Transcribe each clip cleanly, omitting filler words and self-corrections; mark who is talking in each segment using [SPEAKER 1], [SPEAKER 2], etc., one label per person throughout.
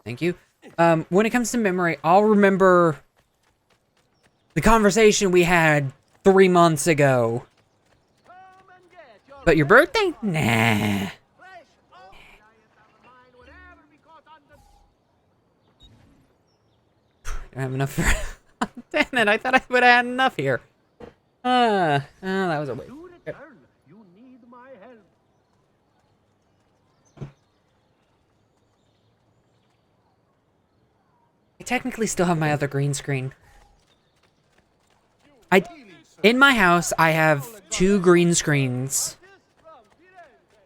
[SPEAKER 1] Thank you. When it comes to memory, I'll remember the conversation we had 3 months ago. But your birthday? Nah. Don't have enough for... Damn it, I thought I would have had enough here. That was a waste. I technically still have my other green screen. In my house, I have 2 green screens.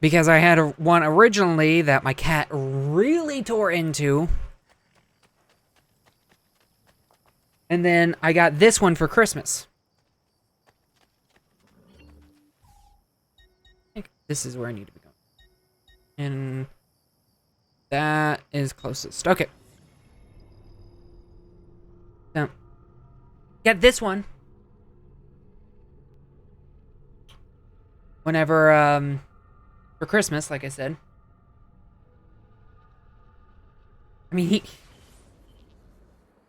[SPEAKER 1] Because I had one originally that my cat really tore into. And then I got this one for Christmas. I think this is where I need to be going. And that is closest. Okay. So, get this one. Whenever, for Christmas, like I said. I mean,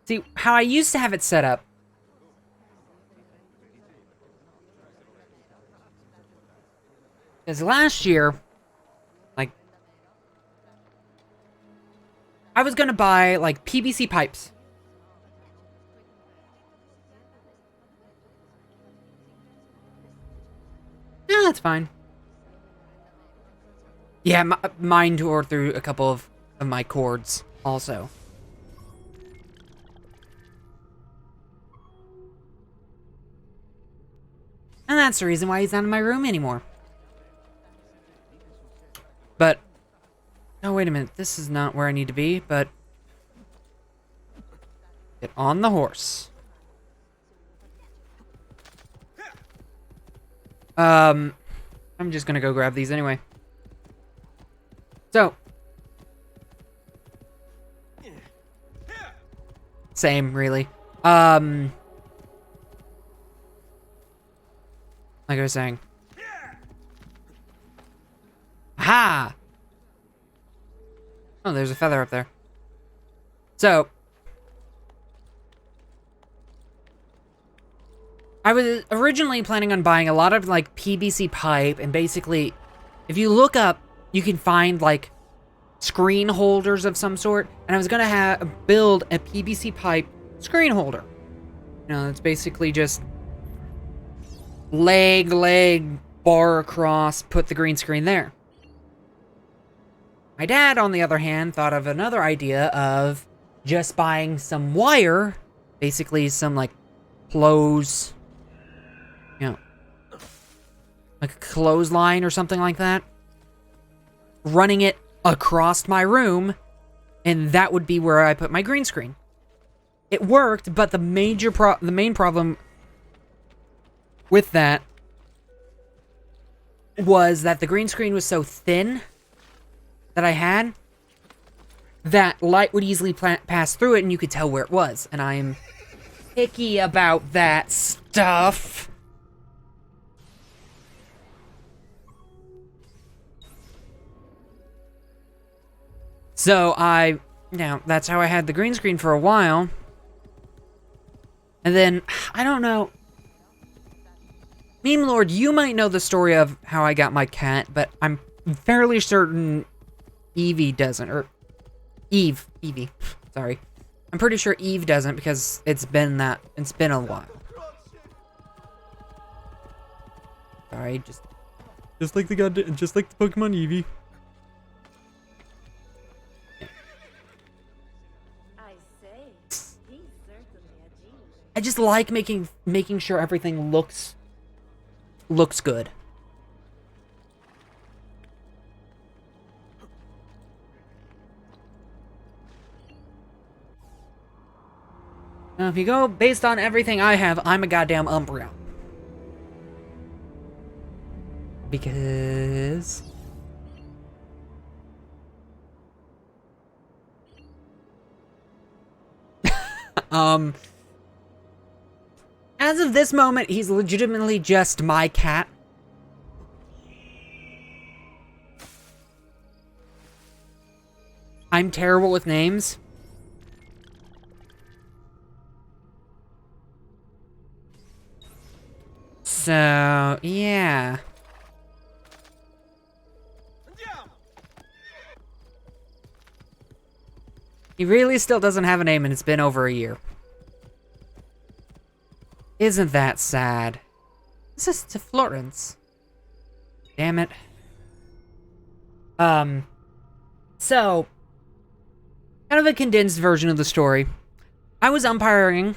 [SPEAKER 1] see, how I used to have it set up. Because last year, like, I was gonna buy, like, PVC pipes. Yeah, that's fine. Yeah, mine tore through a couple of my cords, also. And that's the reason why he's not in my room anymore. But... oh, wait a minute. This is not where I need to be, but... get on the horse. I'm just gonna go grab these anyway. So. Same, really. Like I was saying. Ha! Oh, there's a feather up there. So. I was originally planning on buying a lot of, like, PVC pipe, and basically, if you look up, you can find, like, screen holders of some sort, and I was gonna build a PVC pipe screen holder. You know, it's basically just leg, bar across, put the green screen there. My dad, on the other hand, thought of another idea of just buying some wire, basically some, like, clothes... you know, like a clothesline or something like that. Running it across my room, and that would be where I put my green screen. It worked, but the main problem with that was that the green screen was so thin that I had that light would easily pass through it, and you could tell where it was. And I am picky about that stuff. So that's how I had the green screen for a while. And then, I don't know. Meme Lord, you might know the story of how I got my cat, but I'm fairly certain Evie doesn't. Or, Evie. Sorry. I'm pretty sure Eve doesn't because it's been a while. Sorry, just like the Pokemon Eevee. I just like making sure everything looks good. Now, if you go based on everything I have, I'm a goddamn Umbreon. Because... as of this moment, he's legitimately just my cat. I'm terrible with names. So, yeah. He really still doesn't have a name, and it's been over a year. Isn't that sad? This is to Florence. Damn it. So, kind of a condensed version of the story. I was umpiring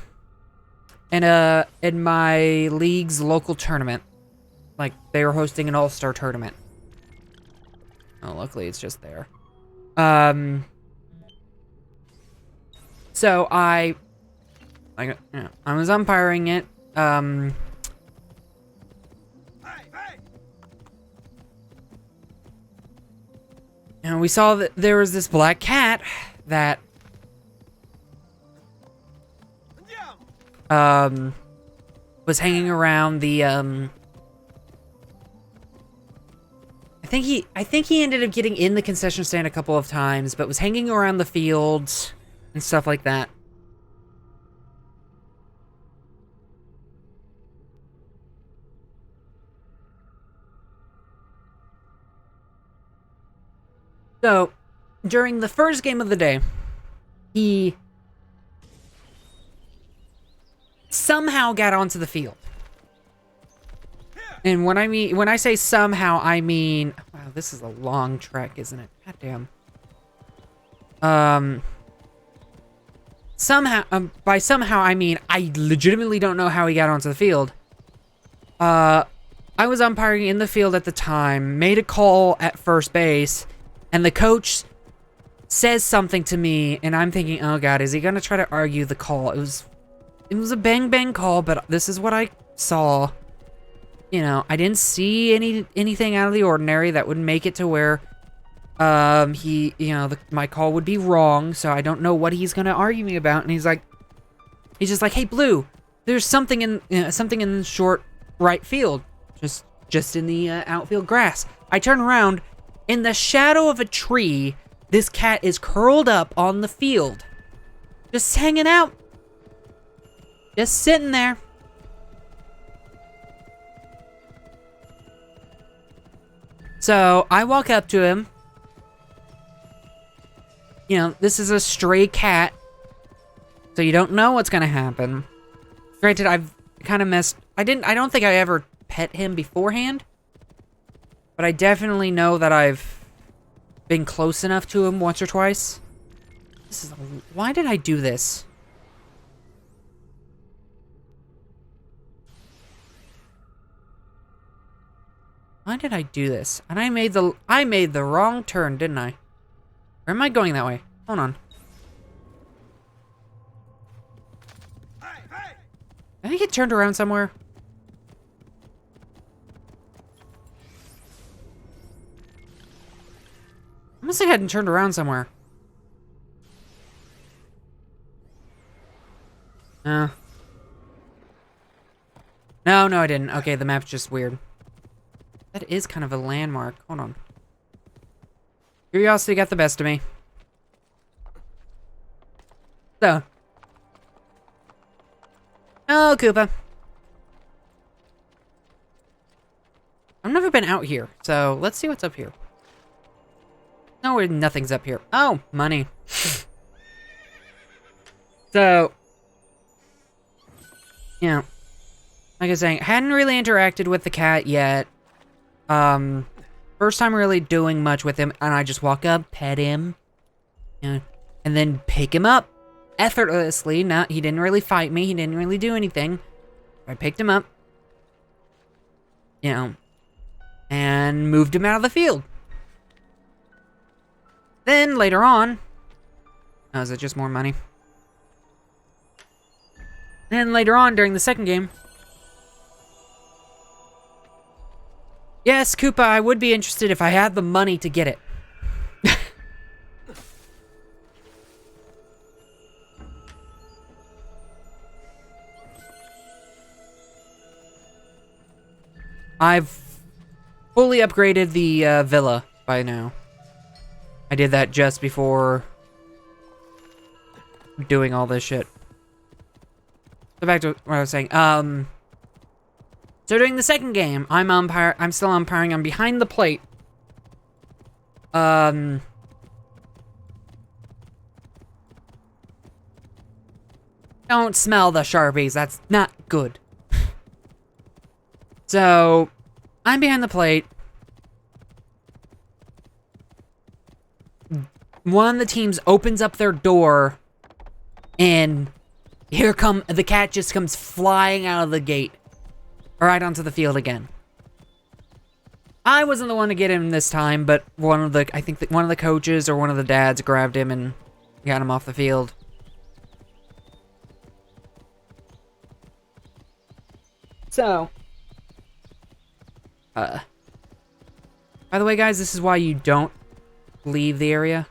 [SPEAKER 1] in my league's local tournament. Like, they were hosting an all-star tournament. Oh, luckily it's just there. So I was umpiring it. And we saw that there was this black cat that was hanging around the I think he ended up getting in the concession stand a couple of times, but was hanging around the fields and stuff like that. So, during the first game of the day, he somehow got onto the field. And when I say somehow, I mean, wow, this is a long trek, isn't it? God damn. Somehow, by somehow, I mean, I legitimately don't know how he got onto the field. I was umpiring in the field at the time, made a call at first base, and the coach says something to me, and I'm thinking, oh god, is he gonna try to argue the call? It was a bang call, but this is what I saw. You know, I didn't see anything out of the ordinary that would make it to where, my call would be wrong, so I don't know what he's gonna argue me about, and he's just like, hey, Blue, there's something in the short right field, just in the outfield grass. I turn around. In the shadow of a tree, this cat is curled up on the field. Just hanging out. Just sitting there. So, I walk up to him. You know, this is a stray cat. So you don't know what's gonna happen. Granted, I've kind of messed... I don't think I ever pet him beforehand. But I definitely know that I've been close enough to him once or twice. Why did I do this? Why did I do this? And I made the wrong turn, didn't I? Or am I going that way? Hold on. I think it turned around somewhere. I must have hadn't turned around somewhere. No, I didn't. Okay, the map's just weird. That is kind of a landmark. Hold on. Curiosity got the best of me. So. Oh, Koopa. I've never been out here, so let's see what's up here. No, nothing's up here. Oh, money. So, you know, like I was saying, hadn't really interacted with the cat yet. First time really doing much with him, and I just walk up, pet him, you know, and then pick him up effortlessly. He didn't really fight me. He didn't really do anything. I picked him up, you know, and moved him out of the field. Then, later on... Oh, is it just more money? Then, later on, during the second game... Yes, Koopa, I would be interested if I had the money to get it. I've fully upgraded the villa by now. I did that just before doing all this shit. So back to what I was saying. So during the second game, I'm still umpiring. I'm behind the plate. Don't smell the Sharpies. That's not good. So, I'm behind the plate. One of the teams opens up their door, and the cat just comes flying out of the gate. Right onto the field again. I wasn't the one to get him this time, but I think one of the coaches or one of the dads grabbed him and got him off the field. So, by the way, guys, this is why you don't leave the area.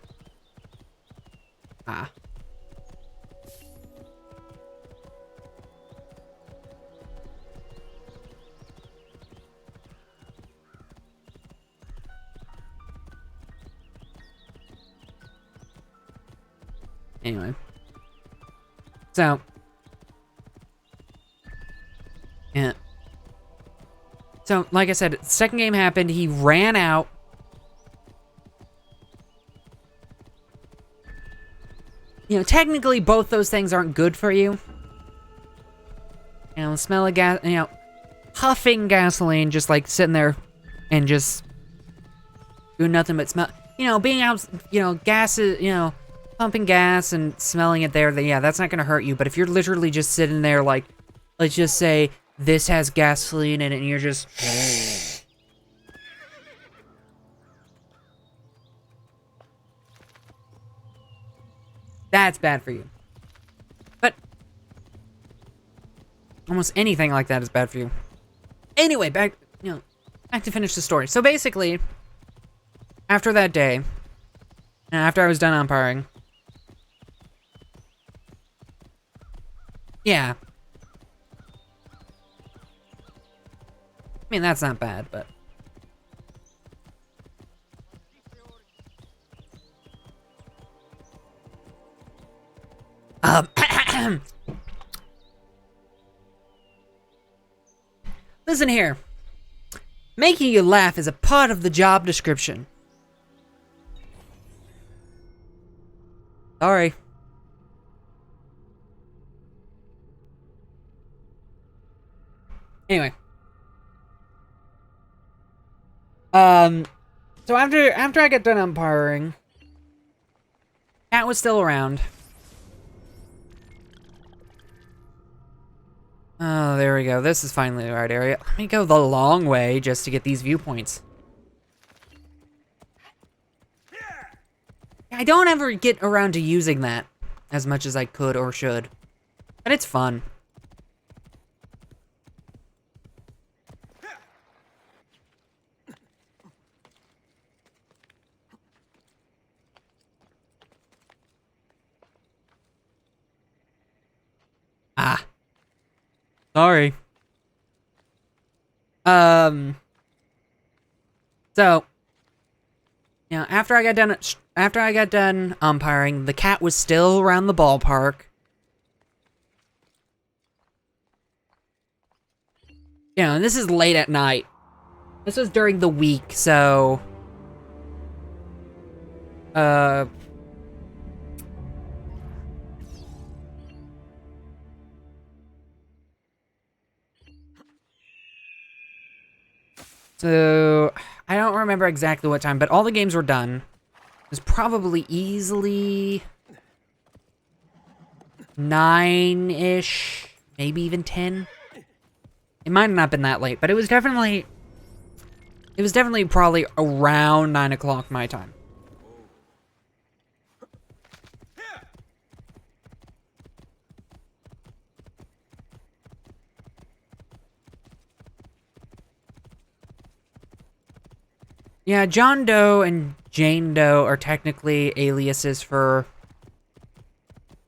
[SPEAKER 1] Anyway. So. Yeah. So, like I said, second game happened. He ran out. You know, technically both those things aren't good for you. You know, smell of gas, you know, huffing gasoline, just like sitting there and just doing nothing but smell. You know, being out, you know, pumping gas and smelling it there, yeah, that's not gonna hurt you. But if you're literally just sitting there, like, let's just say this has gasoline in it and you're just... That's bad for you. But almost anything like that is bad for you. Anyway, back to finish the story. So basically, after that day, and after I was done umpiring, yeah. I mean, that's not bad, but... Listen here. Making you laugh is a part of the job description. Sorry. Anyway. So after I got done umpiring, Cat was still around. Oh, there we go. This is finally the right area. Let me go the long way just to get these viewpoints. I don't ever get around to using that as much as I could or should. But it's fun. Sorry. So, you know, after I got done umpiring, the cat was still around the ballpark. You know, and this is late at night. This was during the week, so... So, I don't remember exactly what time, but all the games were done. It was probably easily 9-ish, maybe even 10. It might have not been that late, but it was definitely probably around 9 o'clock my time. Yeah, John Doe and Jane Doe are technically aliases for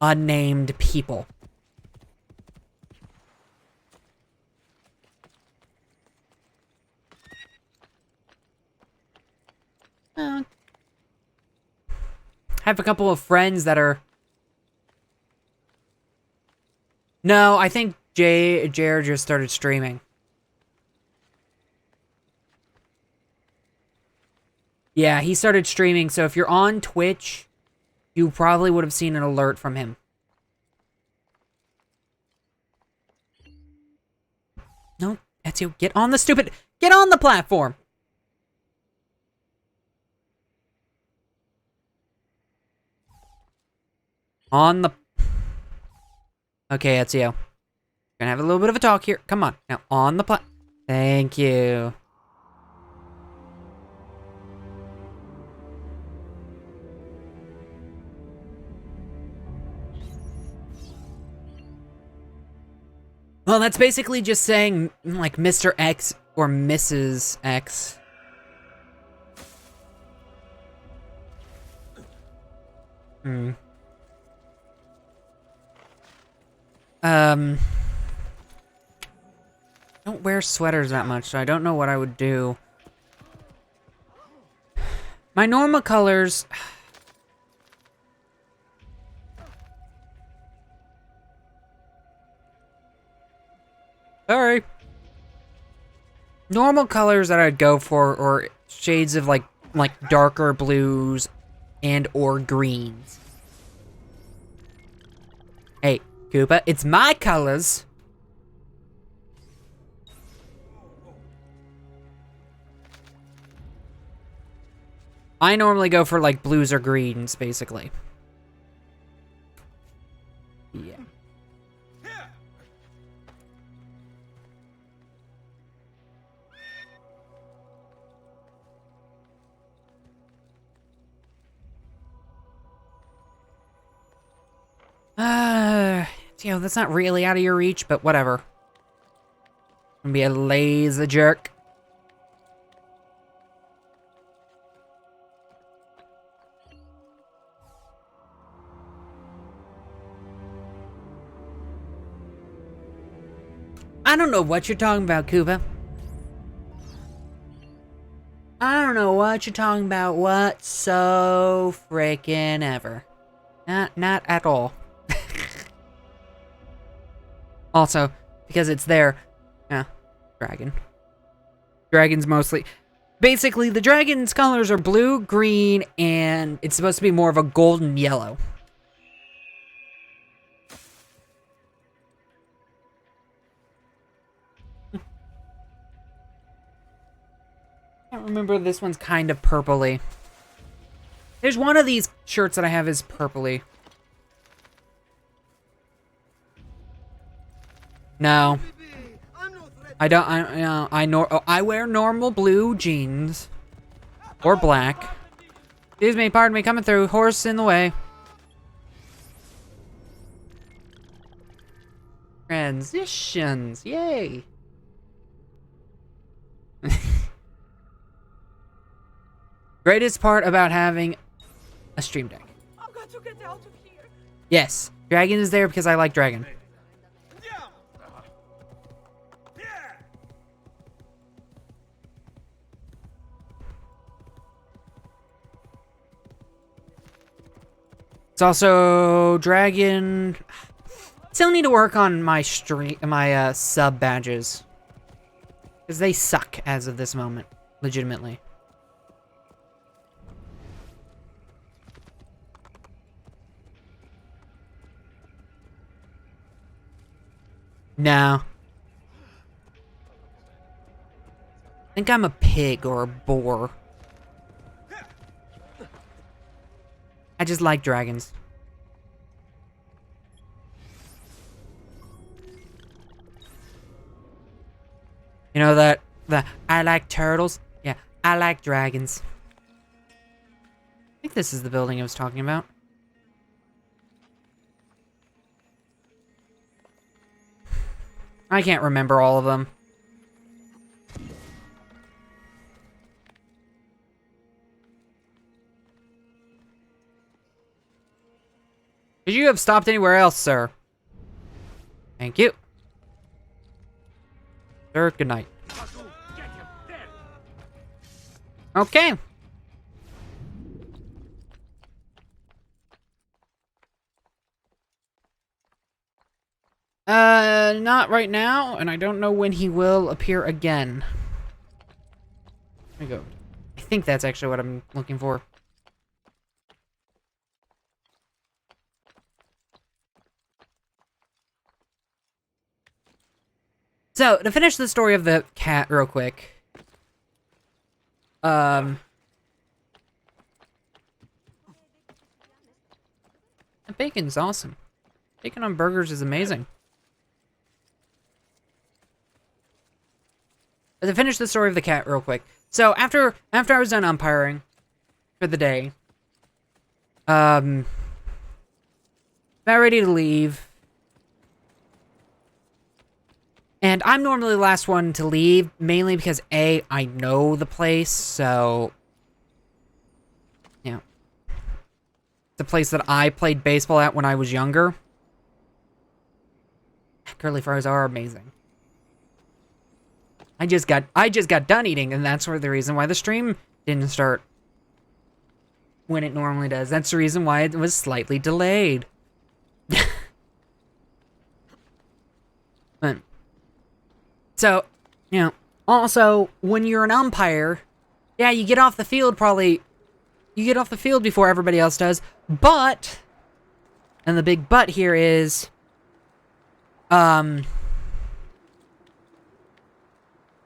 [SPEAKER 1] unnamed people. Have a couple of friends that are... No, I think Jared just started streaming. Yeah, he started streaming, so if you're on Twitch, you probably would have seen an alert from him. No, Ezio, get on the stupid... Get on the platform! On the... Okay, Ezio. We're gonna have a little bit of a talk here. Come on. Now, on the Thank you. Well, that's basically just saying, like, Mr. X or Mrs. X. I don't wear sweaters that much, so I don't know what I would do. My normal colors... Sorry. Normal colors that I'd go for are shades of like darker blues and or greens. Hey, Koopa, it's my colors. I normally go for like blues or greens, basically. Yeah. You know, that's not really out of your reach, but whatever. I'm gonna be a lazy jerk. I don't know what you're talking about, Koopa. I don't know what you're talking about whatso freaking ever. Not at all. Also, because it's there. Yeah, dragon. Dragons mostly. Basically, the dragon's colors are blue, green, and it's supposed to be more of a golden yellow. I can't remember, this one's kind of purpley. There's one of these shirts that I have is purpley. No. I don't, I wear normal blue jeans. Or black. Excuse me, pardon me, coming through. Horse in the way. Transitions, yay. Greatest part about having a stream deck.
[SPEAKER 2] I've got to get out of here.
[SPEAKER 1] Yes, Dragon is there because I like Dragon. It's also Dragon. Still need to work on my sub badges, because they suck as of this moment, legitimately. No. I think I'm a pig or a boar. I just like dragons. You know that I like turtles? Yeah, I like dragons. I think this is the building I was talking about. I can't remember all of them. Could you have stopped anywhere else, sir? Thank you. Sir, good night. Okay. Not right now, and I don't know when he will appear again. There we go. I think that's actually what I'm looking for. So, to finish the story of the cat real quick. The bacon's awesome. Bacon on burgers is amazing. But to finish the story of the cat real quick. So, after I was done umpiring for the day, about ready to leave. And I'm normally the last one to leave, mainly because, A, I know the place, so... Yeah. It's a place that I played baseball at when I was younger. Curly fries are amazing. I just got done eating, and that's the reason why the stream didn't start when it normally does. That's the reason why it was slightly delayed. But... So, you know, also, when you're an umpire, yeah, you get off the field you get off the field before everybody else does, but, and the big but here is,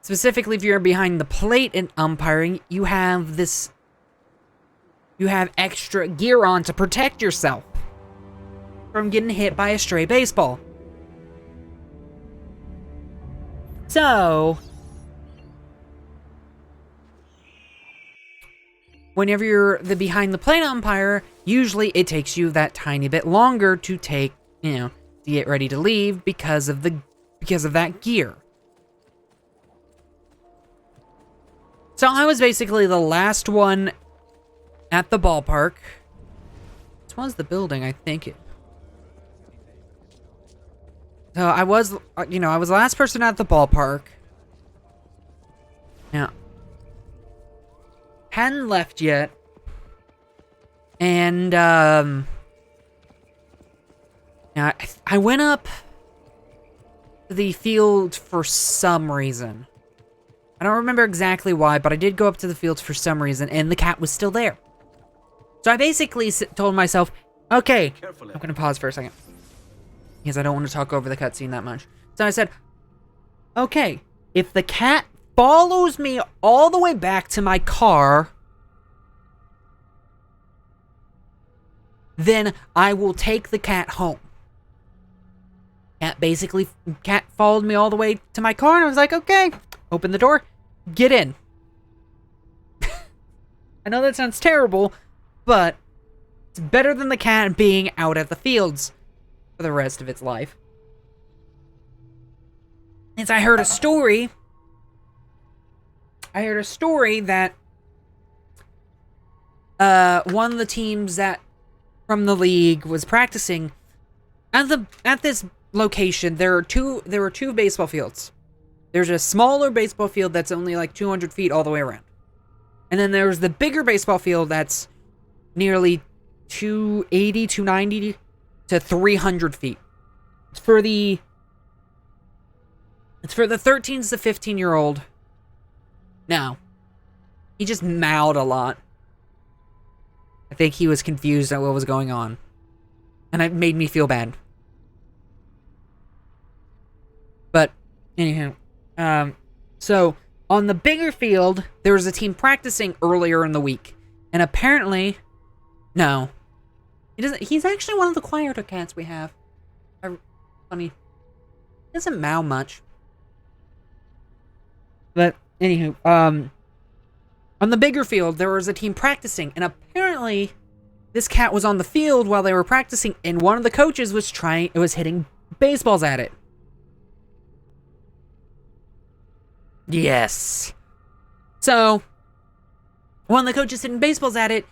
[SPEAKER 1] specifically if you're behind the plate in umpiring, you have extra gear on to protect yourself from getting hit by a stray baseball. So, whenever you're the behind the plate umpire, usually it takes you that tiny bit longer to to get ready to leave because of that gear. So I was basically the last one at the ballpark. This was the building, I think. So I was the last person at the ballpark. Yeah. Hadn't left yet. And, yeah, I went up to the field for some reason. I don't remember exactly why, but I did go up to the field for some reason, and the cat was still there. So I basically told myself, okay, I'm gonna pause for a second. Because I don't want to talk over the cutscene that much. So I said, okay, if the cat follows me all the way back to my car, then I will take the cat home. Cat followed me all the way to my car, and I was like, okay, open the door, get in. I know that sounds terrible, but it's better than the cat being out at the fields for the rest of its life. Since I heard a story that one of the teams from the league was practicing at this location. There were two baseball fields. There's a smaller baseball field that's only like 200 feet all the way around, and then there's the bigger baseball field that's nearly 280, 290 to 300 feet. It's for the 13 to 15-year-old. No. He just mowed a lot. I think he was confused at what was going on. And it made me feel bad. But, anyhow. So, on the bigger field, there was a team practicing earlier in the week. And apparently... No. He's actually one of the quieter cats we have. Funny. He doesn't meow much. But, anywho, on the bigger field, there was a team practicing, and apparently, this cat was on the field while they were practicing, and one of the coaches was hitting baseballs at it. Yes. So, one of the coaches hitting baseballs at it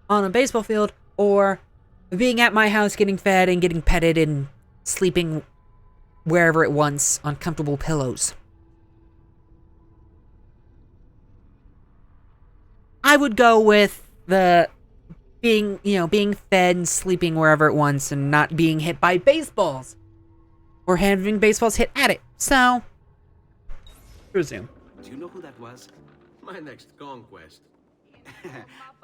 [SPEAKER 1] on a baseball field, or being at my house getting fed and getting petted and sleeping wherever it wants on comfortable pillows. I would go with the being fed and sleeping wherever it wants and not being hit by baseballs or having baseballs hit at it. So, resume.
[SPEAKER 3] Do you know who that was? My next conquest.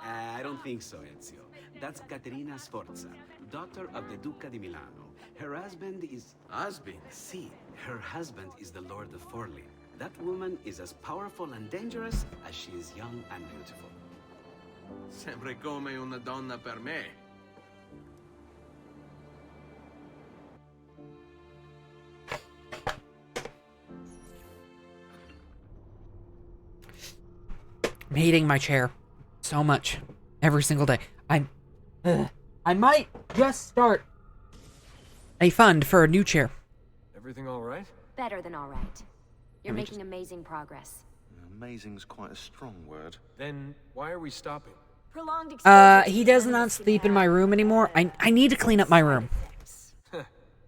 [SPEAKER 3] I don't think so, Ezio. That's Caterina Sforza, daughter of the Duca di Milano. Her husband is...
[SPEAKER 4] Husband?
[SPEAKER 3] See, her husband is the Lord of Forli. That woman is as powerful and dangerous as she is young and beautiful.
[SPEAKER 4] Sempre come una donna per me.
[SPEAKER 1] I'm hating my chair so much every single day. I might just start a fund for a new chair.
[SPEAKER 5] Everything all right?
[SPEAKER 6] Better than all right. You're
[SPEAKER 1] Let me
[SPEAKER 6] making amazing progress.
[SPEAKER 7] Amazing's quite a strong word.
[SPEAKER 5] Then why are we stopping?
[SPEAKER 2] Prolonged exposure to
[SPEAKER 1] He does
[SPEAKER 2] cannabis
[SPEAKER 1] not
[SPEAKER 2] can
[SPEAKER 1] sleep in my
[SPEAKER 2] have
[SPEAKER 1] room anymore. I need to clean up my room.
[SPEAKER 2] effects.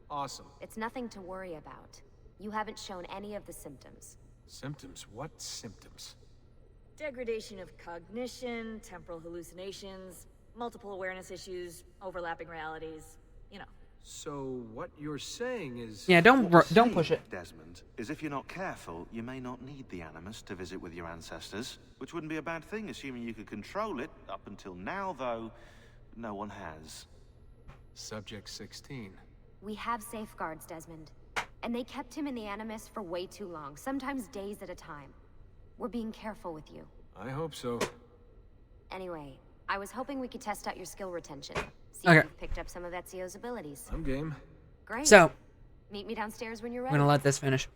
[SPEAKER 5] Awesome.
[SPEAKER 6] It's nothing to worry about. You haven't shown any of the symptoms.
[SPEAKER 5] Symptoms? What symptoms?
[SPEAKER 2] Degradation of cognition, temporal hallucinations, multiple awareness issues, overlapping realities. You know.
[SPEAKER 5] So what you're saying is...
[SPEAKER 1] Yeah, don't
[SPEAKER 7] What we're
[SPEAKER 1] push
[SPEAKER 7] saying,
[SPEAKER 1] it.
[SPEAKER 7] Desmond, is if you're not careful, you may not need the Animus to visit with your ancestors, which wouldn't be a bad thing, assuming you could control it. Up until now, though, no one has.
[SPEAKER 5] Subject 16.
[SPEAKER 6] We have safeguards, Desmond. And they kept him in the Animus for way too long, sometimes days at a time. We're being careful with you.
[SPEAKER 5] I hope so.
[SPEAKER 6] Anyway, I was hoping we could test out your skill retention. See
[SPEAKER 1] Okay.
[SPEAKER 6] if you've picked up some of Ezio's abilities.
[SPEAKER 5] I'm game.
[SPEAKER 6] Great.
[SPEAKER 1] So,
[SPEAKER 6] Meet me downstairs when you're
[SPEAKER 1] I'm
[SPEAKER 6] ready.
[SPEAKER 1] gonna let this finish.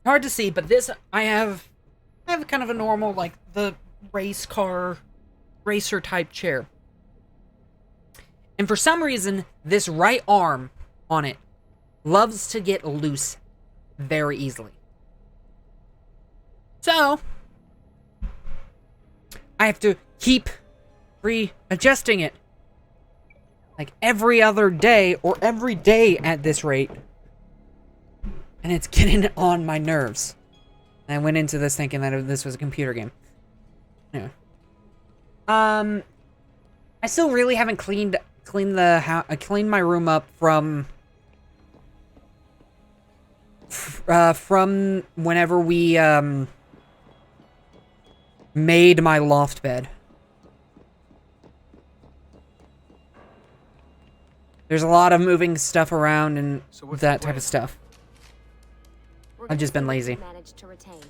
[SPEAKER 1] Hard to see, but this I have kind of a normal, like, the racer type chair. And for some reason, this right arm on it loves to get loose very easily. So, I have to keep readjusting it. Like every other day, or every day at this rate. And it's getting on my nerves. And I went into this thinking that this was a computer game. Yeah. I still really haven't cleaned my room up from whenever we made my loft bed. There's a lot of moving stuff around and
[SPEAKER 5] So what's
[SPEAKER 1] that
[SPEAKER 5] the
[SPEAKER 1] type
[SPEAKER 5] plan?
[SPEAKER 1] of stuff.
[SPEAKER 6] We're
[SPEAKER 1] I've
[SPEAKER 6] gonna
[SPEAKER 1] just been
[SPEAKER 6] see what
[SPEAKER 1] lazy.
[SPEAKER 6] you managed to retain.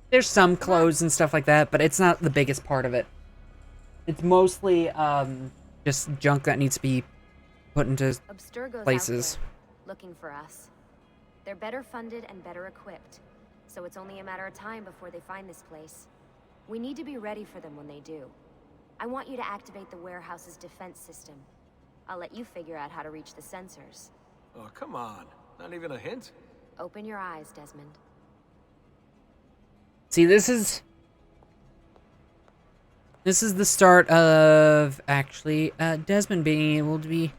[SPEAKER 1] There's some clothes and stuff like that, but it's not the biggest part of it. It's mostly just junk that needs to be put into
[SPEAKER 6] Abstergo's
[SPEAKER 1] places.
[SPEAKER 6] out there, looking for us. They're better funded and better equipped, so it's only a matter of time before they find this place. We need to be ready for them when they do. I want you to activate the warehouse's defense system. I'll let you figure out how to reach the sensors.
[SPEAKER 5] Oh, come on. Not even a hint?
[SPEAKER 6] Open your eyes, Desmond.
[SPEAKER 1] See, this is the start of actually Desmond being able to be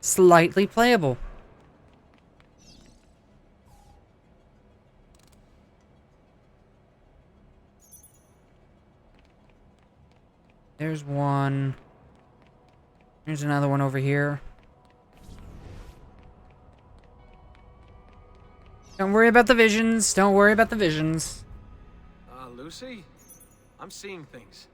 [SPEAKER 1] slightly playable. There's one. There's another one over here. Don't worry about the visions. Don't worry about the visions.
[SPEAKER 5] Lucy? I'm seeing things.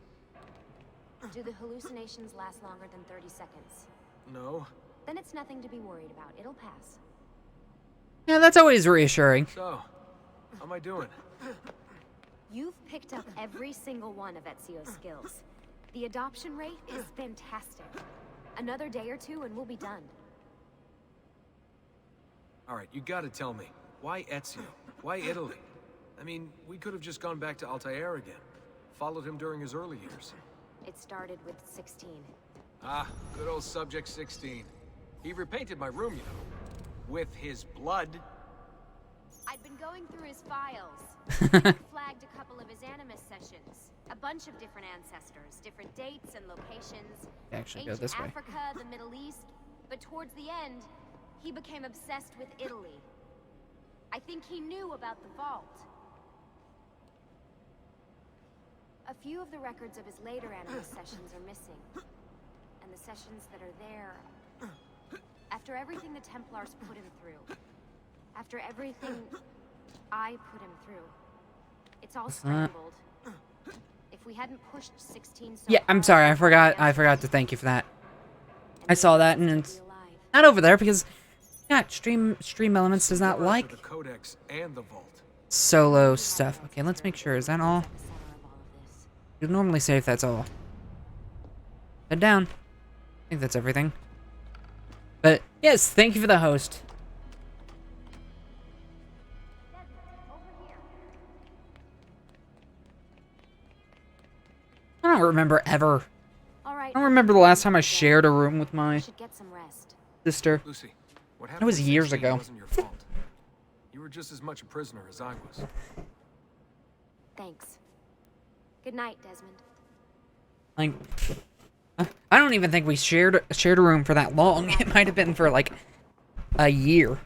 [SPEAKER 6] Do the hallucinations last longer than 30 seconds?
[SPEAKER 5] No.
[SPEAKER 6] Then it's nothing to be worried about. It'll pass.
[SPEAKER 1] Yeah, that's always reassuring.
[SPEAKER 5] So, how am I doing?
[SPEAKER 6] You've picked up every single one of Ezio's skills. The adoption rate is fantastic. Another day or two and we'll be done.
[SPEAKER 5] Alright, you gotta tell me. Why Ezio? Why Italy? I mean, we could have just gone back to Altair again. Followed him during his early years.
[SPEAKER 6] It started with 16.
[SPEAKER 5] Ah, good old Subject 16. He repainted my room, you know. With his blood.
[SPEAKER 6] I'd been going through his files. I flagged a couple of his Animus sessions. A bunch of different ancestors, different dates and locations.
[SPEAKER 1] Actually, go
[SPEAKER 6] Ancient
[SPEAKER 1] this way.
[SPEAKER 6] Africa, the Middle East. But towards the end, he became obsessed with Italy. I think he knew about the vault. A few of the records of his later Animus sessions are missing. And the sessions that are there... After everything the Templars put him through. After everything I put him through. It's all scrambled. If we hadn't pushed 16 so
[SPEAKER 1] Yeah, I'm
[SPEAKER 6] hard,
[SPEAKER 1] sorry.
[SPEAKER 6] we'd
[SPEAKER 1] I forgot to thank you for that. I
[SPEAKER 6] and
[SPEAKER 1] saw
[SPEAKER 6] maybe
[SPEAKER 1] that, and
[SPEAKER 6] we'd
[SPEAKER 1] it's
[SPEAKER 6] be alive.
[SPEAKER 1] not over there because yeah, Stream Elements does not
[SPEAKER 5] Go after
[SPEAKER 1] like
[SPEAKER 5] the Codex and the Vault.
[SPEAKER 1] solo stuff. Okay, let's make sure. Is that all?
[SPEAKER 6] At the center of all of this.
[SPEAKER 1] You'd normally say if that's all. Head down. I think that's everything. But yes, thank you for the host. I don't remember ever.
[SPEAKER 6] All right.
[SPEAKER 1] I don't remember the last time I shared a room with
[SPEAKER 6] You
[SPEAKER 1] my
[SPEAKER 6] should get some rest.
[SPEAKER 1] sister.
[SPEAKER 5] Lucy, what happened
[SPEAKER 1] was
[SPEAKER 5] at
[SPEAKER 1] years
[SPEAKER 5] 16
[SPEAKER 1] ago.
[SPEAKER 5] wasn't your fault. You were just as much a prisoner as I was.
[SPEAKER 6] Thanks. Good night, Desmond.
[SPEAKER 1] Like, I don't even think we shared a room for that long. It might have been for like a year,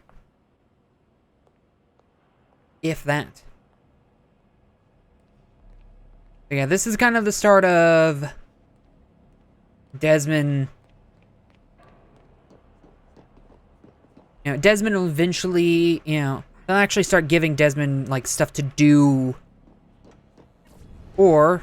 [SPEAKER 1] if that. But yeah, this is kind of the start of Desmond. You know, Desmond will eventually, you know, they'll actually start giving Desmond like stuff to do, or.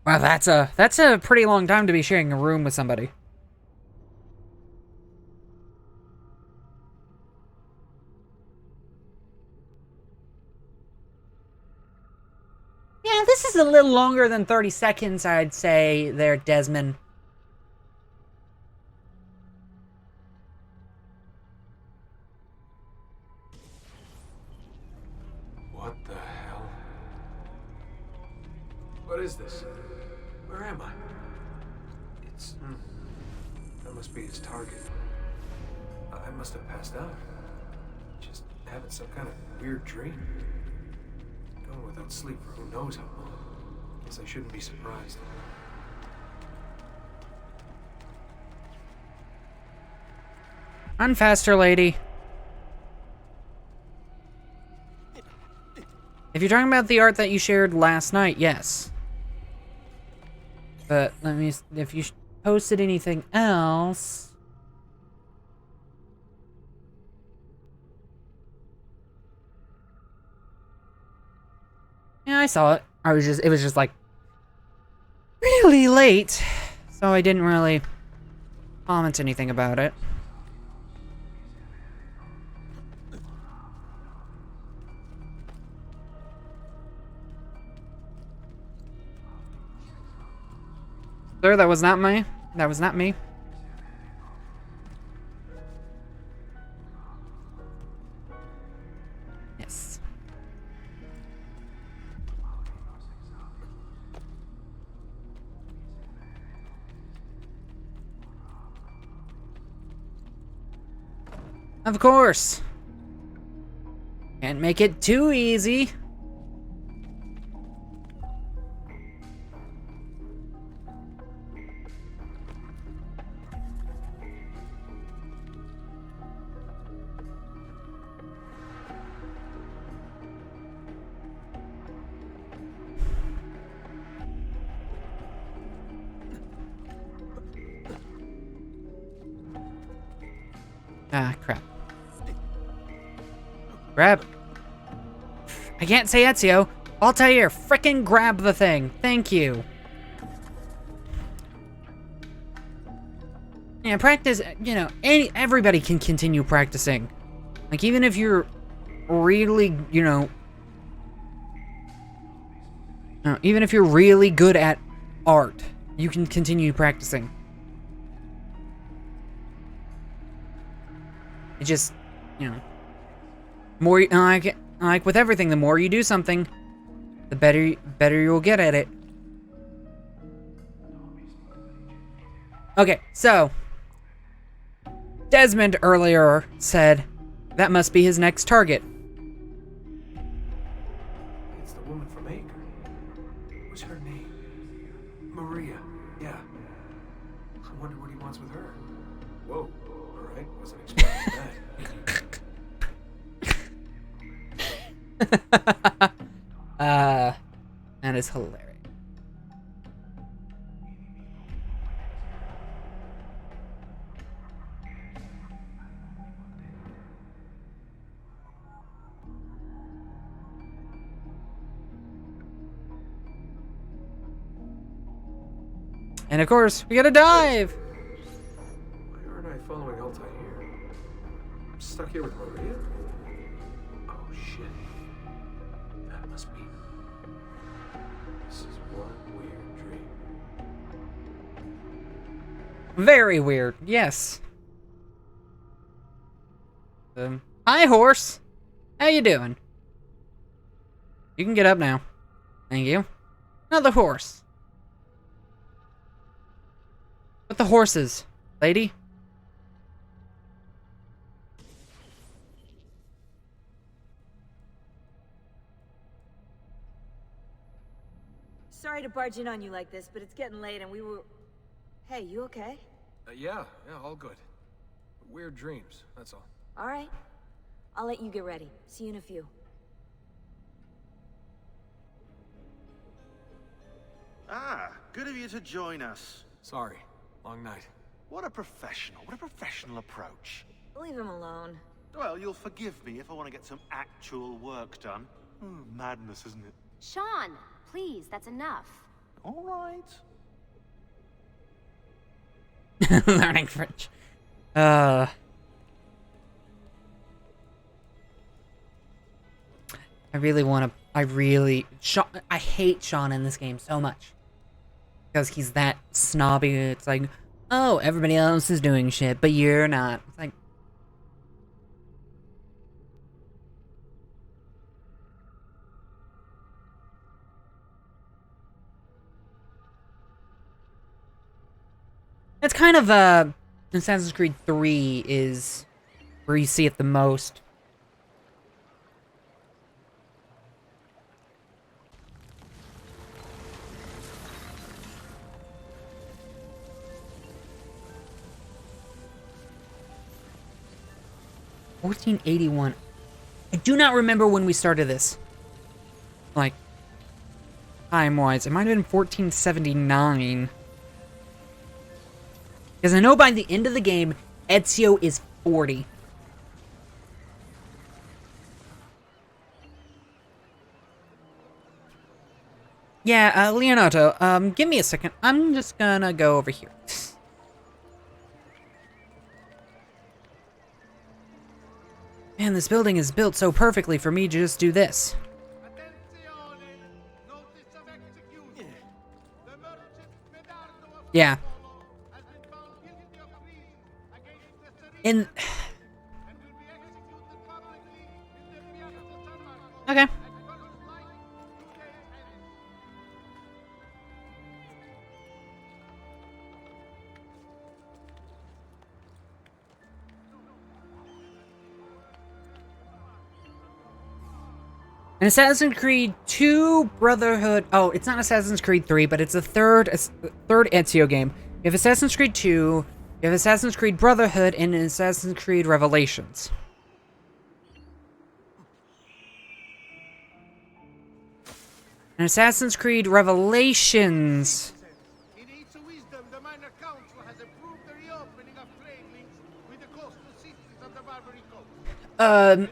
[SPEAKER 1] Wow, that's a pretty long time to be sharing a room with somebody. Yeah, this is a little longer than 30 seconds, I'd say there, Desmond.
[SPEAKER 5] What the hell? What is this? Where am I? It's... That must be his target. I must have passed out. Just having some kind of weird dream. Going without sleep for who knows how long. Guess I shouldn't be surprised.
[SPEAKER 1] Run faster, lady. If you're talking about the art that you shared last night, yes. But let me... If you posted anything else... Yeah, I saw it. It was just like... really late. So I didn't really comment anything about it. Sir, that was not me. That was not me. Yes. Of course. Can't make it too easy. Ah, crap. Grab. I can't say Ezio. Altair, frickin' grab the thing. Thank you. Yeah, practice, you know, everybody can continue practicing. Like, even if you're really, you know... even if you're really good at art, you can continue practicing. It just, you know... More, like with everything, the more you do something, the better you'll get at it. Okay, so... Desmond earlier said that must be his next target.
[SPEAKER 5] It's the woman from Acre. What's her name? Maria. Yeah. I wonder what he wants with her. Whoa. Alright, wasn't expecting that.
[SPEAKER 1] That is hilarious. And of course, we gotta dive!
[SPEAKER 5] Why aren't I following Altair here? I'm stuck here with Maria? Oh shit. That must be... This is one weird dream.
[SPEAKER 1] Very weird, yes. Hi, horse! How you doing? You can get up now. Thank you. Another horse. With the horses, lady.
[SPEAKER 2] Sorry to barge in on you like this, but it's getting late and we were... Hey, you okay?
[SPEAKER 5] Yeah, all good. Weird dreams, that's all.
[SPEAKER 2] All right. I'll let you get ready. See you in a few.
[SPEAKER 7] Ah, good of you to join us.
[SPEAKER 5] Sorry, long night.
[SPEAKER 7] What a professional approach.
[SPEAKER 2] Leave him alone.
[SPEAKER 7] Well, you'll forgive me if I want to get some actual work done. Madness, isn't it?
[SPEAKER 6] Sean, please, that's enough.
[SPEAKER 7] All right.
[SPEAKER 1] Learning French. I hate Sean in this game so much. Because he's that snobby, it's like, oh, everybody else is doing shit, but you're not. It's like... It's kind of, Assassin's Creed 3 is where you see it the most. $14.81. I do not remember when we started this. Like, time-wise. It might have been $14.79. Because I know by the end of the game, Ezio is 40. Yeah, Leonardo, give me a second. I'm just gonna go over here. Man, this building is built so perfectly for me to just do this. Yeah. In... Okay. In Assassin's Creed 2 Brotherhood... Oh, it's not Assassin's Creed 3, but it's a third Ezio game. You have Assassin's Creed 2, you have Assassin's Creed Brotherhood, and Assassin's Creed Revelations. And Assassin's Creed Revelations...
[SPEAKER 4] In its wisdom, the Minor Council has approved the reopening of trade links with the coastal cities of the Barbary Coast.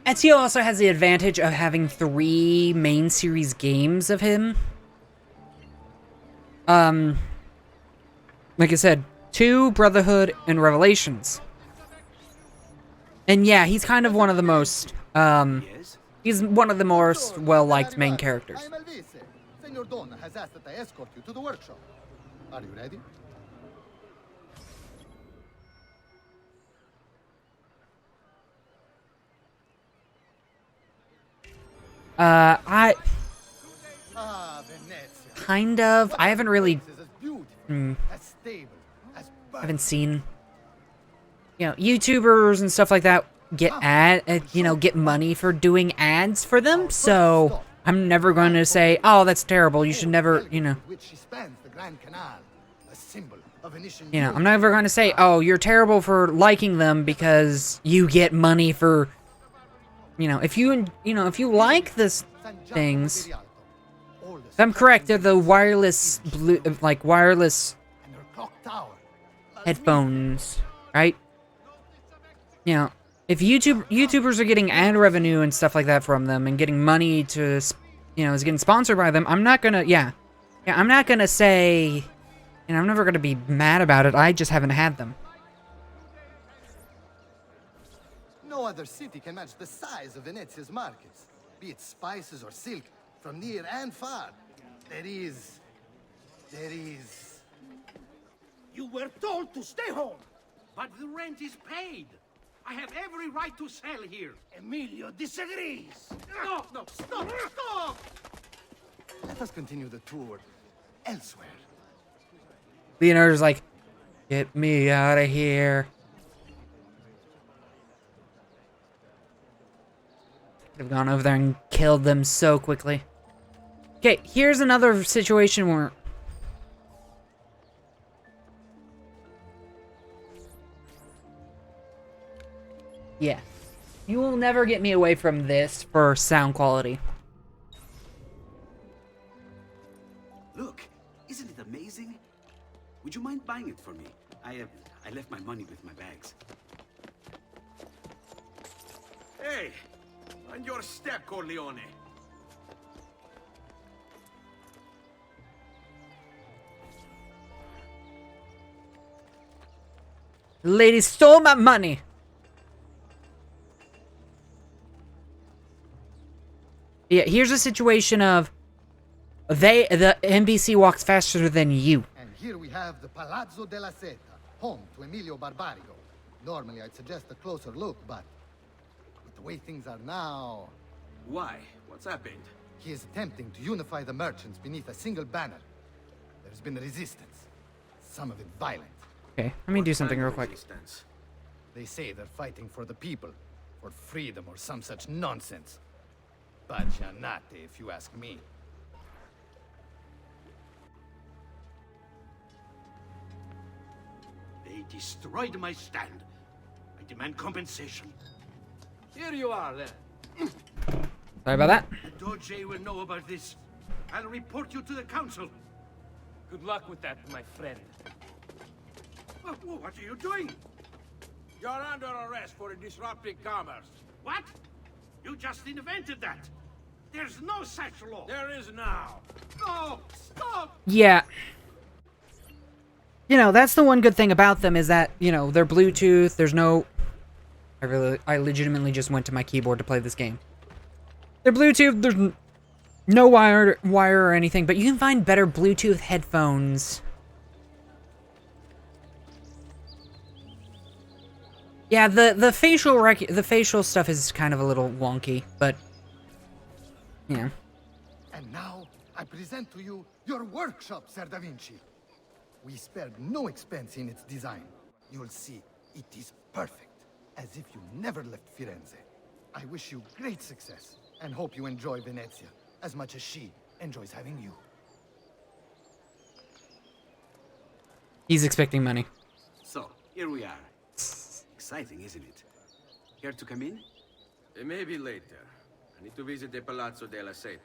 [SPEAKER 1] Ezio also has the advantage of having 3 main series games of him. Like I said, 2, Brotherhood, and Revelations. And yeah, he's kind of one of the most, he's one of the most well-liked main characters.
[SPEAKER 8] I'm Elvise. Senor Donna has asked that I escort you to the workshop. Are you ready?
[SPEAKER 1] I
[SPEAKER 8] Venezia.
[SPEAKER 1] kind of, I haven't really,
[SPEAKER 8] This is as beautiful, as stable, as
[SPEAKER 1] haven't seen, you know, YouTubers and stuff like that get get money for doing ads for them, so I'm never going to say, oh, that's terrible, you should never,
[SPEAKER 8] which she spans the Grand Canal, a symbol of Venetian
[SPEAKER 1] I'm never going to say, oh, you're terrible for liking them because you get money for, if you like this things, if I'm correct, they're the wireless wireless
[SPEAKER 8] and her clock tower.
[SPEAKER 1] headphones, right? If YouTubers are getting ad revenue and stuff like that from them and getting money to, is getting sponsored by them, I'm not gonna, I'm not gonna say, And I'm never gonna be mad about it. I just haven't had them.
[SPEAKER 8] No other city can match the size of Venezia's markets, be it spices or silk, from near and far. There is...
[SPEAKER 4] You were told to stay home. But the rent is paid. I have every right to sell here. Emilio disagrees. No, stop!
[SPEAKER 8] Let us continue the tour elsewhere.
[SPEAKER 1] Leonardo's like, get me out of here. Could have gone over there and killed them so quickly. Okay, here's another situation where... Yeah. You will never get me away from this for sound quality.
[SPEAKER 3] Look, isn't it amazing? Would you mind buying it for me? I left my money with my bags.
[SPEAKER 4] Hey, on your step, Corleone.
[SPEAKER 1] The lady stole my money. Yeah, here's a situation of the NPC walks faster than you.
[SPEAKER 8] And here we have the Palazzo della Seta, home to Emilio Barbarigo. Normally I'd suggest a closer look, but with the way things are now,
[SPEAKER 4] Why? What's happened?
[SPEAKER 8] he is attempting to unify the merchants beneath a single banner. There's been resistance, some of it violent.
[SPEAKER 1] Okay, let me do something real quick.
[SPEAKER 4] Resistance?
[SPEAKER 8] They say they're fighting for the people, for freedom or some such nonsense. Baggianate, if you ask me.
[SPEAKER 4] They destroyed my stand. I demand compensation. Here you are, then.
[SPEAKER 1] Sorry about that.
[SPEAKER 4] The Doge will know about this. I'll report you to the council.
[SPEAKER 9] Good luck with that, my friend.
[SPEAKER 4] What are you doing?
[SPEAKER 9] You're under arrest for disrupting commerce.
[SPEAKER 4] What? You just invented that. There's no such law.
[SPEAKER 9] There is now.
[SPEAKER 4] No, stop!
[SPEAKER 1] Yeah. You know, that's the one good thing about them is that, you know, they're Bluetooth, there's no... I legitimately just went to my keyboard to play this game. They're Bluetooth, there's no wire or anything, but you can find better Bluetooth headphones. Yeah, the facial stuff is kind of a little wonky, but yeah.
[SPEAKER 8] And now, I present to you your workshop, Ser Da Vinci. We spared no expense in its design. You'll see, it is perfect, as if you never left Firenze. I wish you great success, and hope you enjoy Venezia, as much as she enjoys having you.
[SPEAKER 1] He's expecting money.
[SPEAKER 3] So, here we are. Exciting, isn't it? Care to come in?
[SPEAKER 9] Maybe later. I need to visit the Palazzo della Seta.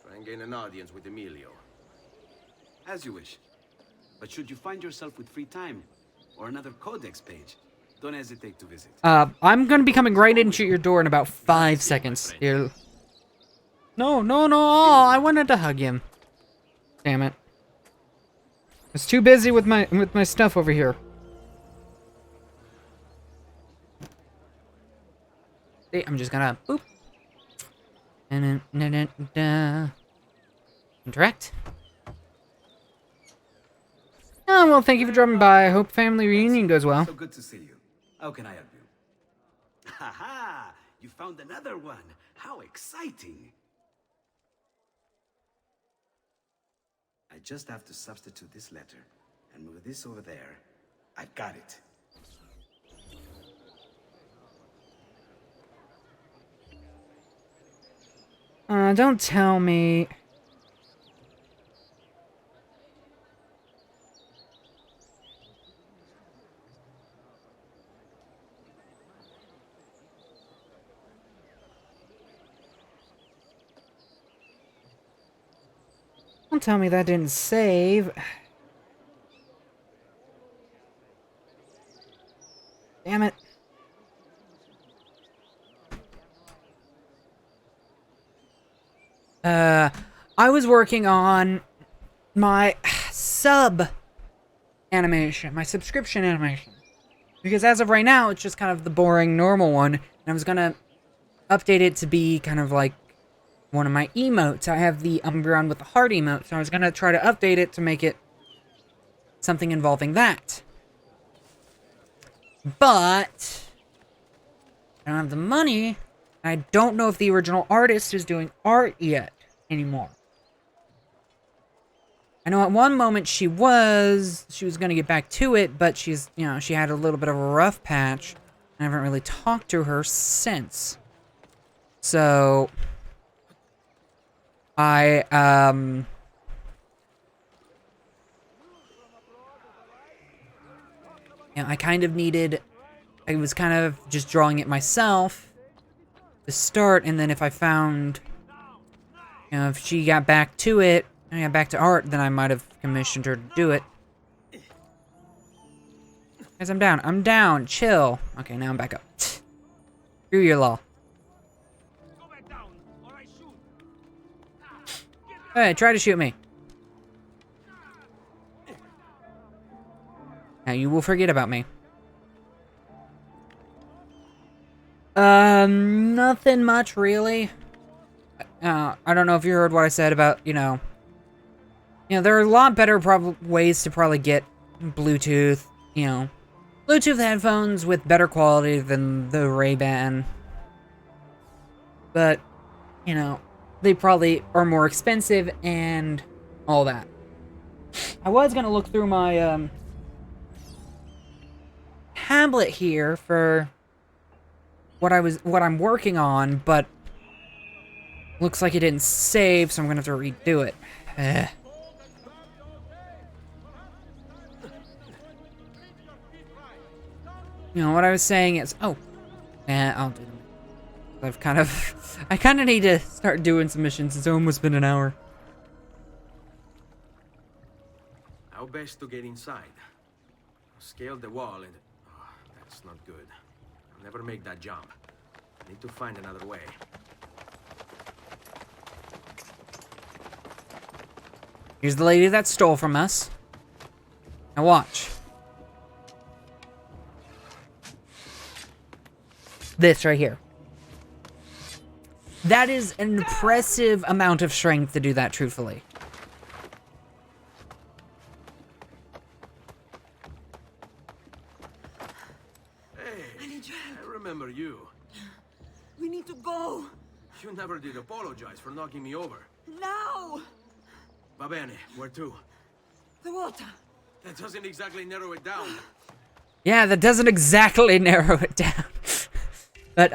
[SPEAKER 9] Try and gain an audience with Emilio.
[SPEAKER 3] As you wish. But should you find yourself with free time, or another codex page, don't hesitate to visit.
[SPEAKER 1] I'm gonna be coming right into your door in about 5 seconds. Here. No, oh, I wanted to hug him. Damn it. I was too busy with my stuff over here. See, I'm just gonna boop. Interact. Oh, well, thank you for dropping by. I hope family reunion goes well.
[SPEAKER 3] So good to see you. How can I help you? Haha! You found another one. How exciting! I just have to substitute this letter and move this over there. I've got it.
[SPEAKER 1] Don't tell me. Don't tell me that didn't save. Damn it. I was working on my sub animation, my subscription animation. Because as of right now, it's just kind of the boring, normal one. And I was gonna update it to be kind of like one of my emotes. I have the Umbreon with the heart emote, so I was gonna try to update it to make it something involving that. But I don't have the money. And I don't know if the original artist is doing art yet anymore. I know at one moment she was gonna get back to it, but she's, you know, she had a little bit of a rough patch. I haven't really talked to her since. So I kind of needed, I was kind of just drawing it myself to start, and then if I found, you know, if she got back to it, and got back to art, then I might have commissioned her to do it. Guys, I'm down. I'm down. Chill. Okay, now I'm back up. Screw your law. Hey, try to shoot me. Now you will forget about me. Nothing much, really. I don't know if you heard what I said about, you know, there are a lot better ways to probably get Bluetooth, you know, Bluetooth headphones with better quality than the Ray-Ban. But, you know, they probably are more expensive and all that. I was gonna look through my, tablet here for what I'm working on, but looks like it didn't save, so I'm gonna have to redo it. You know, what I was saying is... Oh. I'll do them. I kind of need to start doing some missions. It's almost been an hour.
[SPEAKER 9] How best to get inside? Scale the wall and... Oh, that's not good. I'll never make that jump. I need to find another way.
[SPEAKER 1] Here's the lady that stole from us. Now watch. This right here. That is an impressive amount of strength to do that, truthfully.
[SPEAKER 9] Hey, I remember you.
[SPEAKER 10] We need to go.
[SPEAKER 9] You never did apologize for knocking me over.
[SPEAKER 10] Now!
[SPEAKER 9] Va bene, where to?
[SPEAKER 10] The water.
[SPEAKER 9] That doesn't exactly narrow it down.
[SPEAKER 1] Yeah, that doesn't exactly narrow it down. But,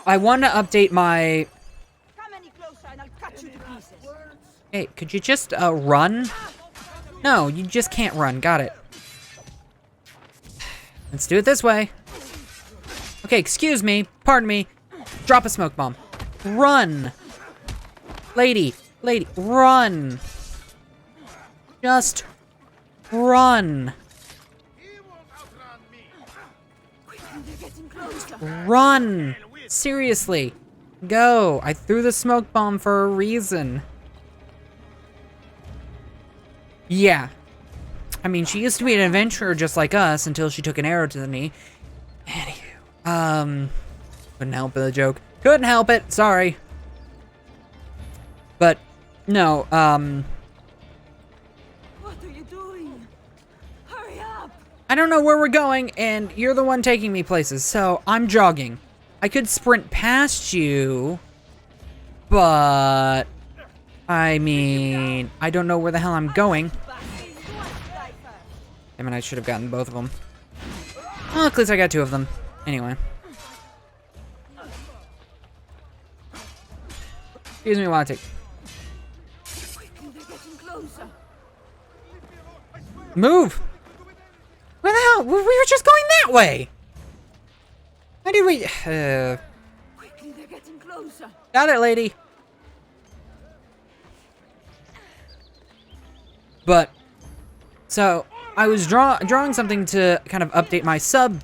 [SPEAKER 1] I want to update my...
[SPEAKER 10] Come any closer and I'll cut you to pieces.
[SPEAKER 1] Hey, could you just, run? No, you just can't run. Got it. Let's do it this way. Okay, excuse me. Pardon me. Drop a smoke bomb. Run! Lady, run! Just run! Run! Seriously. Go. I threw the smoke bomb for a reason. Yeah. I mean, she used to be an adventurer just like us until she took an arrow to the knee. Anywho. Couldn't help the joke. Couldn't help it. Sorry. But, no,
[SPEAKER 10] What are you doing? Hurry up!
[SPEAKER 1] I don't know where we're going, and you're the one taking me places, so I'm jogging. I could sprint past you, but... I mean, I don't know where the hell I'm going. Damn it, I should have gotten both of them. Well, at least I got two of them. Anyway. Excuse me while I take... Move! Where the hell? We were just going that way! Why did we...
[SPEAKER 10] Quickly, they're getting closer.
[SPEAKER 1] Got it, lady. But... So, I was drawing something to kind of update my sub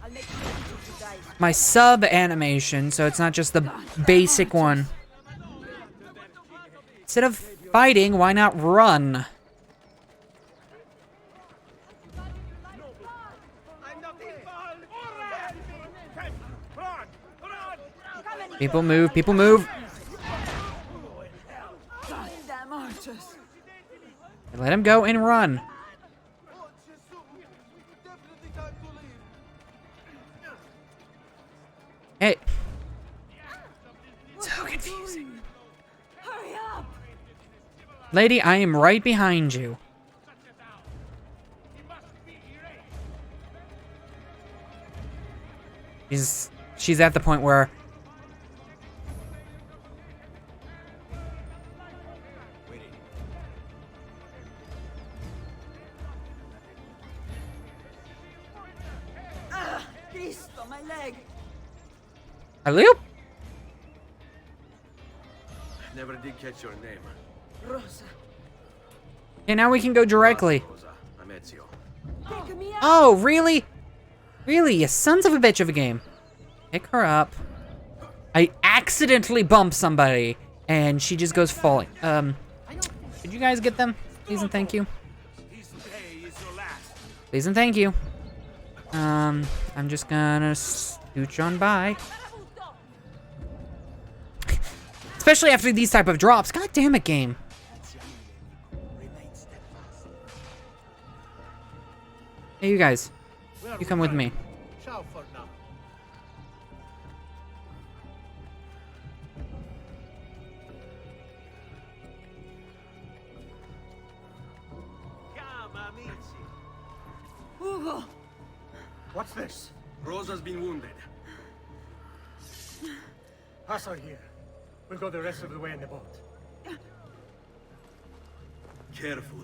[SPEAKER 1] animation, so it's not just the basic one. Instead of fighting, why not run? People move, people move.
[SPEAKER 10] Damn archers.
[SPEAKER 1] Let him go and run. Hey. So confusing.
[SPEAKER 10] Hurry up!
[SPEAKER 1] Lady, I am right behind you. She's at the point where
[SPEAKER 10] Cristo, my leg!
[SPEAKER 1] Hello?
[SPEAKER 9] Never did catch your name.
[SPEAKER 10] Rosa,
[SPEAKER 1] Okay, now we can go directly.
[SPEAKER 9] Rosa, I'm Ezio.
[SPEAKER 10] pick me up!
[SPEAKER 1] Oh, really? Really, you sons of a bitch of a game. Pick her up. I accidentally bump somebody, and she just goes falling. Could you guys get them? Please and thank you. Please and thank you. I'm just gonna scooch on by. Especially after these type of drops. God damn it, game. Hey, you guys. You come with me.
[SPEAKER 10] Hugo!
[SPEAKER 4] What's this?
[SPEAKER 9] Rosa's been wounded.
[SPEAKER 4] Pass her here. We'll go the rest of the way in the boat.
[SPEAKER 9] Careful.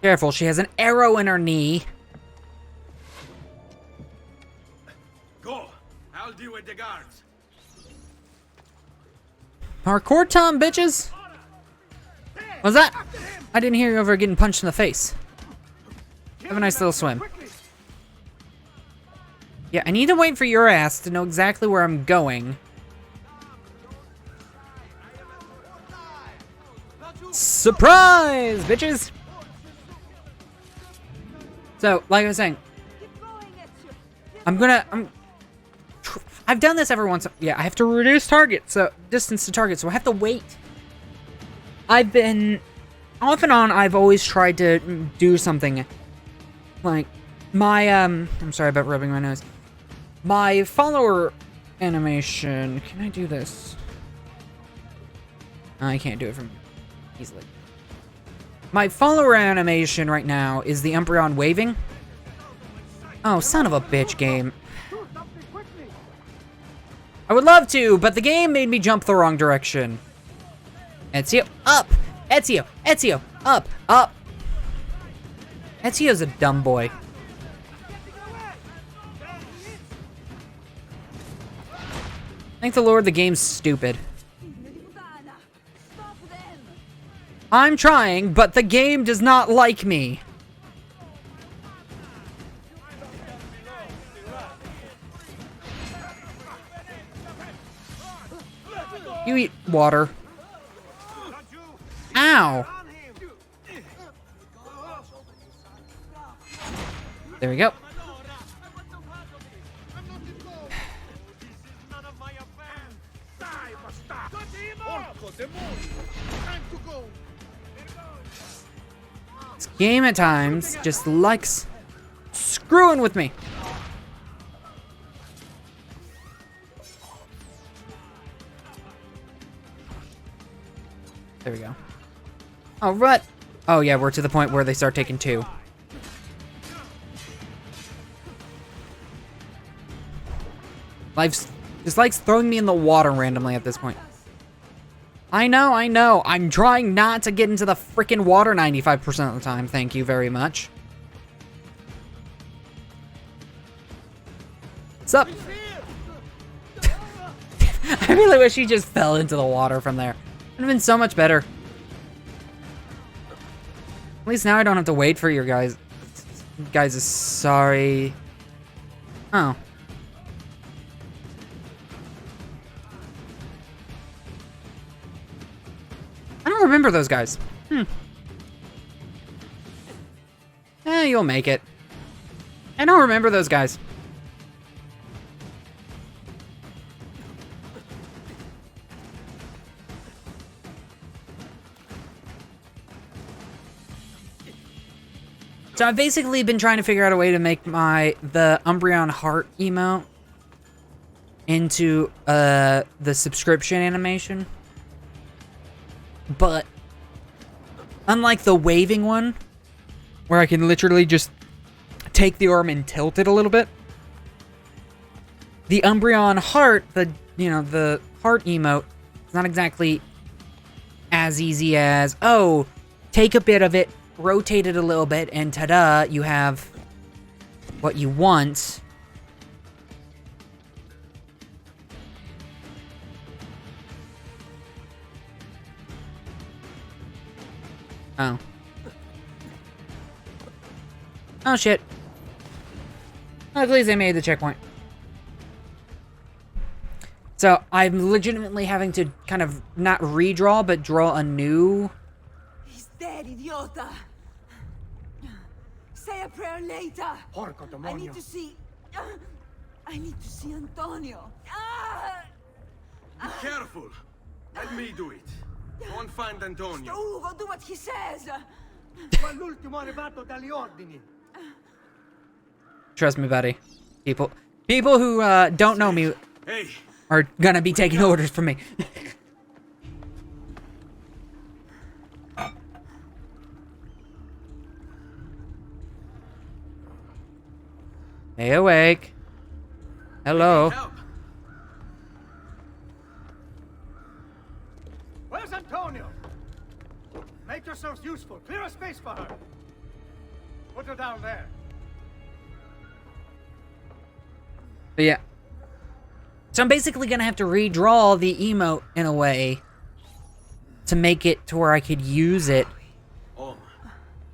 [SPEAKER 1] Careful, she has an arrow in her knee.
[SPEAKER 9] Go! I'll deal with the guards.
[SPEAKER 1] Parkour time, bitches! What's that? I didn't hear you over getting punched in the face. Have a nice little swim. Yeah, I need to wait for your ass to know exactly where I'm going. Surprise, bitches! So, like I was saying, I've done this every once. Yeah, I have to reduce distance to target, so I have to wait. Off and on, I've always tried to do something. Like, I'm sorry about rubbing my nose. My follower animation, can I do this? I can't do it from easily. My follower animation right now is the Umbreon waving. Oh, son of a bitch, game. I would love to, but the game made me jump the wrong direction. Ezio, up! Ezio, Ezio, up, up! Ezio's a dumb boy. Thank the Lord the game's stupid. I'm trying, but the game does not like me. You eat water. Ow! There we go. This game at times just likes screwing with me. There we go. Oh, right. Oh, yeah, we're to the point where they start taking two. Life's just likes throwing me in the water randomly at this point. I know. I'm trying not to get into the freaking water 95% of the time. Thank you very much. What's up? I really wish he just fell into the water from there. Would have been so much better. At least now I don't have to wait for your guys. You guys is sorry. Oh. I don't remember those guys. You'll make it. I don't remember those guys. So I've basically been trying to figure out a way to make the Umbreon heart emote into the subscription animation. But unlike the waving one, where I can literally just take the arm and tilt it a little bit, the Umbreon heart, the heart emote, it's not exactly as easy as, oh, take a bit of it, rotate it a little bit, and ta-da, you have what you want. Oh. Oh, shit. At least they made the checkpoint. So, I'm legitimately having to kind of not redraw, but draw a new...
[SPEAKER 10] He's dead, idiota. Say a prayer later.
[SPEAKER 4] Porco demonio.
[SPEAKER 10] I need to see... I need to see Antonio.
[SPEAKER 9] Be careful. Let me do it. Go and find Antonio.
[SPEAKER 10] Ugo, do what he says.
[SPEAKER 4] Ma l'ultimo arrivato dagli ordini.
[SPEAKER 1] Trust me, buddy. People who don't know me
[SPEAKER 9] Hey.
[SPEAKER 1] are gonna be taking orders from me. Stay awake. Hello.
[SPEAKER 9] Help.
[SPEAKER 4] Where's Antonio? Make yourselves useful. Clear a space for her. Put her down there.
[SPEAKER 1] But yeah. So I'm basically gonna have to redraw the emote in a way to make it to where I could use it.
[SPEAKER 9] Oh,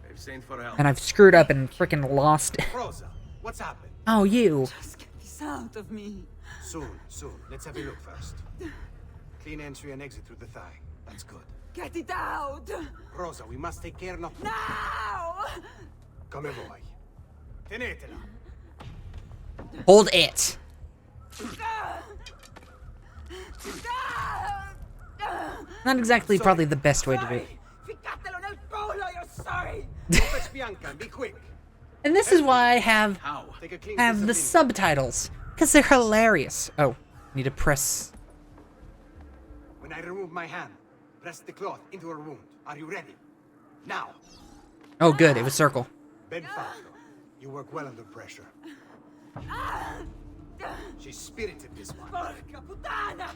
[SPEAKER 9] they've sent for help.
[SPEAKER 1] And I've screwed up and freaking lost it.
[SPEAKER 4] Rosa, what's happened?
[SPEAKER 1] Oh, you.
[SPEAKER 10] Just get this out of me.
[SPEAKER 4] Soon. Let's have a look first. Clean entry and exit through the thigh. That's good.
[SPEAKER 10] Get it out.
[SPEAKER 4] Rosa, we must take care not...
[SPEAKER 10] Now!
[SPEAKER 4] Come vuoi. Tenetela.
[SPEAKER 1] Hold it. Not exactly probably the best way to do it.
[SPEAKER 10] Ficcatelo nel culo, you're sorry.
[SPEAKER 4] Bianca, be quick.
[SPEAKER 1] And this is why I have
[SPEAKER 4] Take a clean
[SPEAKER 1] the
[SPEAKER 4] discipline.
[SPEAKER 1] subtitles, because they're hilarious. Oh, need to press.
[SPEAKER 4] When I remove my hand, press the cloth into her wound. Are you ready? Now.
[SPEAKER 1] Oh, good, it was circle.
[SPEAKER 4] Ben fatto. You work well under pressure. She's spirited, this one.
[SPEAKER 10] Porca puttana!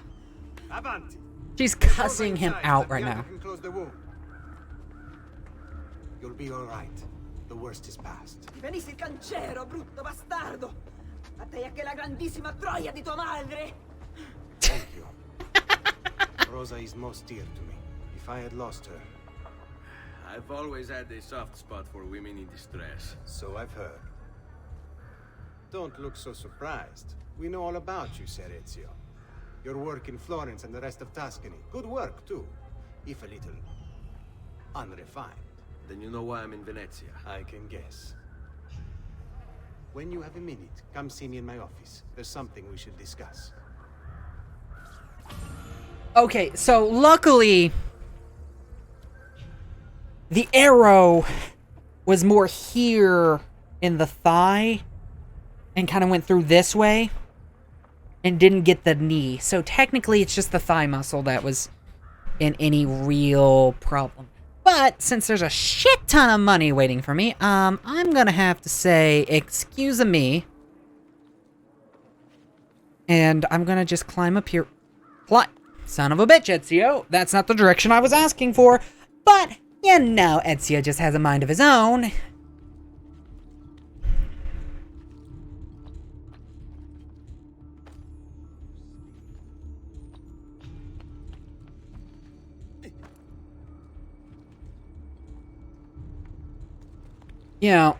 [SPEAKER 4] Avanti.
[SPEAKER 1] She's cussing him
[SPEAKER 4] Inside,
[SPEAKER 1] out
[SPEAKER 4] so
[SPEAKER 1] right
[SPEAKER 4] Bianca
[SPEAKER 1] now.
[SPEAKER 4] can close the wound. You'll be all right. The worst is past.
[SPEAKER 10] Ti venissi il cancero, brutto bastardo! A te e anche la grandissima troia di tua madre!
[SPEAKER 4] Thank you. Rosa is most dear to me. If I had lost her,
[SPEAKER 9] I've always had a soft spot for women in distress.
[SPEAKER 4] so I've heard. Don't look so surprised. We know all about you, Ser Ezio. Your work in Florence and the rest of Tuscany. Good work, too. If a little... unrefined.
[SPEAKER 9] Then you know why I'm in Venezia.
[SPEAKER 4] I can guess. When you have a minute, come see me in my office. There's something we should discuss.
[SPEAKER 1] Okay, so luckily, the arrow was more here in the thigh and kind of went through this way and didn't get the knee. So technically, it's just the thigh muscle that was in any real problem. But since there's a shit ton of money waiting for me, I'm gonna have to say, excuse me. And I'm gonna just climb up here. Son of a bitch, Ezio. That's not the direction I was asking for. But, you know, Ezio just has a mind of his own. You know,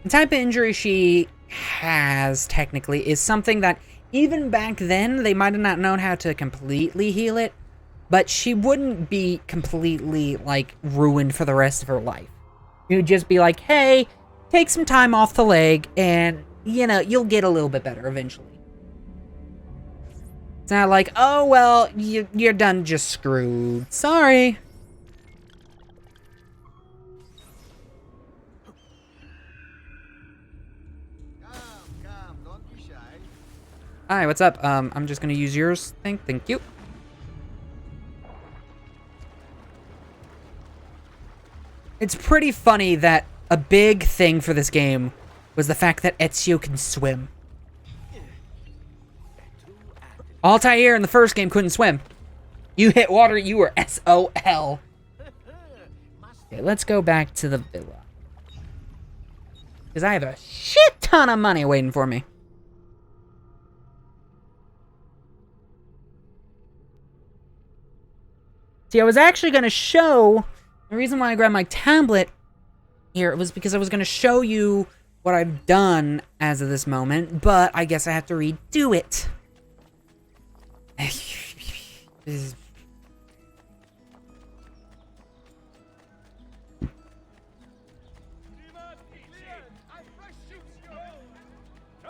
[SPEAKER 1] the type of injury she has, technically, is something that even back then, they might have not known how to completely heal it, but she wouldn't be completely, like, ruined for the rest of her life. It would just be like, hey, take some time off the leg, and, you know, you'll get a little bit better eventually. It's not like, oh, well, you're done just screwed. Sorry. Hi, what's up? I'm just gonna use yours. Thank you. It's pretty funny that a big thing for this game was the fact that Ezio can swim. Altair in the first game couldn't swim. You hit water, you were SOL. Okay, let's go back to the villa. Because I have a shit ton of money waiting for me. See, I was actually going to show... The reason why I grabbed my tablet here was because I was going to show you what I've done as of this moment, but I guess I have to redo it.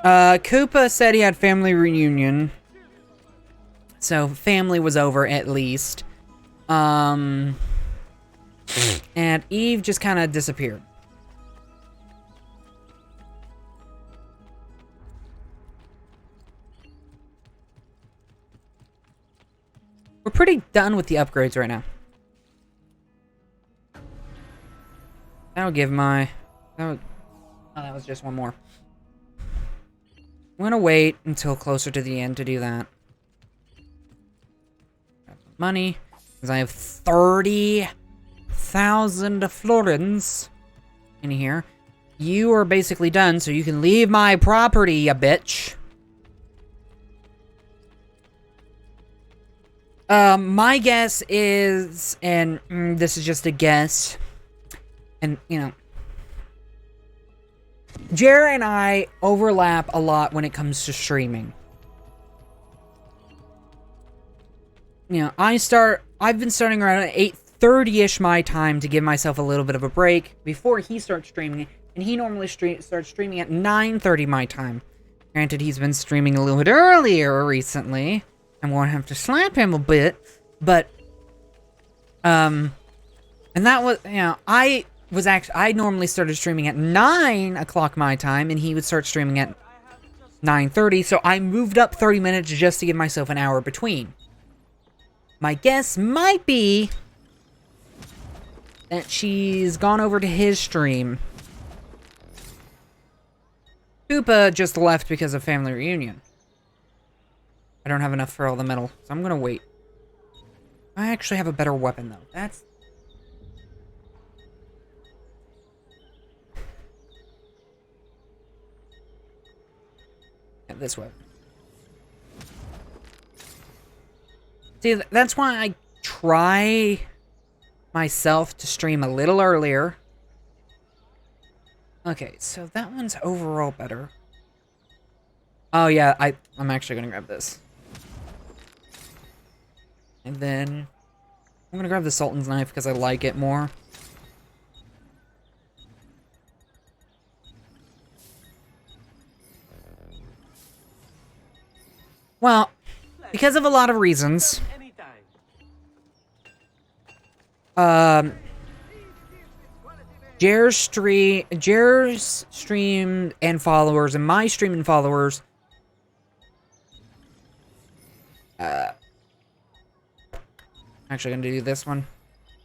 [SPEAKER 1] Koopa said he had family reunion. So, family was over, at least. And Eve just kind of disappeared. We're pretty done with the upgrades right now. That'll give my... Oh, that was just one more. I'm gonna wait until closer to the end to do that. Money, because I have 30,000 florins in here. You are basically done, so you can leave my property, ya bitch. My guess is, and this is just a guess, and, you know, Jer and I overlap a lot when it comes to streaming. You know, I've been starting around at 8:30-ish my time to give myself a little bit of a break before he starts streaming, and he normally starts streaming at 9:30 my time. Granted, he's been streaming a little bit earlier recently. I'm going to have to slap him a bit, but, and that was, you know, I normally started streaming at 9 o'clock my time, and he would start streaming at 9:30, so I moved up 30 minutes just to give myself an hour between. My guess might be that she's gone over to his stream. Koopa just left because of family reunion. I don't have enough for all the metal, so I'm gonna wait. I actually have a better weapon, though. That's... yeah, this way. See, that's why I try myself to stream a little earlier. Okay, so that one's overall better. Oh yeah, I'm actually gonna grab this. And then I'm gonna grab the Sultan's knife because I like it more. Well, because of a lot of reasons. Jer's stream and followers and my stream and followers actually gonna do this one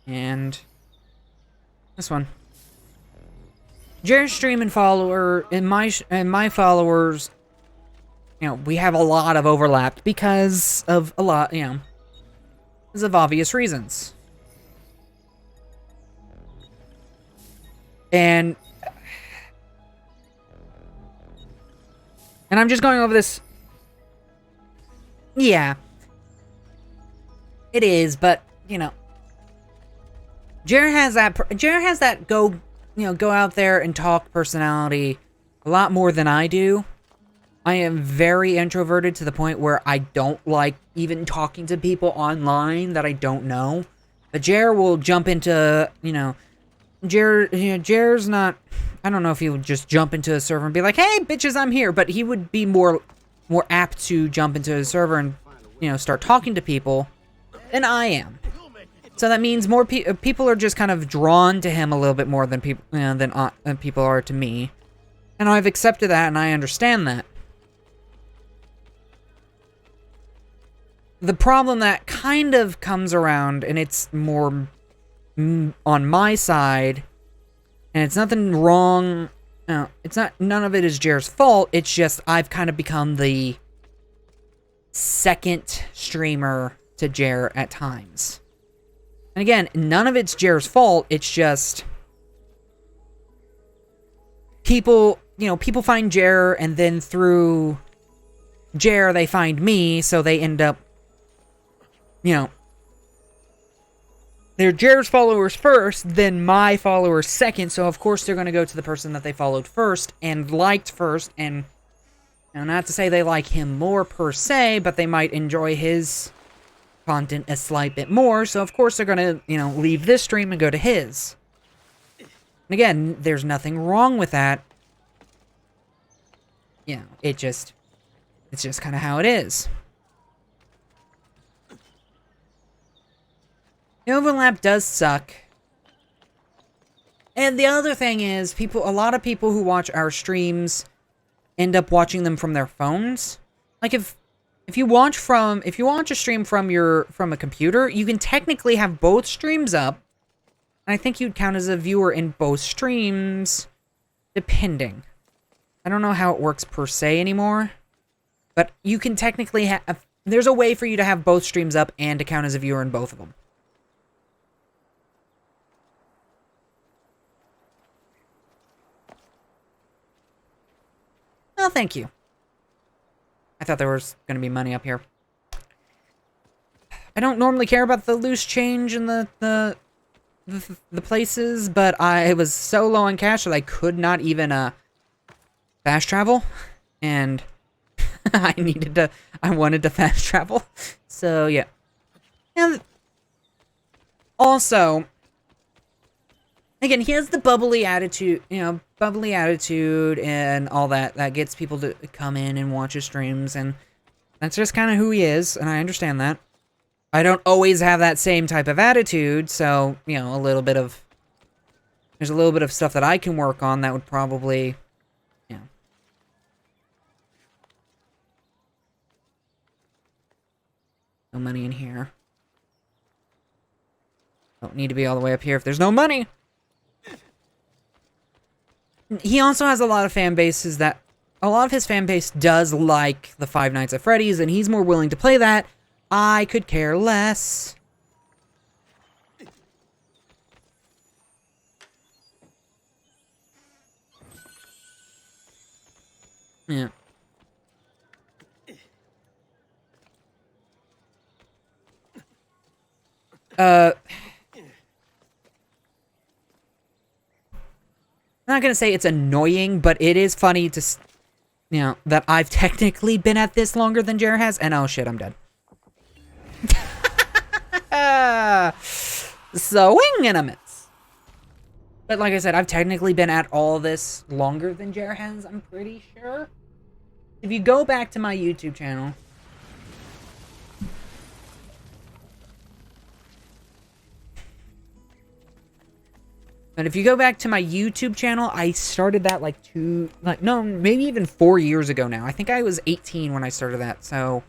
[SPEAKER 1] and this one. Jer's stream and follower and my followers, you know, we have a lot of overlap because of a lot, you know, because of obvious reasons. And I'm just going over this. Yeah. It is, but, you know, Jer has that go out there and talk personality a lot more than I do. I am very introverted to the point where I don't like even talking to people online that I don't know. But Jer will jump into, you know, Jer's not, I don't know if he would just jump into a server and be like, hey, bitches, I'm here. But he would be more apt to jump into a server and, you know, start talking to people than I am. So that means more people are just kind of drawn to him a little bit more than people, you know, than people are to me. And I've accepted that and I understand that. the problem that kind of comes around, and it's more on my side, and it's nothing wrong. No, it's not. None of it is Jared's fault. It's just I've kind of become the second streamer to Jared at times. And again, none of it's Jared's fault. It's just people, people find Jared, and then through Jared they find me, so they end up, they're Jared's followers first, then my followers second, so of course they're going to go to the person that they followed first and liked first, and not to say they like him more per se, but they might enjoy his content a slight bit more, so of course they're going to, leave this stream and go to his. And again, there's nothing wrong with that. It's just kind of how it is. The overlap does suck. And the other thing is, a lot of people who watch our streams end up watching them from their phones. Like if you watch a stream from a computer, you can technically have both streams up. And I think you'd count as a viewer in both streams, depending. I don't know how it works per se anymore, but you can technically have, there's a way for you to have both streams up and to count as a viewer in both of them. Oh, thank you. I thought there was going to be money up here. I don't normally care about the loose change in the places, but I was so low on cash that I could not even fast travel, and I wanted to fast travel. So yeah. And also, again, he has the bubbly attitude, and all that. That gets people to come in and watch his streams, and that's just kind of who he is, and I understand that. I don't always have that same type of attitude, so, there's a little bit of stuff that I can work on that would probably, no money in here. Don't need to be all the way up here if there's no money! He also has a lot of fan bases that... A lot of his fan base does like the Five Nights at Freddy's, and he's more willing to play that. I could care less. Yeah. I'm not gonna say it's annoying, but it is funny to, that I've technically been at this longer than Jared has, and oh shit, I'm dead. Swing and a miss. But like I said, I've technically been at all this longer than Jared has, I'm pretty sure. If you go back to my YouTube channel... But if you go back to my YouTube channel, I started that maybe even 4 years ago now. I think I was 18 when I started that, so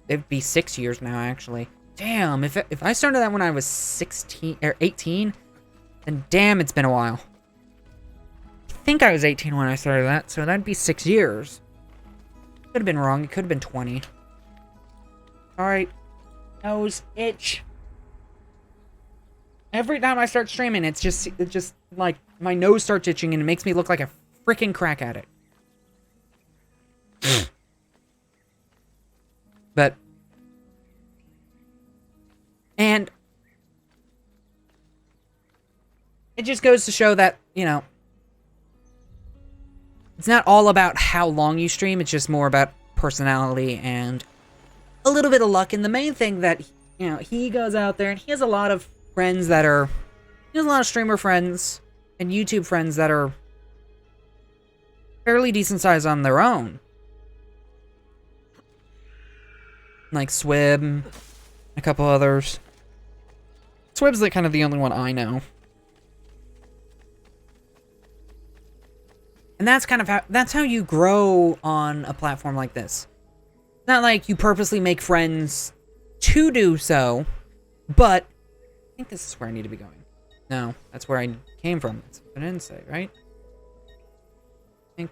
[SPEAKER 1] it'd be 6 years now, actually. Damn, if I started that when I was 16 or 18, then damn, it's been a while. I think I was 18 when I started that, so that'd be 6 years. Could have been wrong. It could have been 20. Alright. Nose itch. Every time I start streaming, it's just like my nose starts itching and it makes me look like a freaking crack addict. But, and it just goes to show that, it's not all about how long you stream, it's just more about personality and a little bit of luck. And the main thing that, he goes out there and he has a lot of friends that are... He has a lot of streamer friends and YouTube friends that are fairly decent size on their own. Like Swib, a couple others. Swib's kind of the only one I know. And that's kind of how... That's how you grow on a platform like this. It's not like you purposely make friends to do so, but I think this is where I need to be going. No, that's where I came from. That's what I didn't say, right? I think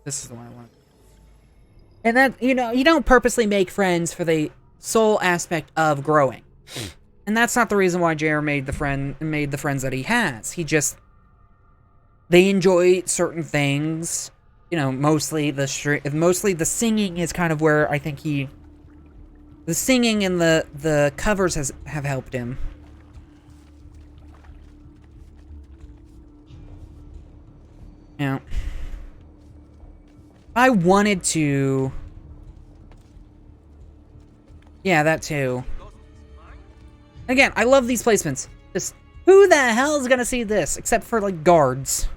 [SPEAKER 1] this is the one I want. And that, you know, you don't purposely make friends for the sole aspect of growing. And that's not the reason why JR made the friends that he has. He just, they enjoy certain things. You know, mostly the singing is kind of where I think the singing and the covers have helped him. You know, I wanted to, yeah, that too. Again, I love these placements. Just, who the hell is gonna see this? Except for, like, guards.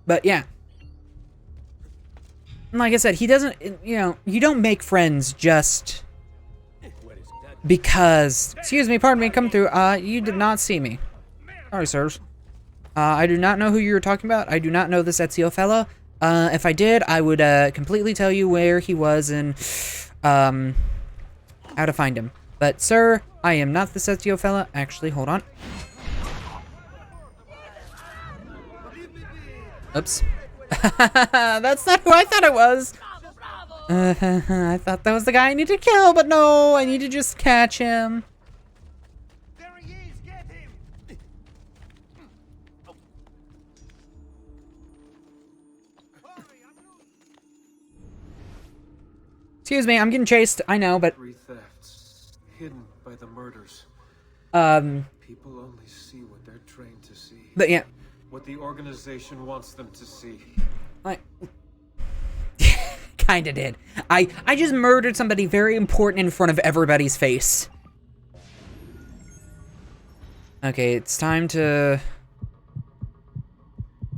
[SPEAKER 1] But, yeah. And like I said, he doesn't, you know, you don't make friends just because, excuse me, pardon me, come through. You did not see me. Sorry, sirs. I do not know who you're talking about. I do not know this Ezio fellow. If I did, I would, completely tell you where he was and, how to find him. But, sir, I am not the Ezio fella. Actually, hold on. Oops. That's not who I thought it was. I thought that was the guy I need to kill, but no, I need to just catch him.
[SPEAKER 4] There he is, get him!
[SPEAKER 1] Excuse me, I'm getting chased. I know, but
[SPEAKER 5] 3 thefts hidden by the murders. People only see what they're trained to see.
[SPEAKER 1] But yeah.
[SPEAKER 5] What the organization wants them to see.
[SPEAKER 1] I kinda did. I just murdered somebody very important in front of everybody's face. Okay, it's time to...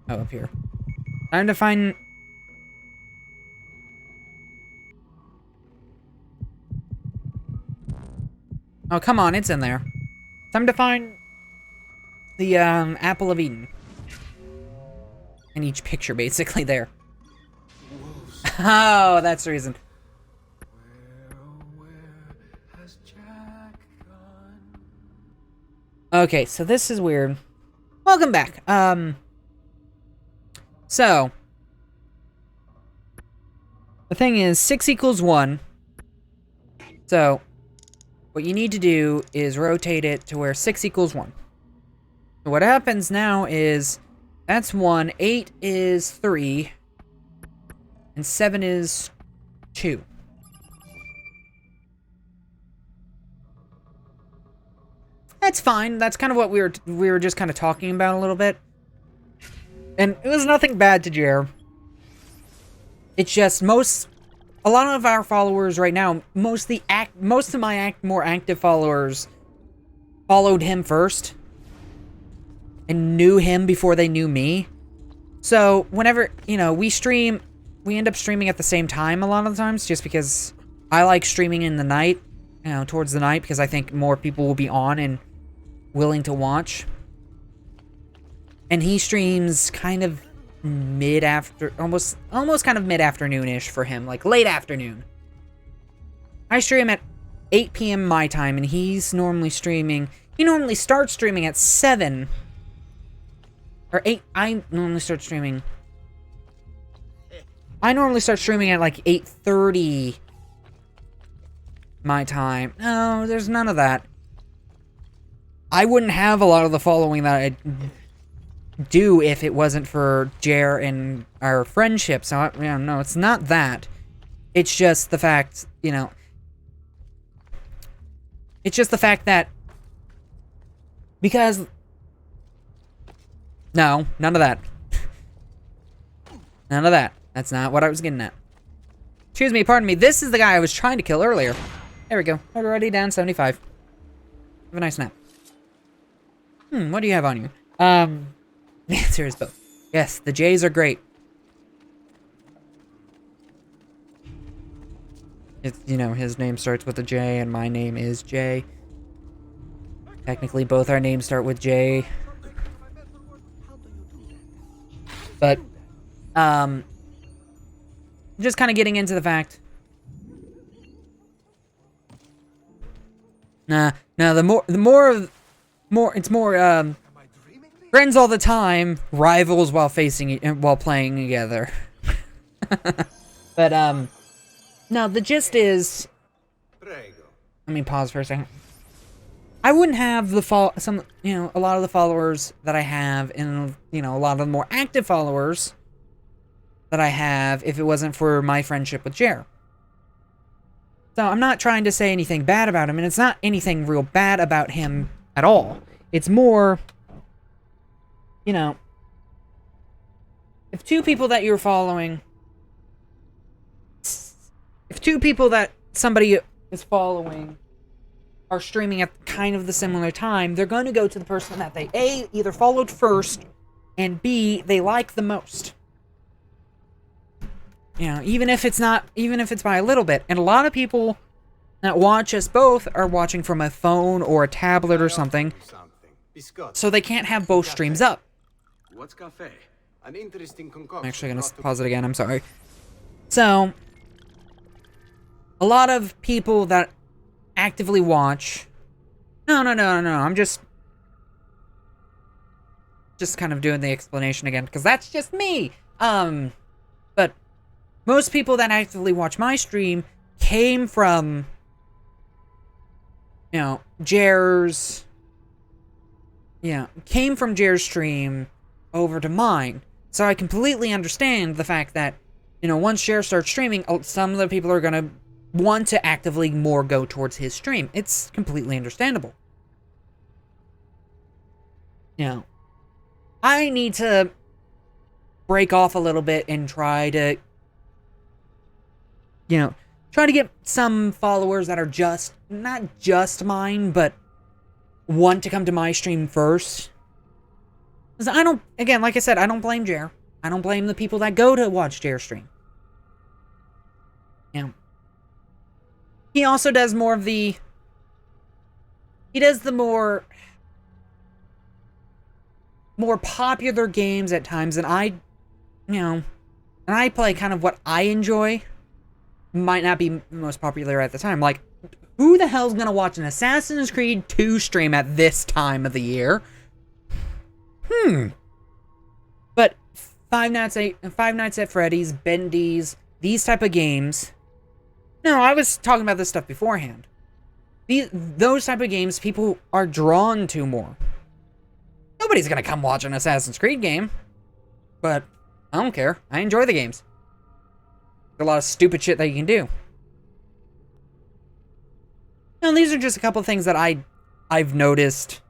[SPEAKER 1] Oh, up here. Time to find... Oh, come on, it's in there. Time to find the, Apple of Eden. In each picture, basically, there. Oh, that's the reason.
[SPEAKER 5] Where has Jack gone?
[SPEAKER 1] Okay, so this is weird. Welcome back. So the thing is, 6 equals 1. So what you need to do is rotate it to where 6 equals 1. So what happens now is, that's 1, 8 is 3, and 7 is 2. That's fine. That's kind of what we were just kind of talking about a little bit. And it was nothing bad to Jer. It's just a lot of our followers right now, most of my more active followers followed him first and knew him before they knew me. So whenever, you know, we end up streaming at the same time a lot of the times, just because I like streaming in the night, you know, towards the night, because I think more people will be on and willing to watch. And he streams kind of almost kind of mid-afternoon-ish for him, like late afternoon. I stream at 8 p.m. my time, and he normally starts streaming at 7. Or 8, I normally start streaming at like 8:30 my time. No, there's none of that. I wouldn't have a lot of the following that I do if it wasn't for Jer and our friendship. So, no, it's not that. It's just the fact, you know... It's just the fact that... Because... No, none of that. None of that. That's not what I was getting at. Excuse me, pardon me. This is the guy I was trying to kill earlier. There we go. Already down 75. Have a nice nap. What do you have on you? The answer is both. Yes, the J's are great. It's, you know, his name starts with a J and my name is Jay. Technically, both our names start with J. But, just kind of getting into the fact. No, it's more, friends all the time, rivals while playing together. But, no, the gist is, let me pause for a second. I wouldn't have a lot of the followers that I have, and, a lot of the more active followers that I have, if it wasn't for my friendship with Jer. So, I'm not trying to say anything bad about him, and it's not anything real bad about him at all. It's more, if two people that you're following, if two people that somebody is following are streaming at kind of the similar time, they're going to go to the person that they A, either followed first, and B, they like the most. Even if it's by a little bit. And a lot of people that watch us both are watching from a phone or a tablet or something, so they can't have both streams up.
[SPEAKER 9] What's cafe?
[SPEAKER 4] An interesting concoction.
[SPEAKER 1] I'm actually going to pause it again, I'm sorry. So, a lot of people that actively watch... No, I'm just kind of doing the explanation again, because that's just me! But most people that actively watch my stream came from, Jer's... came from Jer's stream over to mine. So I completely understand the fact that, once Jer starts streaming, some of the people are gonna want to actively more go towards his stream. It's completely understandable. I need to break off a little bit and try to, get some followers that are not just mine, but want to come to my stream first. Because again, like I said, I don't blame Jer. I don't blame the people that go to watch Jer's stream. He also does more of the... He does the more popular games at times, and and I play kind of what I enjoy. Might not be most popular at the time. Like, who the hell's gonna watch an Assassin's Creed 2 stream at this time of the year? But Five Nights at Freddy's, Bendy's, these type of games... No, I was talking about this stuff beforehand. Those type of games people are drawn to more. Nobody's gonna come watch an Assassin's Creed game. But I don't care. I enjoy the games. There's a lot of stupid shit that you can do. Now, these are just a couple things that I've noticed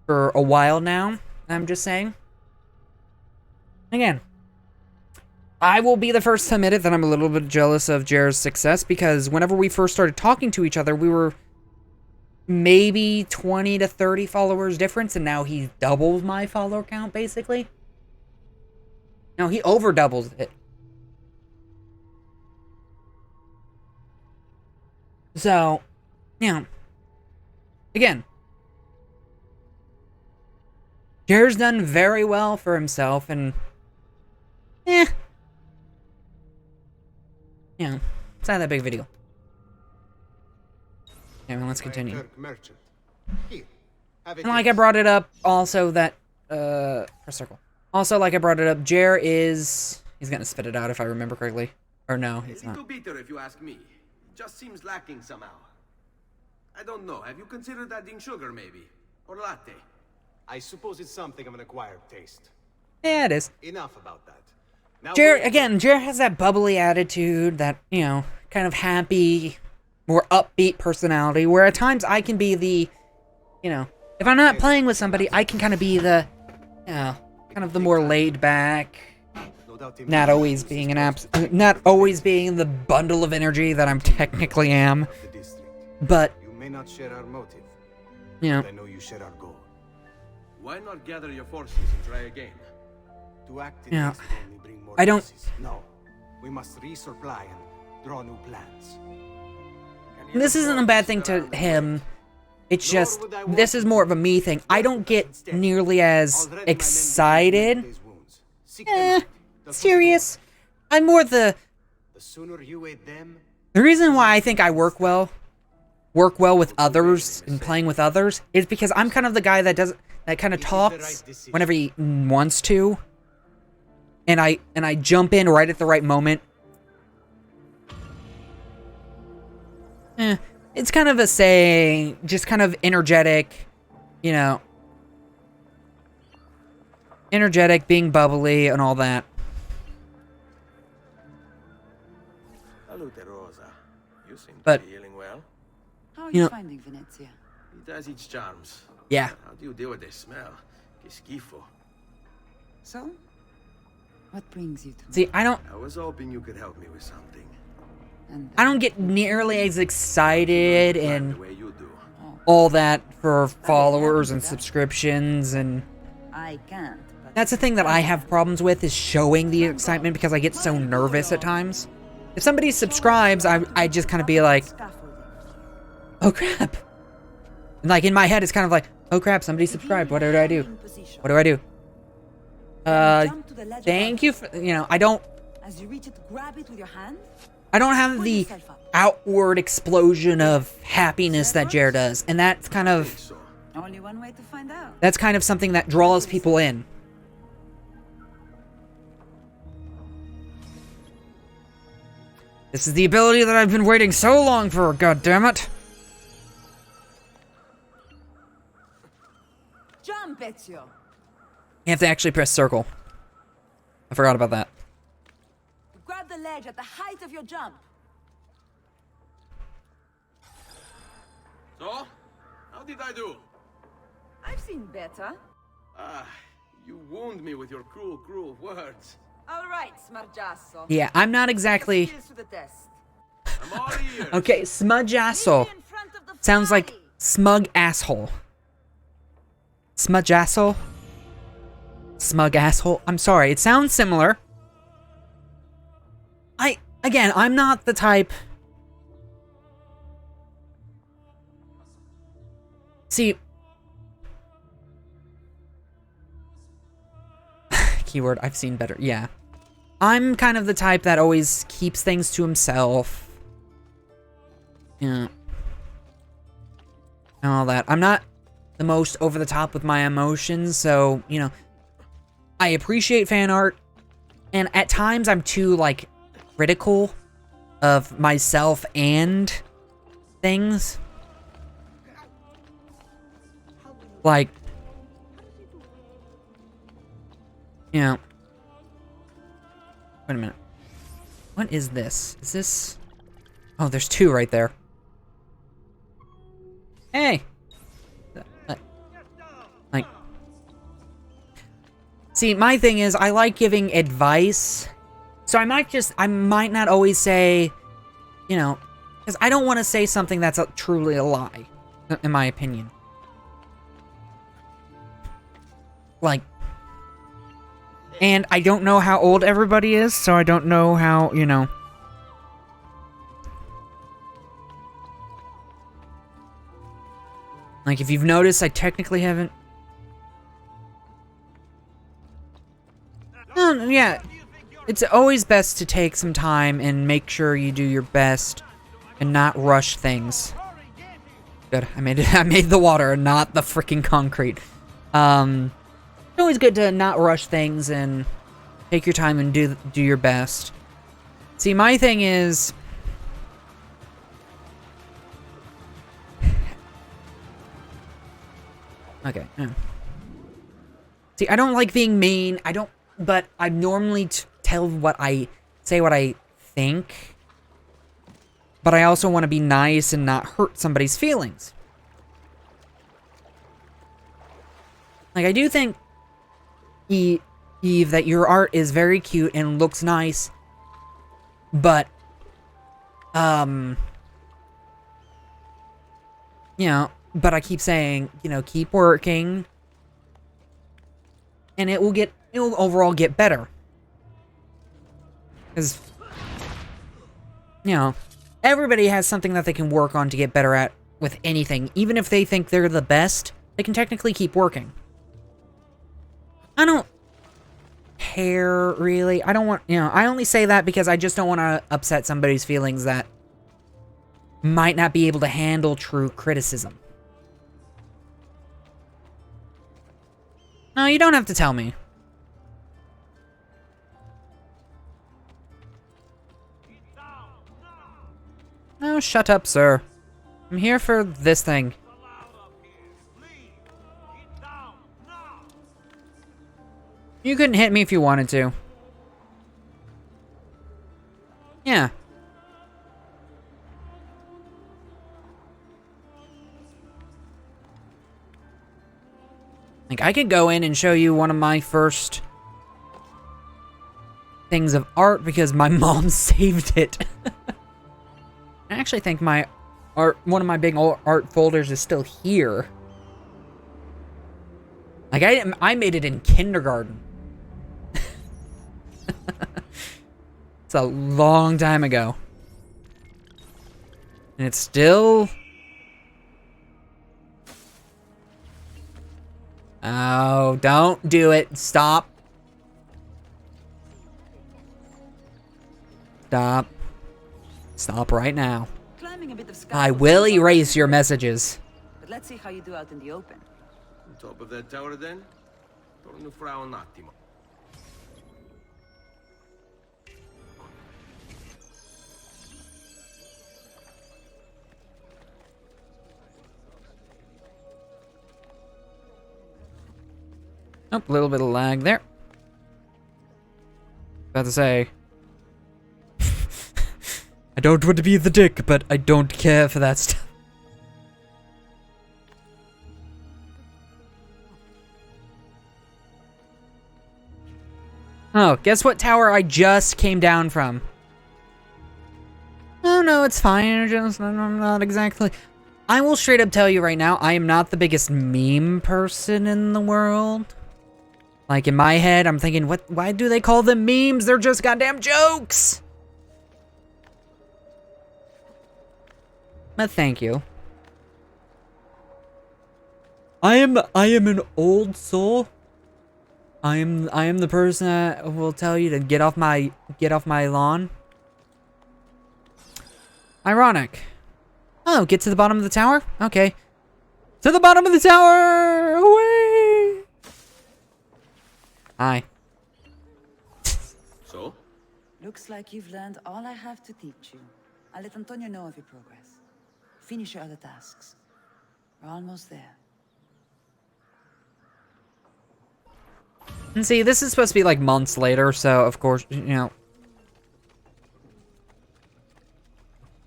[SPEAKER 1] for a while now. I'm just saying. Again, I will be the first to admit it that I'm a little bit jealous of Jer's success, because whenever we first started talking to each other, we were maybe 20 to 30 followers difference, and now he's doubled my follower count, basically. No, he over doubles it. So, again, Jer's done very well for himself, and it's not that big of a deal. Well, let's continue. And like I brought it up, also that, press circle. Also, like I brought it up, Jer is... He's gonna spit it out if I remember correctly. Or no, he's not.
[SPEAKER 9] A little bitter if you ask me. It just seems lacking somehow. I don't know. Have you considered adding sugar, maybe? Or latte?
[SPEAKER 4] I suppose it's something of an acquired taste.
[SPEAKER 1] Yeah, it is.
[SPEAKER 4] Enough about that. Now
[SPEAKER 1] Jer has that bubbly attitude, that, kind of happy, more upbeat personality, where at times I can be the, if I'm not playing with somebody, I can kind of be the, kind of the more laid back, not always being not always being the bundle of energy that I'm technically am, but,
[SPEAKER 4] you may not share our motive,
[SPEAKER 1] but
[SPEAKER 4] I know you share our goal.
[SPEAKER 9] Why not gather your forces and try again?
[SPEAKER 4] To act in haste will only bring more
[SPEAKER 1] I don't...
[SPEAKER 4] losses. No, we must resupply and draw new plans.
[SPEAKER 1] This isn't a bad thing to him. It's just, this is more of a me thing. I don't get nearly as excited. Serious. I'm more the
[SPEAKER 4] The sooner you aid them,
[SPEAKER 1] The reason why I think I work well with others and playing with others is because I'm kind of the guy that kind of talks whenever he wants to, and I jump in right at the right moment. It's kind of a saying, just kind of energetic, you know, energetic, being bubbly and all that.
[SPEAKER 9] Salute, Rosa. You seem to
[SPEAKER 1] But
[SPEAKER 9] be healing well.
[SPEAKER 10] How are
[SPEAKER 1] You
[SPEAKER 10] you
[SPEAKER 1] know-
[SPEAKER 10] finding Venezia?
[SPEAKER 9] It has its charms.
[SPEAKER 1] Yeah.
[SPEAKER 9] How do you deal with the smell? Que schifo.
[SPEAKER 10] So? What brings you to
[SPEAKER 1] See,
[SPEAKER 9] I was hoping you could help me with something.
[SPEAKER 10] and
[SPEAKER 1] I don't get nearly as excited
[SPEAKER 9] Like
[SPEAKER 1] and
[SPEAKER 9] the way you do.
[SPEAKER 1] all that for followers and subscriptions, and
[SPEAKER 10] I can't, but
[SPEAKER 1] that's the thing that I have problems with, is showing the excitement, because I get so nervous at times. If somebody subscribes, I just kind of be like,
[SPEAKER 10] scaffolding.
[SPEAKER 1] oh crap. And like in my head, it's kind of like, oh crap, somebody subscribed. What do I do? What do I do?
[SPEAKER 10] Jump to the ledge
[SPEAKER 1] Thank
[SPEAKER 10] above.
[SPEAKER 1] you for, you know, I don't
[SPEAKER 10] As you reach it, grab it with your hand.
[SPEAKER 1] have
[SPEAKER 10] Pull
[SPEAKER 1] the
[SPEAKER 10] yourself up.
[SPEAKER 1] outward explosion of happiness that Jer does, and that's kind of
[SPEAKER 9] So,
[SPEAKER 10] Only one way to find out.
[SPEAKER 1] that's kind of something that draws people in. This is the ability that I've been waiting so long for, god damn it.
[SPEAKER 10] Jump, Ezio.
[SPEAKER 1] You have to actually press circle. I forgot about that.
[SPEAKER 10] Grab the ledge at the height of your jump.
[SPEAKER 9] so, how did I do?
[SPEAKER 10] I've seen better.
[SPEAKER 9] Ah, you wound me with your cruel, cruel words.
[SPEAKER 10] All right, Smargiasso.
[SPEAKER 1] Yeah, I'm not exactly...
[SPEAKER 10] Skills to the test.
[SPEAKER 9] I'm all ears.
[SPEAKER 1] Okay, smudge asshole.
[SPEAKER 10] Meet me in front of the
[SPEAKER 1] Sounds like
[SPEAKER 10] fire.
[SPEAKER 1] smug asshole. Smudge asshole? Smug asshole? I'm sorry, it sounds similar. Again, I'm not the type... See... Keyword, I've seen better, yeah. I'm kind of the type that always keeps things to himself. Yeah. And all that. I'm not the most over the top with my emotions, so, you know, I appreciate fan art, and at times I'm too, like, critical of myself and things. Like, you know. Wait a minute. What is this? Is this... Oh, there's two right there. Hey! Like... See, my thing is, I like giving advice. So I might not always say, you know, because I don't want to say something that's truly a lie, in my opinion. Like... And I don't know how old everybody is, so I don't know how, you know... Like, if you've noticed, I technically haven't... Yeah. It's always best to take some time and make sure you do your best and not rush things. Good. I made the water and not the freaking concrete. It's always good to not rush things and take your time and do your best. See, my thing is... Okay. Yeah. See, I don't like being mean. But I normally say what I think. But I also want to be nice and not hurt somebody's feelings. Like, I do think, Eve, that your art is very cute and looks nice. But, you know, but I keep saying, you know, keep working. And it will overall get better. Because, you know, everybody has something that they can work on to get better at with anything. Even if they think they're the best, they can technically keep working. I don't care, really. I don't want, you know, I only say that because I just don't want to upset somebody's feelings that might not be able to handle true criticism. No, you don't have to tell me. Oh, shut up, sir. I'm here for this thing. You couldn't hit me if you wanted to. Yeah. Like, I could go in and show you one of my first things of art because my mom saved it. I actually think my one of my big art folders is still here. Like, I made it in kindergarten. It's a long time ago. And it's still... Oh, don't do it. Stop. Stop. Stop right now.
[SPEAKER 10] Climbing a bit of
[SPEAKER 1] I
[SPEAKER 10] scaffolding
[SPEAKER 1] will
[SPEAKER 10] is
[SPEAKER 1] erase your
[SPEAKER 10] alright,
[SPEAKER 1] messages.
[SPEAKER 10] but let's see how you do out in the open.
[SPEAKER 9] On top of that tower then? Torno fra un attimo.
[SPEAKER 1] Oh, a little bit of lag there. About to say... I don't want to be the dick, but I don't care for that stuff. Oh, guess what tower I just came down from? Oh, no, it's fine. I'm not exactly... I will straight up tell you right now, I am not the biggest meme person in the world. Like, in my head, I'm thinking, why do they call them memes? They're just goddamn jokes! But thank you. I am an old soul. I am the person that will tell you to get off my lawn. Ironic. Oh, get to the bottom of the tower? Okay. To the bottom of the tower! Away! Hi.
[SPEAKER 9] So?
[SPEAKER 10] Looks like you've learned all I have to teach you. I'll let Antonio know of your progress. Finish your other tasks. We're almost there.
[SPEAKER 1] And see, this is supposed to be like months later, so of course, you know.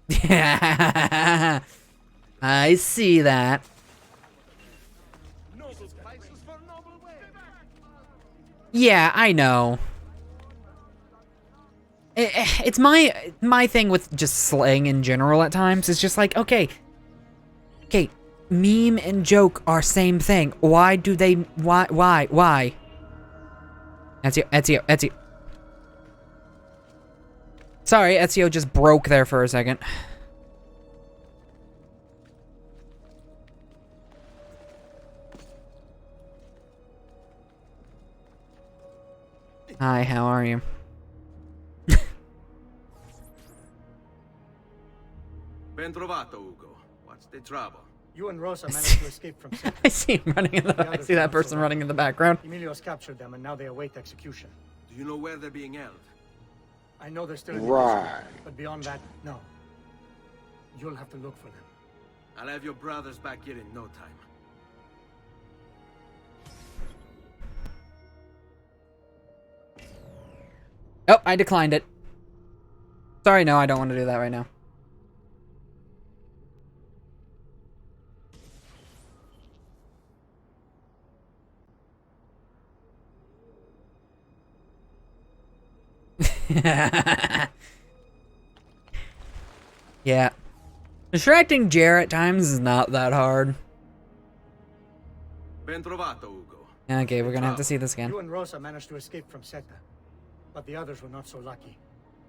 [SPEAKER 1] Yeah, I see that. Yeah, I know. It's my thing with just slang in general at times. It's just like, okay, meme and joke are same thing. Why do they? Why? Ezio. Sorry, Ezio just broke there for a second. Hi, how are you?
[SPEAKER 9] Ben trovato, Ugo. What's the trouble?
[SPEAKER 11] You and Rosa managed to escape from Sicily.
[SPEAKER 1] I see him running in the. I see that person running in the background.
[SPEAKER 11] Emilio's captured them, and now they await execution.
[SPEAKER 9] Do you know where they're being held?
[SPEAKER 11] I know they're still in the district, but beyond that, no. You'll have to look for them.
[SPEAKER 9] I'll have your brothers back here in no time.
[SPEAKER 1] Oh, I declined it. Sorry, no, I don't want to do that right now. Yeah. Distracting Jer at times is not that hard.
[SPEAKER 9] Ben trovato, Ugo.
[SPEAKER 1] Okay, we're gonna have to see this again.
[SPEAKER 11] You and Rosa managed to escape from Seta, but the others were not so lucky.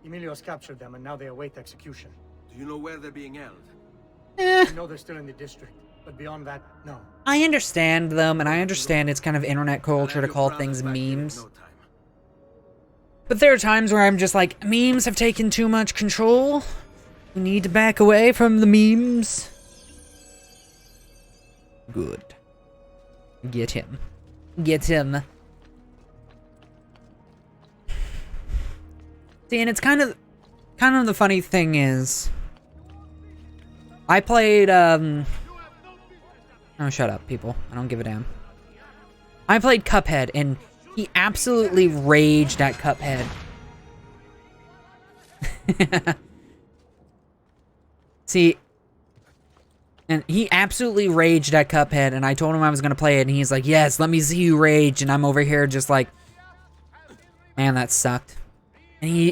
[SPEAKER 11] Emilio's captured them, and now they await execution.
[SPEAKER 9] Do you know where they're being held?
[SPEAKER 11] I know they're still in the district, but beyond that, no.
[SPEAKER 1] I understand them, and I understand it's kind of internet culture to call things memes. But there are times where I'm just like, memes have taken too much control. We need to back away from the memes. Good. Get him. Get him. See, and it's kind of the funny thing is, I played, oh, shut up, people. I don't give a damn. I played Cuphead, and he absolutely raged at Cuphead. See, and he absolutely raged at Cuphead, and I told him I was gonna play it, and he's like, yes, let me see you rage, and I'm over here just like, man, that sucked. And he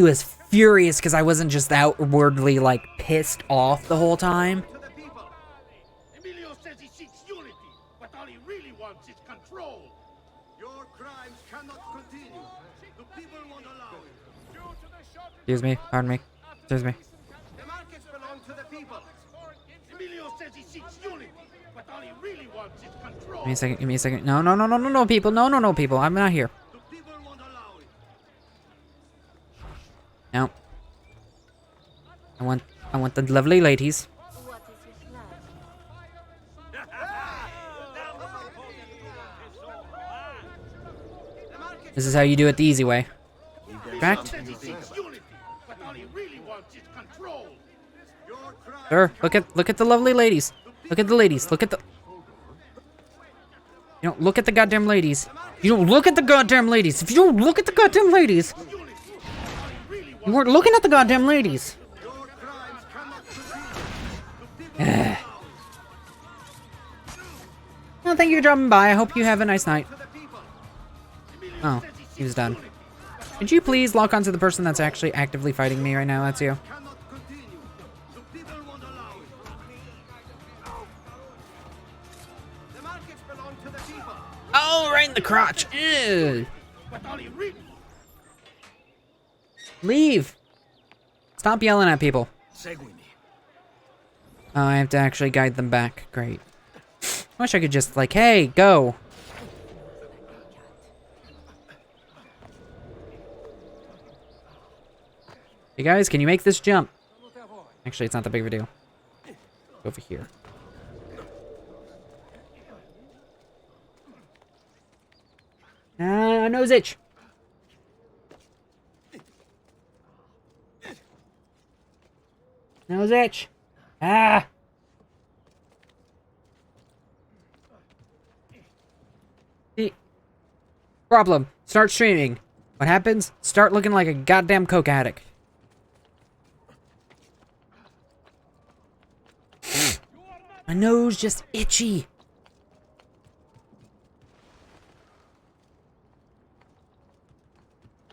[SPEAKER 1] was furious because I wasn't just outwardly, like, pissed off the whole time.
[SPEAKER 12] Emilio says he seeks unity, but all he really wants is control. Your crimes cannot continue. The people won't allow it.
[SPEAKER 1] Excuse me, pardon me. Excuse me.
[SPEAKER 12] The markets belong to the people. Emilio says he seeks unity, but all he really wants is control.
[SPEAKER 1] Give me a second, give me a second. No, people. No, people. I'm not here.
[SPEAKER 12] The people won't allow it.
[SPEAKER 1] No. I want the lovely ladies. This is how you do it the easy way. Correct? Sir, look at the lovely ladies. Look at the ladies. Look at the... You don't look at the goddamn ladies. You don't look at the goddamn ladies. If you don't look at the goddamn ladies... You weren't looking at the goddamn ladies. Well, thank you for dropping by. I hope you have a nice night. Oh, he was done. Could you please lock onto the person that's actually actively fighting me right now? That's you. Oh, right in the crotch. Ew. Leave. Stop yelling at people. Oh, I have to actually guide them back. Great. I wish I could just, like, hey, go. Hey guys, can you make this jump? Actually, it's not that big of a deal. Go over here. Nose itch. Nose itch. Ah. See? Problem. Start streaming. What happens? Start looking like a goddamn coke addict. My nose just itchy.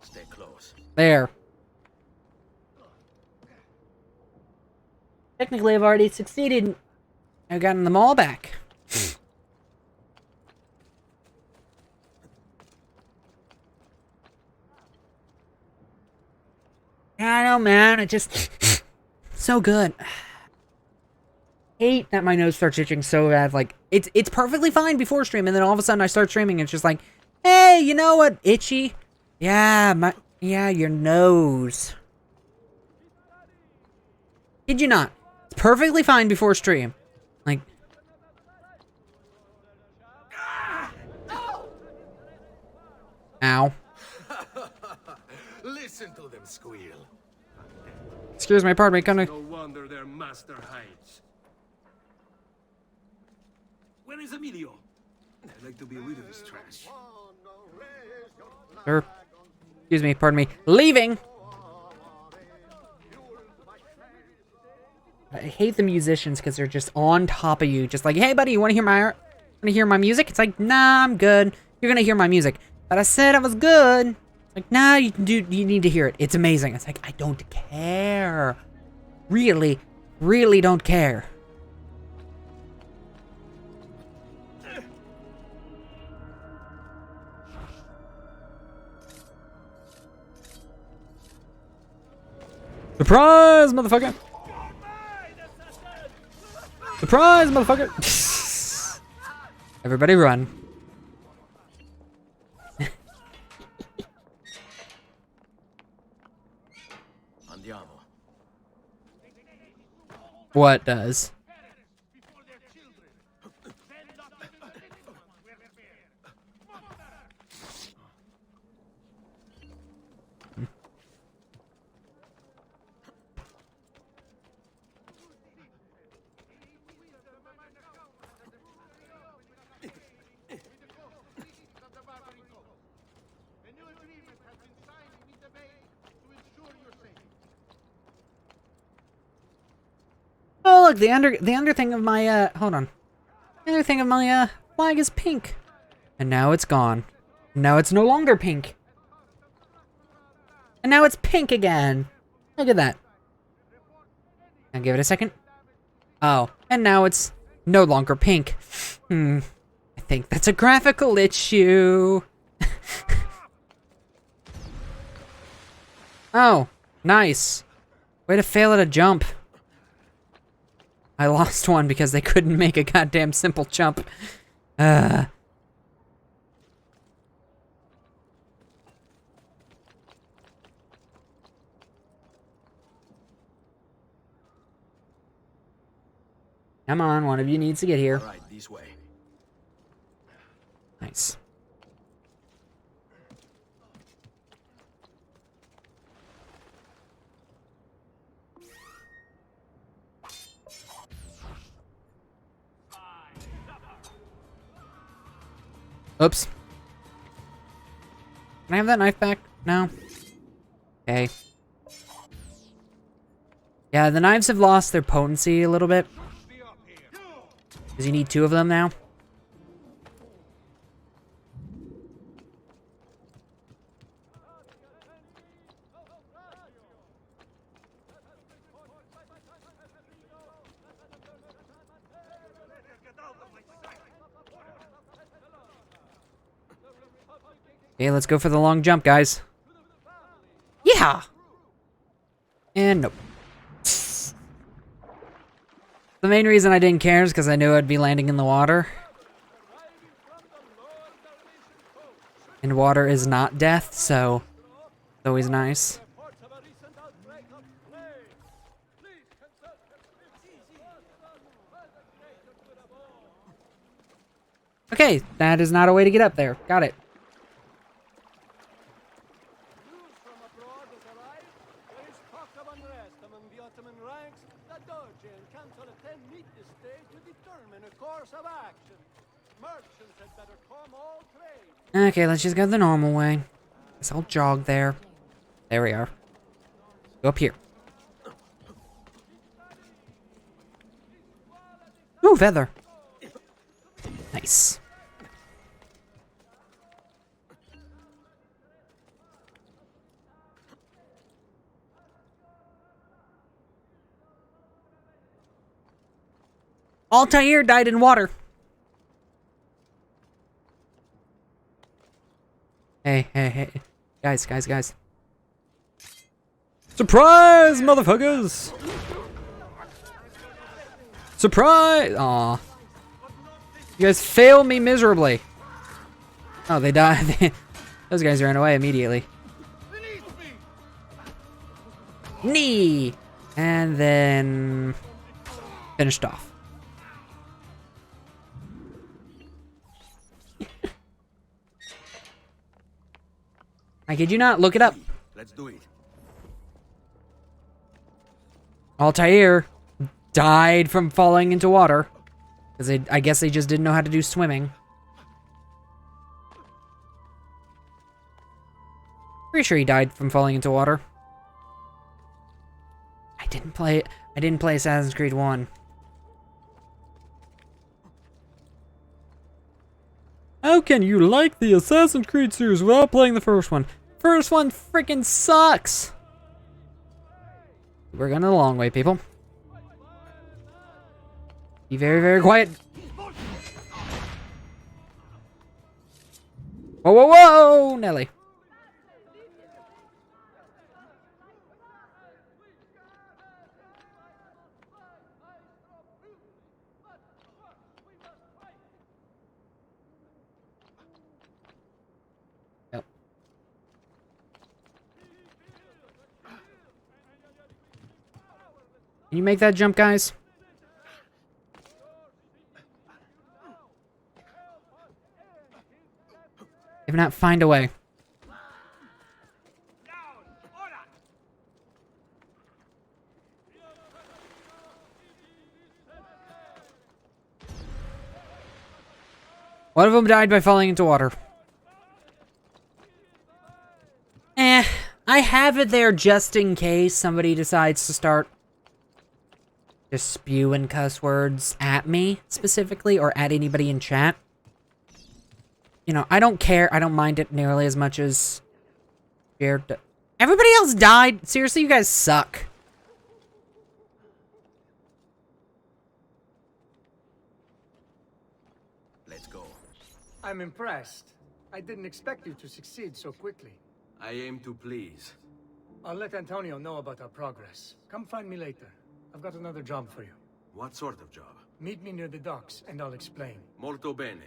[SPEAKER 9] Stay close.
[SPEAKER 1] There. Technically, I've already succeeded. I've gotten them all back. Yeah, I know, man. It just... so good. Hate that my nose starts itching so bad. Like, it's perfectly fine before stream, and then all of a sudden I start streaming, and it's just like, hey, you know what? Itchy. Yeah, your nose. Kid you not. It's perfectly fine before stream. Like... Ow.
[SPEAKER 12] Listen to them squeal.
[SPEAKER 1] Excuse me, pardon me, can I...
[SPEAKER 12] No wonder their master hides. Where is Emilio? I'd like to be rid of his trash.
[SPEAKER 1] Sir. Excuse me, pardon me. Leaving! I hate the musicians because they're just on top of you. Just like, hey buddy, you wanna hear my music? It's like, nah, I'm good. You're gonna hear my music. But I said I was good. It's like, nah, you need to hear it. It's amazing. It's like, I don't care. Really, really don't care. Surprise, motherfucker! Surprise, motherfucker! Everybody run. What does? Oh look, the under thing of my hold on. The other thing of my flag is pink. And now it's gone. Now it's no longer pink. And now it's pink again. Look at that. I'll give it a second. Oh, and now it's no longer pink. I think that's a graphical issue. Oh, nice. Way to fail at a jump. I lost one because they couldn't make a goddamn simple jump. Come on, one of you needs to get here.
[SPEAKER 9] All right, this way.
[SPEAKER 1] Nice. Oops. Can I have that knife back? No? Okay. Yeah, the knives have lost their potency a little bit. Because you need 2 of them now. Okay, let's go for the long jump, guys. Yeah! And nope. The main reason I didn't care is because I knew I'd be landing in the water. And water is not death, so it's always nice. Okay, that is not a way to get up there. Got it. Okay, let's just go the normal way. Guess I'll jog there. There we are. Go up here. Ooh, feather. Nice. Altair died in water. Hey. Guys. Surprise, motherfuckers! Surprise! Aw. You guys fail me miserably. Oh, they died. Those guys ran away immediately. Knee! And then... finished off. I kid you not, look it up.
[SPEAKER 9] Let's do it.
[SPEAKER 1] Altair died from falling into water. Because I guess they just didn't know how to do swimming. Pretty sure he died from falling into water. I didn't play Assassin's Creed 1. How can you like the Assassin's Creed series without playing the first one? First one freaking sucks! We're going the long way, people. Be very, very quiet. Whoa, Nelly. Yep. Can you make that jump, guys? If not, find a way. One of them died by falling into water. I have it there just in case somebody decides to start just spewing cuss words at me, specifically, or at anybody in chat. You know, I don't care. I don't mind it nearly as much as Jared. Everybody else died? Seriously, you guys suck.
[SPEAKER 9] Let's go.
[SPEAKER 11] I'm impressed. I didn't expect you to succeed so quickly.
[SPEAKER 9] I aim to please.
[SPEAKER 11] I'll let Antonio know about our progress. Come find me later. I've got another job for you.
[SPEAKER 9] What sort of job?
[SPEAKER 11] Meet me near the docks, and I'll explain.
[SPEAKER 9] Molto bene.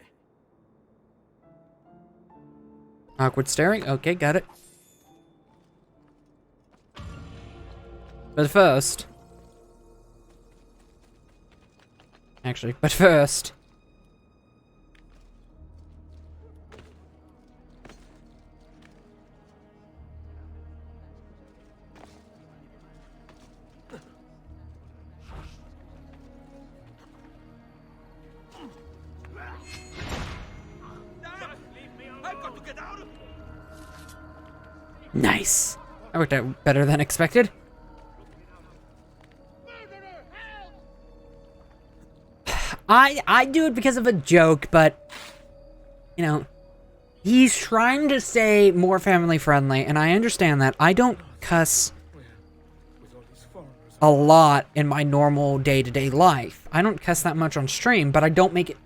[SPEAKER 1] Awkward staring? Okay, got it. But first... Actually, but first... Nice. That worked out better than expected. I do it because of a joke, but you know, he's trying to stay more family friendly, and I understand that. I don't cuss a lot in my normal day-to-day life. I don't cuss that much on stream, but I don't make it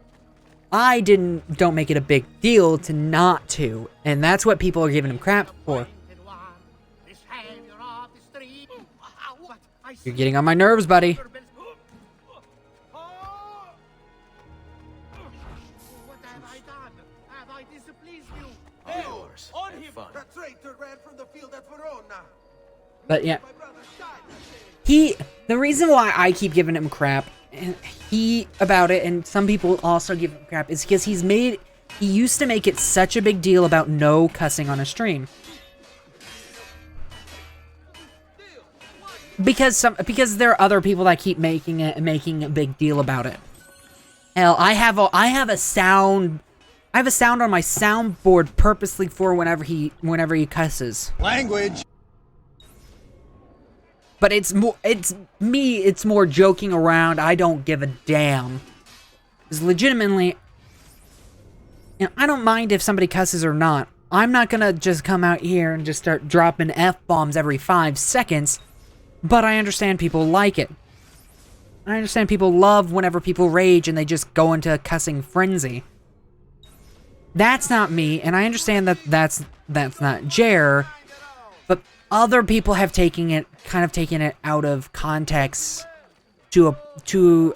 [SPEAKER 1] don't make it a big deal to not to, and that's what people are giving him crap for. You're getting on my nerves, buddy.
[SPEAKER 12] What have I done? Have I displeased you?
[SPEAKER 9] All yours.
[SPEAKER 12] On
[SPEAKER 9] Have
[SPEAKER 12] him!
[SPEAKER 9] fun.
[SPEAKER 12] The traitor ran from the field at Verona.
[SPEAKER 1] But yeah,
[SPEAKER 12] My brother died that day.
[SPEAKER 1] the reason why I keep giving him crap, and about it, and some people also give him crap, is because he used to make it such a big deal about no cussing on a stream. Because there are other people that keep making a big deal about it. Hell, I have a sound on my soundboard purposely for whenever he cusses.
[SPEAKER 8] Language!
[SPEAKER 1] But it's more joking around. I don't give a damn. Because legitimately, you know, I don't mind if somebody cusses or not. I'm not gonna just come out here and just start dropping F-bombs every 5 seconds. But I understand people like it. I understand people love whenever people rage and they just go into a cussing frenzy. That's not me, and I understand that that's not Jer, but other people have taken it out of context to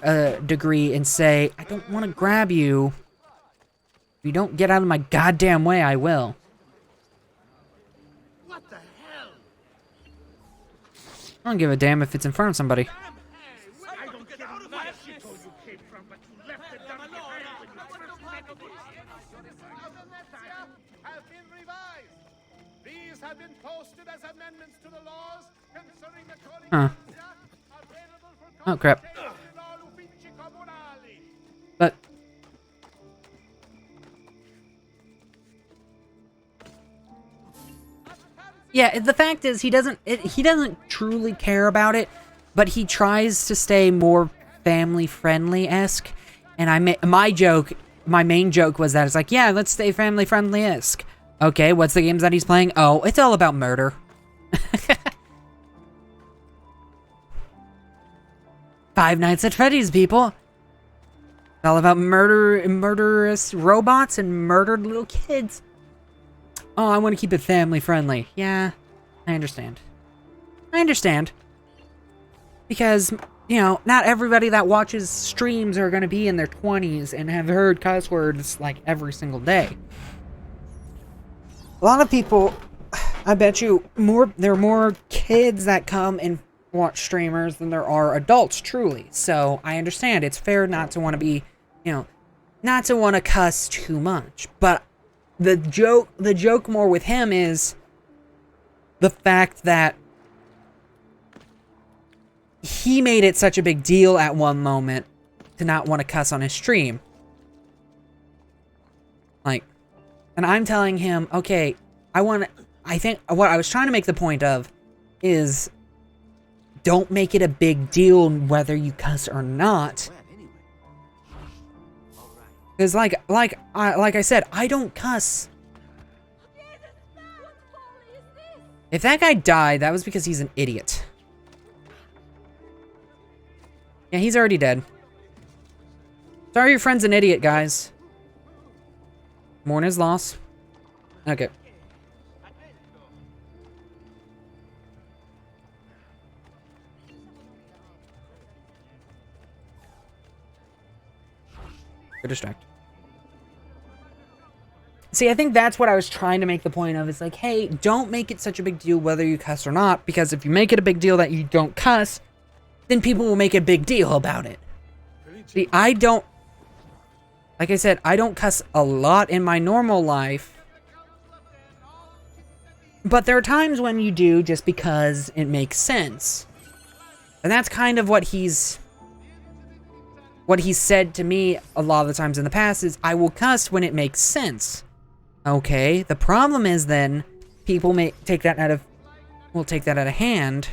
[SPEAKER 1] a degree and say, I don't want to grab you. If you don't get out of my goddamn way, I will.
[SPEAKER 12] What the hell?
[SPEAKER 1] I don't give a damn if it's in front of somebody.
[SPEAKER 12] I don't care where Mexico you came from, but you left the dump behind when you first met me.
[SPEAKER 13] Have been revised. These have been posted as amendments to the laws concerning the
[SPEAKER 1] Huh.
[SPEAKER 13] available for
[SPEAKER 1] Oh crap.
[SPEAKER 13] consultation in all uffici comunali.
[SPEAKER 1] But yeah, the fact is he doesn't truly care about it, but he tries to stay more family friendly-esque. And my main joke was that it's like, yeah, let's stay family friendly-esque. Okay, what's the games that he's playing? Oh, it's all about murder. Five Nights at Freddy's, people. It's all about murderous robots and murdered little kids. Oh, I want to keep it family friendly. Yeah, I understand. Because, you know, not everybody that watches streams are going to be in their 20s and have heard cuss words like every single day. A lot of people, I bet you, there are more kids that come and watch streamers than there are adults, truly. So, I understand. It's fair not to want to be, you know, not to want to cuss too much. But the joke more with him is the fact that he made it such a big deal at one moment to not want to cuss on his stream. Like, and I'm telling him, okay, I think what I was trying to make the point of is don't make it a big deal whether you cuss or not. Because like I said, I don't cuss. If that guy died, that was because he's an idiot. Yeah, he's already dead. Sorry your friend's an idiot, guys. Mourn his loss. Okay. Good distract. See, I think that's what I was trying to make the point of. It's like, hey, don't make it such a big deal whether you cuss or not, because if you make it a big deal that you don't cuss, then people will make a big deal about it. See, I don't... Like I said, I don't cuss a lot in my normal life. But there are times when you do just because it makes sense. And that's kind of what he's said to me a lot of the times in the past is, I will cuss when it makes sense. Okay, the problem is then, people may take that out of hand.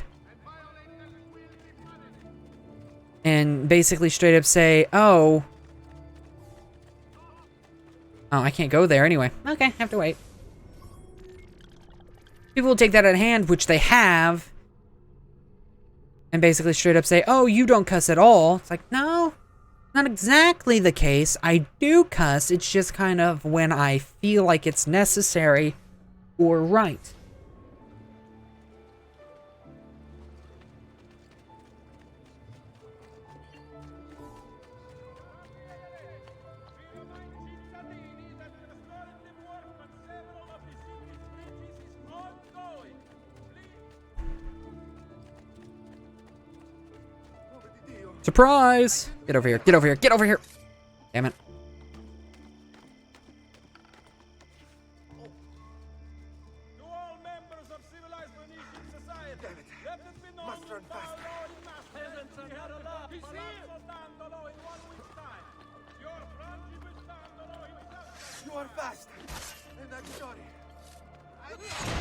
[SPEAKER 1] And basically straight up say, oh, I can't go there anyway. Okay, have to wait. People will take that out of hand, which they have, and basically straight up say, oh, you don't cuss at all. It's like, no, not exactly the case. I do cuss, it's just kind of when I feel like it's necessary or right. Surprise! Get over here, get over here, get over here! Damn it.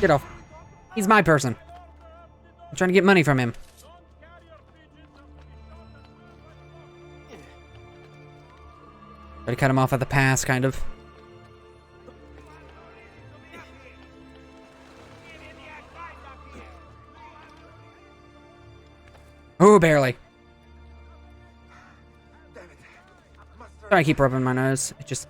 [SPEAKER 1] Get off. He's my person. I'm trying to get money from him. Try to cut him off at the pass, kind of. Oh, barely. Sorry, I keep rubbing my nose. It just...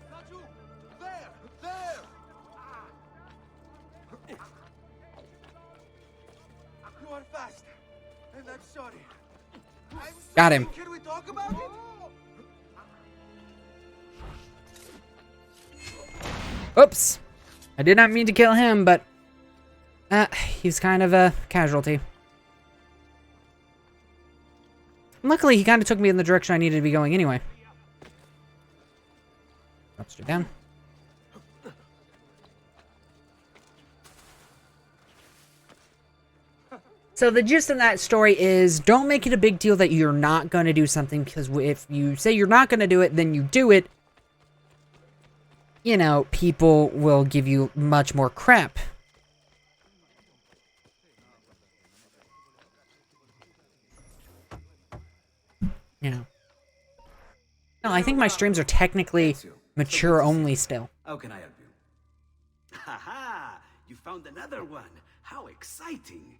[SPEAKER 1] Got him. Oops. I did not mean to kill him, but... he's kind of a casualty. Luckily, he kind of took me in the direction I needed to be going anyway. Drop straight down. So the gist of that story is, don't make it a big deal that you're not going to do something, because if you say you're not going to do it, then you do it, you know, people will give you much more crap. You know. No, I think my streams are technically mature only still.
[SPEAKER 3] How can I help you? Haha! You found another one! How exciting!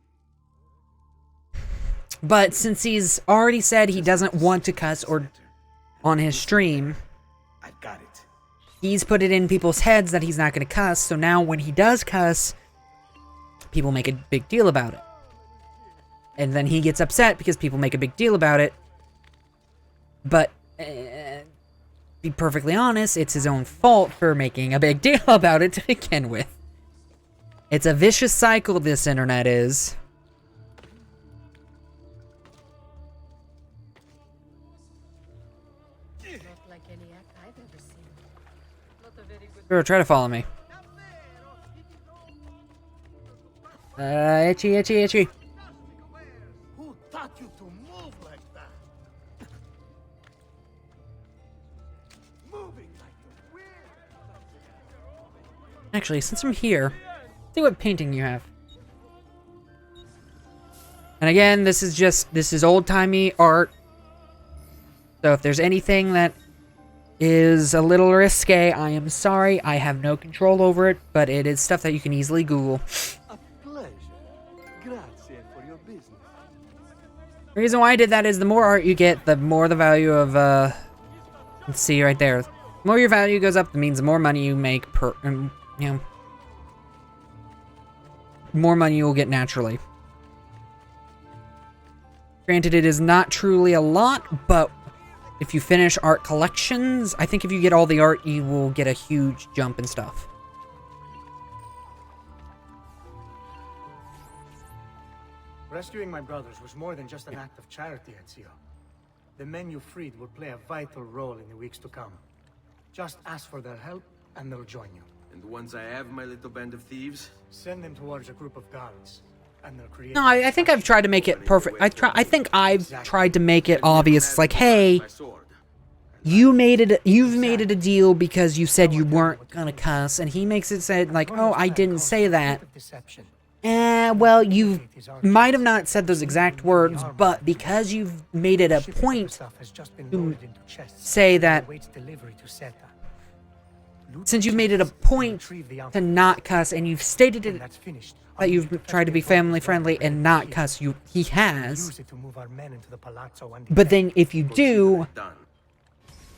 [SPEAKER 1] But since he's already said he doesn't want to cuss or on his stream,
[SPEAKER 3] I got it.
[SPEAKER 1] He's put it in people's heads that he's not going to cuss, so now when he does cuss, people make a big deal about it. And then he gets upset because people make a big deal about it. But, be perfectly honest, it's his own fault for making a big deal about it to begin with. It's a vicious cycle this internet is. Sure, try to follow me. Itchy, itchy, itchy.
[SPEAKER 12] Who taught you to move like that? Moving like a weird.
[SPEAKER 1] Actually, since I'm here, see what painting you have. And again, this is old-timey art. So if there's anything that is a little risque, I am sorry. I have no control over it, but it is stuff that you can easily Google.
[SPEAKER 12] A pleasure. Grazie for your business.
[SPEAKER 1] The reason why I did that is the more art you get, the more the value of, let's see right there. The more your value goes up, that means the more money you make per, you know, more money you'll get naturally. Granted, it is not truly a lot, but if you finish art collections, I think if you get all the art, you will get a huge jump in stuff.
[SPEAKER 11] Rescuing my brothers was more than just an act of charity, Ezio. The men you freed will play a vital role in the weeks to come. Just ask for their help, and they'll join you.
[SPEAKER 9] And once I have my little band of thieves?
[SPEAKER 11] Send them towards a group of guards, and they'll create...
[SPEAKER 1] No, I think I've tried to make it perfect. I think I've tried to make it obvious. It's like, hey, you've made it a deal because you said you weren't gonna cuss, and he makes it said like, oh, I didn't say that. Well, you might have not said those exact words, but because you've made it a point to say that, since you've made it a point to not cuss, and you've stated it that you've tried to be family friendly and not cuss, he has. But then if you do,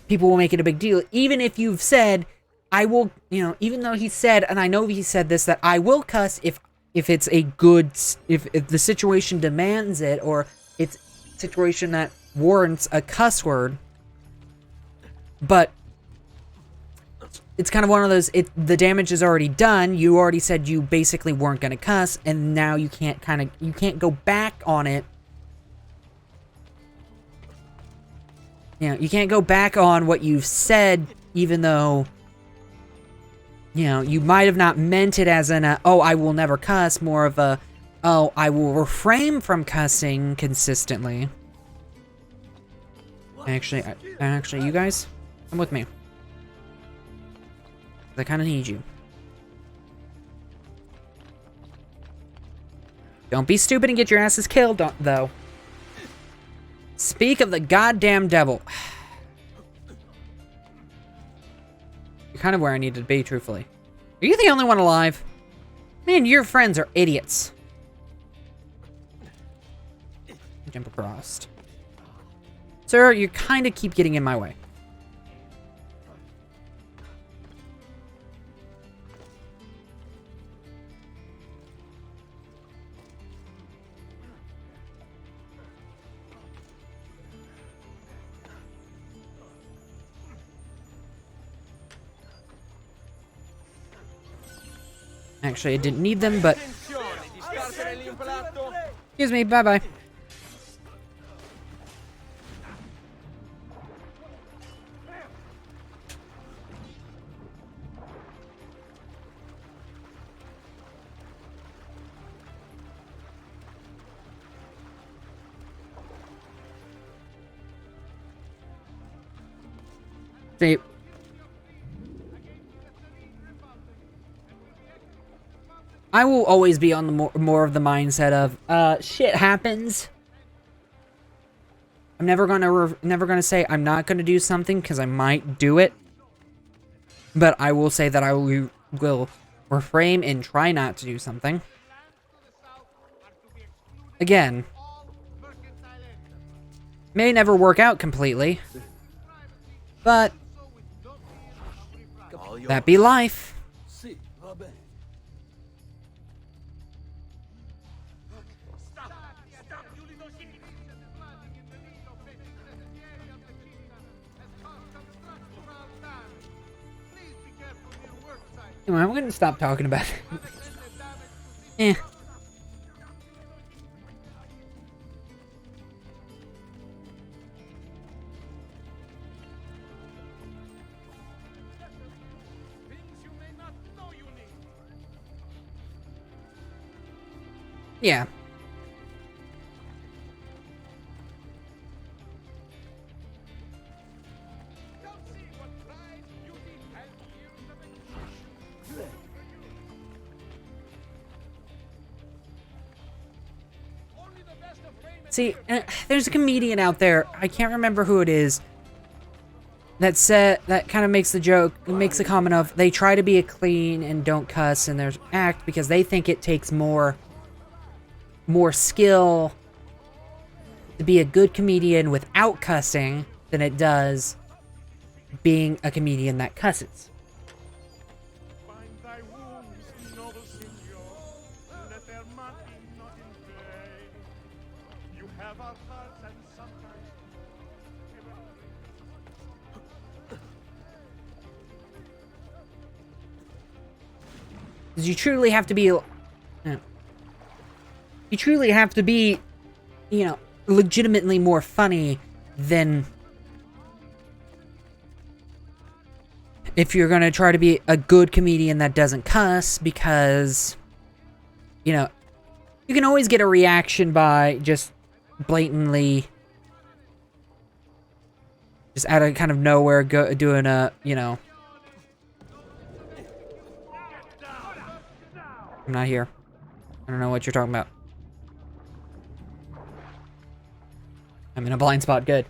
[SPEAKER 1] people will make it a big deal. Even if you've said, I will, you know, even though he said, and I know he said this, that I will cuss if it's a good, if the situation demands it, or it's a situation that warrants a cuss word. But it's kind of one of those, the damage is already done. You already said you basically weren't going to cuss, and now you can't go back on it. You know, you can't go back on what you've said, even though, you know, you might have not meant it as an, oh, I will never cuss, more of a, oh, I will refrain from cussing consistently. Actually, you guys, come with me. I kind of need you. Don't be stupid and get your asses killed, though. Speak of the goddamn devil. You're kind of where I needed to be, truthfully. Are you the only one alive? Man, your friends are idiots. Jump across. Sir, you kind of keep getting in my way. Actually, I didn't need them, but... Excuse me, bye-bye. See... I will always be on the more of the mindset of, shit happens. I'm never gonna say I'm not gonna do something, because I might do it. But I will say that I will refrain and try not to do something. Again, may never work out completely, but that be life. Anyway, I'm gonna stop talking about it. Eh. Yeah. See, there's a comedian out there, I can't remember who it is, that kind of makes the joke, makes the comment of, they try to be a clean and don't cuss in their act because they think it takes more skill to be a good comedian without cussing than it does being a comedian that cusses. Because you truly have to be, you know, legitimately more funny than if you're gonna try to be a good comedian that doesn't cuss, because, you know, you can always get a reaction by just blatantly, just out of kind of nowhere, doing a, you know, I'm not here. I don't know what you're talking about. I'm in a blind spot. Good.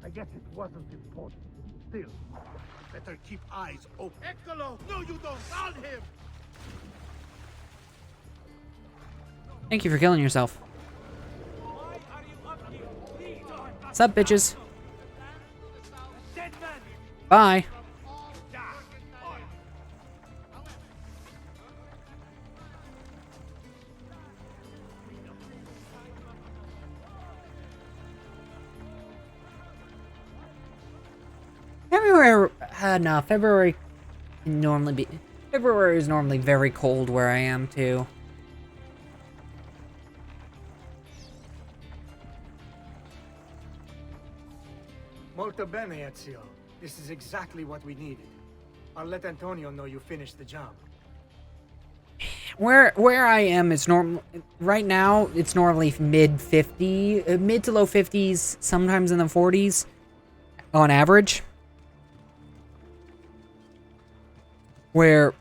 [SPEAKER 12] I guess it wasn't important. Still, better keep eyes open. Eccolo! No, you don't! On him!
[SPEAKER 1] Thank you for killing yourself. What's up, bitches? Bye. February February is normally very cold where I am too.
[SPEAKER 11] Molto bene, Ezio. This is exactly what we needed. I'll let Antonio know you finished the job.
[SPEAKER 1] Where I am is right now it's normally mid to low 50s, sometimes in the 40s on average. Where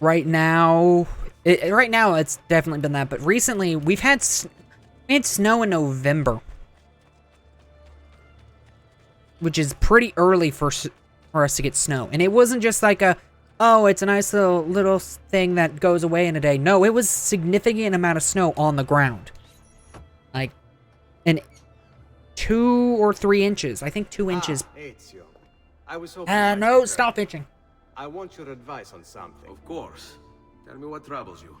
[SPEAKER 1] right now it's definitely been that, but recently we had snow in November, which is pretty early for us to get snow. And it wasn't just like it's a nice little thing that goes away in a day. No, it was significant amount of snow on the ground. Like, 2 or 3 inches. I think 2 inches.
[SPEAKER 4] Ezio. I was hoping
[SPEAKER 1] no, stop itching.
[SPEAKER 4] I want your advice on something.
[SPEAKER 9] Of course. Tell me what troubles you.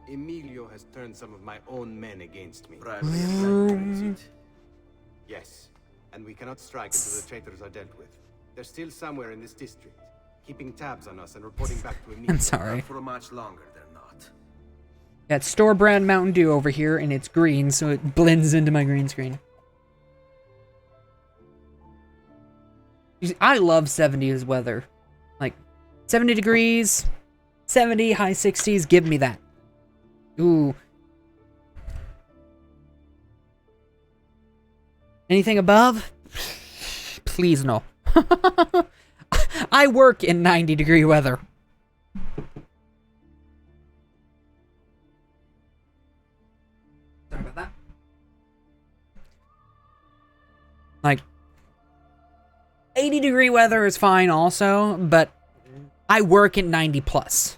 [SPEAKER 4] Emilio has turned some of my own men against me.
[SPEAKER 9] Bribery and blackmail, is it?
[SPEAKER 4] Yes, and we cannot strike until the traitors are dealt with. They're still somewhere in this district, keeping tabs on us and reporting back to Emilio.
[SPEAKER 1] I'm sorry.
[SPEAKER 9] Not for much longer, they're not.
[SPEAKER 1] Got store brand Mountain Dew over here, and it's green, so it blends into my green screen. I love 70s weather. Like, 70 degrees, 70, high 60s, give me that. Ooh. Anything above? Please no. I work in 90-degree weather. Sorry about that. Like, 80-degree weather is fine also, but I work at 90 plus.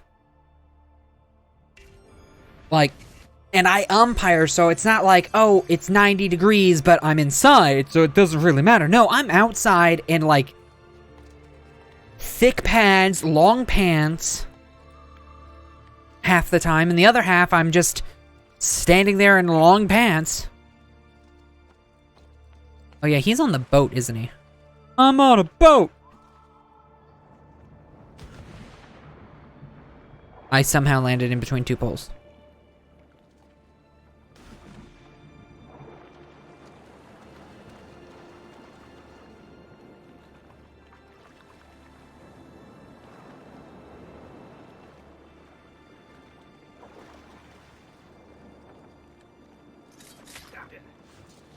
[SPEAKER 1] Like, and I umpire, so it's not like, oh, it's 90 degrees, but I'm inside, so it doesn't really matter. No, I'm outside in, like, thick pads, long pants, half the time, and the other half, I'm just standing there in long pants. Oh yeah, he's on the boat, isn't he? I'm on a boat! I somehow landed in between 2 poles.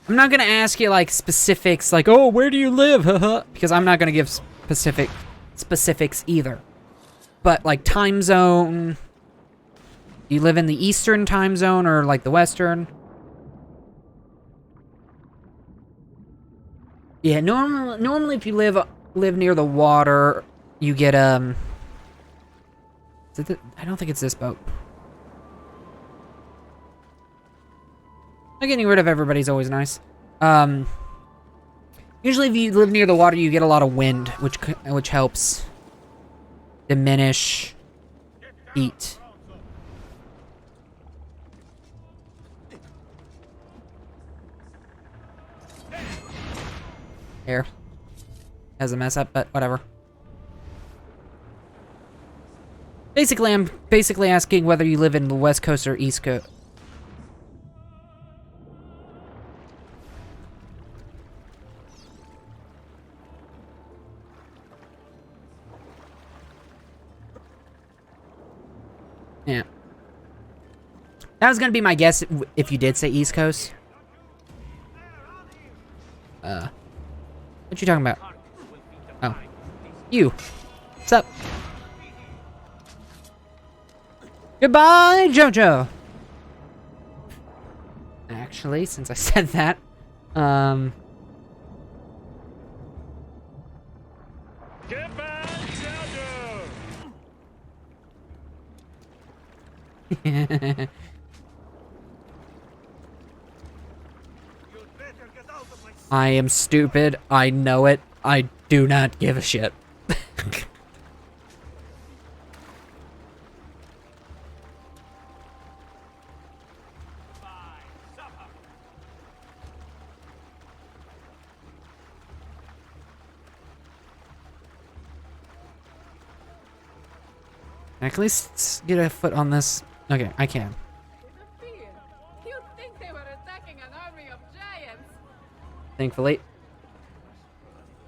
[SPEAKER 1] I'm not gonna ask you, like, specifics, like, oh, where do you live, haha, because I'm not gonna give specifics either. But, like, time zone... Do you live in the Eastern time zone, or, like, the Western? Yeah, normally if you live near the water, you get, I don't think it's this boat. Getting rid of everybody's always nice. Usually if you live near the water, you get a lot of wind, which helps diminish heat. Here. Has a mess up, but whatever. Basically, I'm asking whether you live in the West Coast or East Coast. Yeah. That was gonna be my guess if you did say East Coast. What you talking about? Oh. You. What's up? Goodbye, Jojo! Actually, since I said that,
[SPEAKER 12] Goodbye, Jojo!
[SPEAKER 1] I am stupid. I know it. I do not give a shit. Can I at least get a foot on this? Okay, I can.
[SPEAKER 14] You'd think they were attacking an army of giants.
[SPEAKER 1] Thankfully.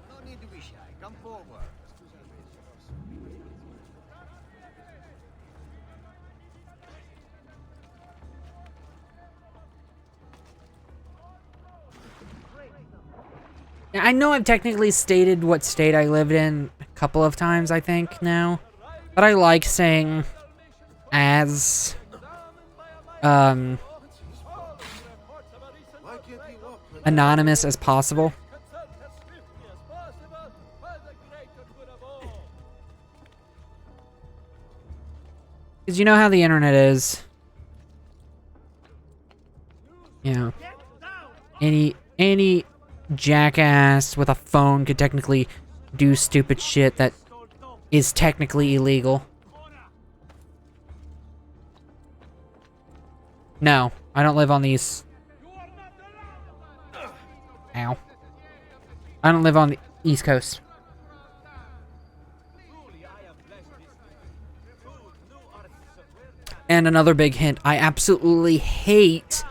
[SPEAKER 12] No need to be shy. Come forward.
[SPEAKER 1] Yeah, I know I've technically stated what state I lived in a couple of times, I think, now. But I like saying as, anonymous as possible. Because you know how the internet is. You know, any jackass with a phone could technically do stupid shit that is technically illegal. No, I don't live on these. Ow. I don't live on the East Coast. And another big hint, I absolutely hate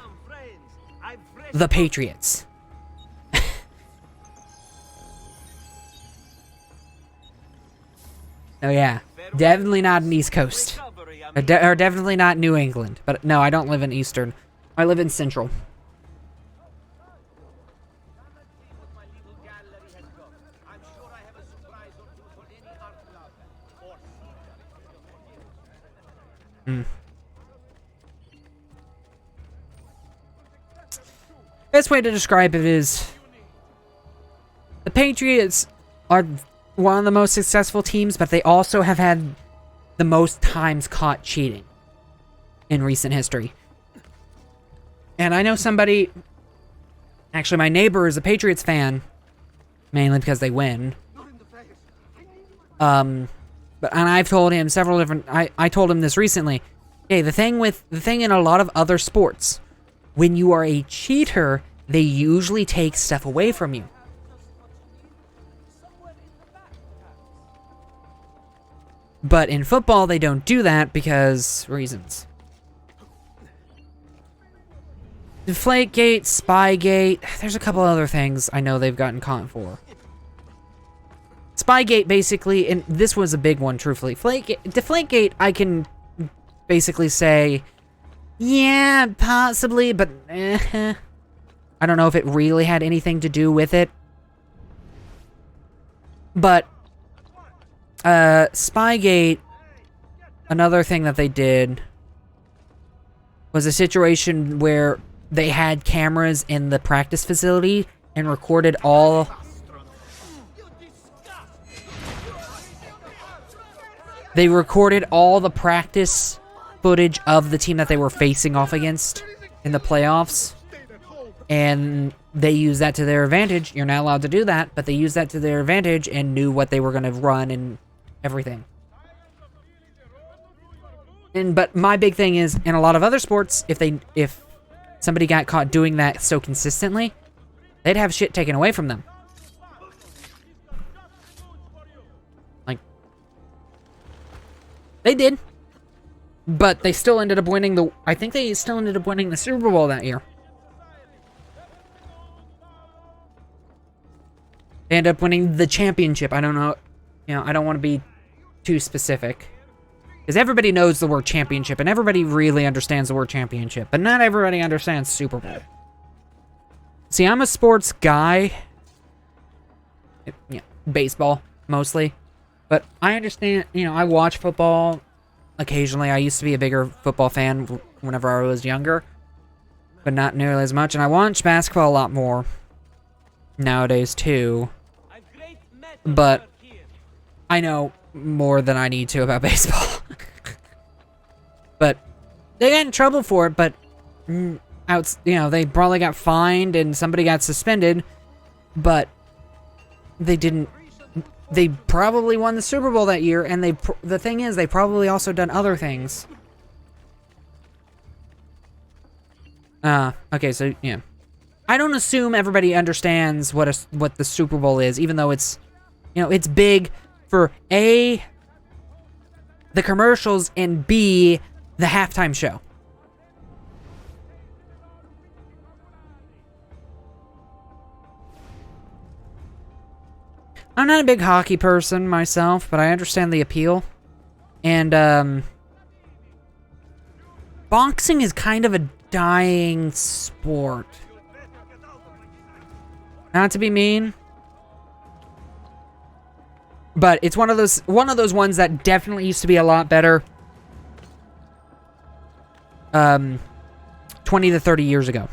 [SPEAKER 1] the Patriots. Oh yeah, definitely not in East Coast. Or definitely not New England. But no, I don't live in Eastern. I live in Central. Best way to describe it is the Patriots are one of the most successful teams, but they also have had the most times caught cheating in recent history. And I know somebody, actually my neighbor is a Patriots fan, mainly because they win. And I've told him several different, I told him this recently. Okay, the thing in a lot of other sports, when you are a cheater, they usually take stuff away from you. But in football, they don't do that because reasons. Deflategate, Spygate, there's a couple other things I know they've gotten caught for. Spygate, basically, and this was a big one, truthfully. Deflategate, I can basically say, yeah, possibly, but I don't know if it really had anything to do with it. But, Spygate, another thing that they did was a situation where they had cameras in the practice facility and recorded all... They recorded all the practice footage of the team that they were facing off against in the playoffs. And they used that to their advantage. You're not allowed to do that, but they used that to their advantage and knew what they were going to run and everything. But my big thing is, in a lot of other sports, if somebody got caught doing that so consistently, they'd have shit taken away from them. Like, they did. But they still ended up winning the... I think they still ended up winning the Super Bowl that year. They ended up winning the championship. I don't know. You know, I don't want to be too specific. Because everybody knows the word championship, and everybody really understands the word championship. But not everybody understands Super Bowl. See, I'm a sports guy. Yeah, baseball, mostly. But I understand, you know, I watch football occasionally. I used to be a bigger football fan whenever I was younger. But not nearly as much. And I watch basketball a lot more nowadays, too. But I know more than I need to about baseball. But they got in trouble for it, but you know, they probably got fined and somebody got suspended, but they didn't. They probably won the Super Bowl that year, and the thing is, they probably also done other things. Okay, so yeah, I don't assume everybody understands what the Super Bowl is, even though it's, you know, it's big for A, the commercials, and B, the halftime show. I'm not a big hockey person myself, but I understand the appeal. And, boxing is kind of a dying sport. Not to be mean, but it's one of those ones that definitely used to be a lot better 20 to 30 years ago.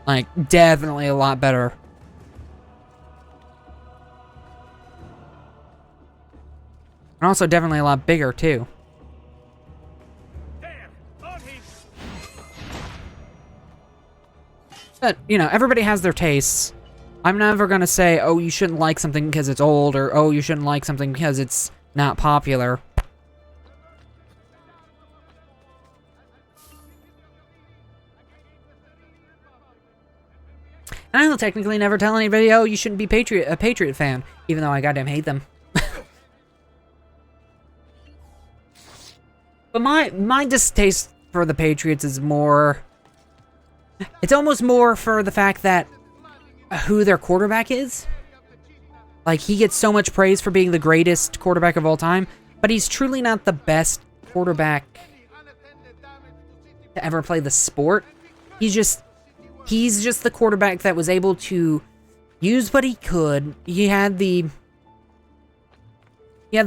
[SPEAKER 1] Like, definitely a lot better. And also definitely a lot bigger, too. But, you know, everybody has their tastes. I'm never gonna say, oh, you shouldn't like something because it's old, or oh, you shouldn't like something because it's not popular. And I will technically never tell anybody, oh, you shouldn't be a Patriot fan, even though I goddamn hate them. But my distaste for the Patriots is more... It's almost more for the fact that who their quarterback is. Like, he gets so much praise for being the greatest quarterback of all time, but he's truly not the best quarterback to ever play the sport. He's just the quarterback that was able to use what he could. He had the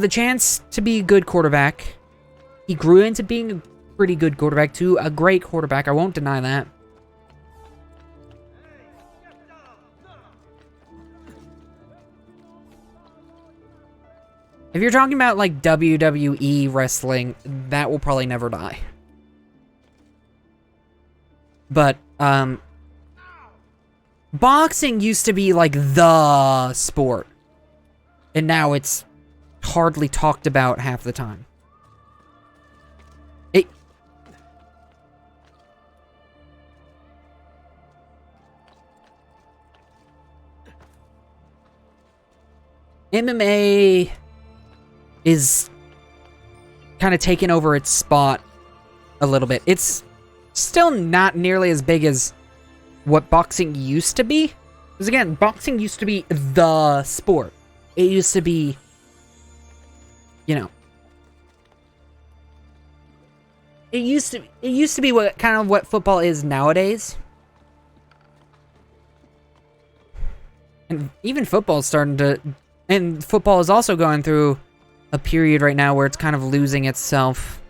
[SPEAKER 1] chance to be a good quarterback. He grew into being a pretty good quarterback to a great quarterback. I won't deny that. If you're talking about, like, WWE wrestling, that will probably never die. But, boxing used to be, like, the sport. And now it's hardly talked about half the time. MMA is kind of taking over its spot a little bit. It's still not nearly as big as what boxing used to be. Because again, boxing used to be the sport. It used to be, you know, it used to be what kind of what football is nowadays. And even football is starting to, and football is also going through a period right now where it's kind of losing itself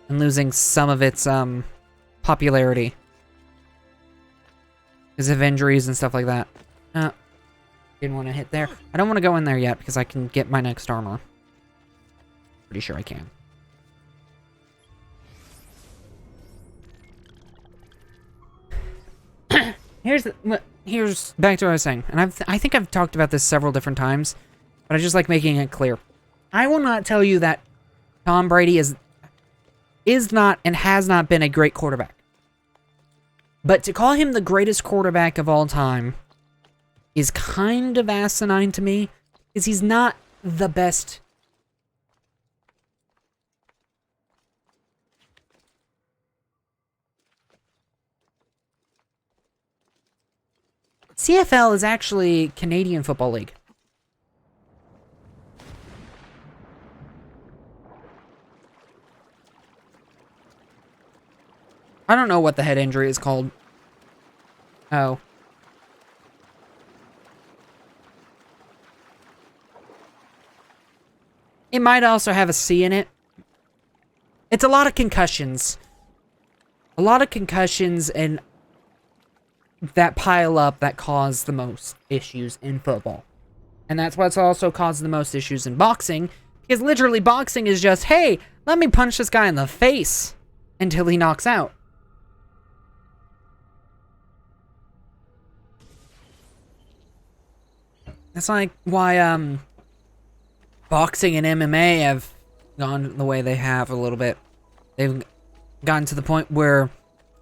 [SPEAKER 1] and losing some of its popularity because of injuries and stuff like that. Didn't want to hit there. I don't want to go in there yet because I can get my next armor. Pretty sure I can. Here's back to what I was saying, and I think I've talked about this several different times, but I just like making it clear. I will not tell you that Tom Brady is not and has not been a great quarterback. But to call him the greatest quarterback of all time is kind of asinine to me, because he's not the best. CFL is actually Canadian Football League. I don't know what the head injury is called. Oh. It might also have a C in it. It's a lot of concussions. A lot of concussions and that pile up that cause the most issues in football. And that's what's also caused the most issues in boxing. Because literally boxing is just, hey, let me punch this guy in the face until he knocks out. That's like why boxing and MMA have gone the way they have a little bit. They've gotten to the point where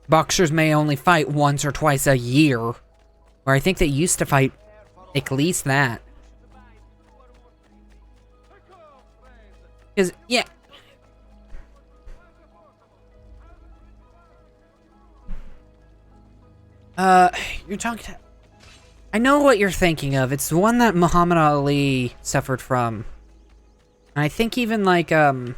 [SPEAKER 1] boxers may only fight once or twice a year. Where I think they used to fight at least that. Because, yeah. You're talking... I know what you're thinking of. It's the one that Muhammad Ali suffered from. And I think even, like, guy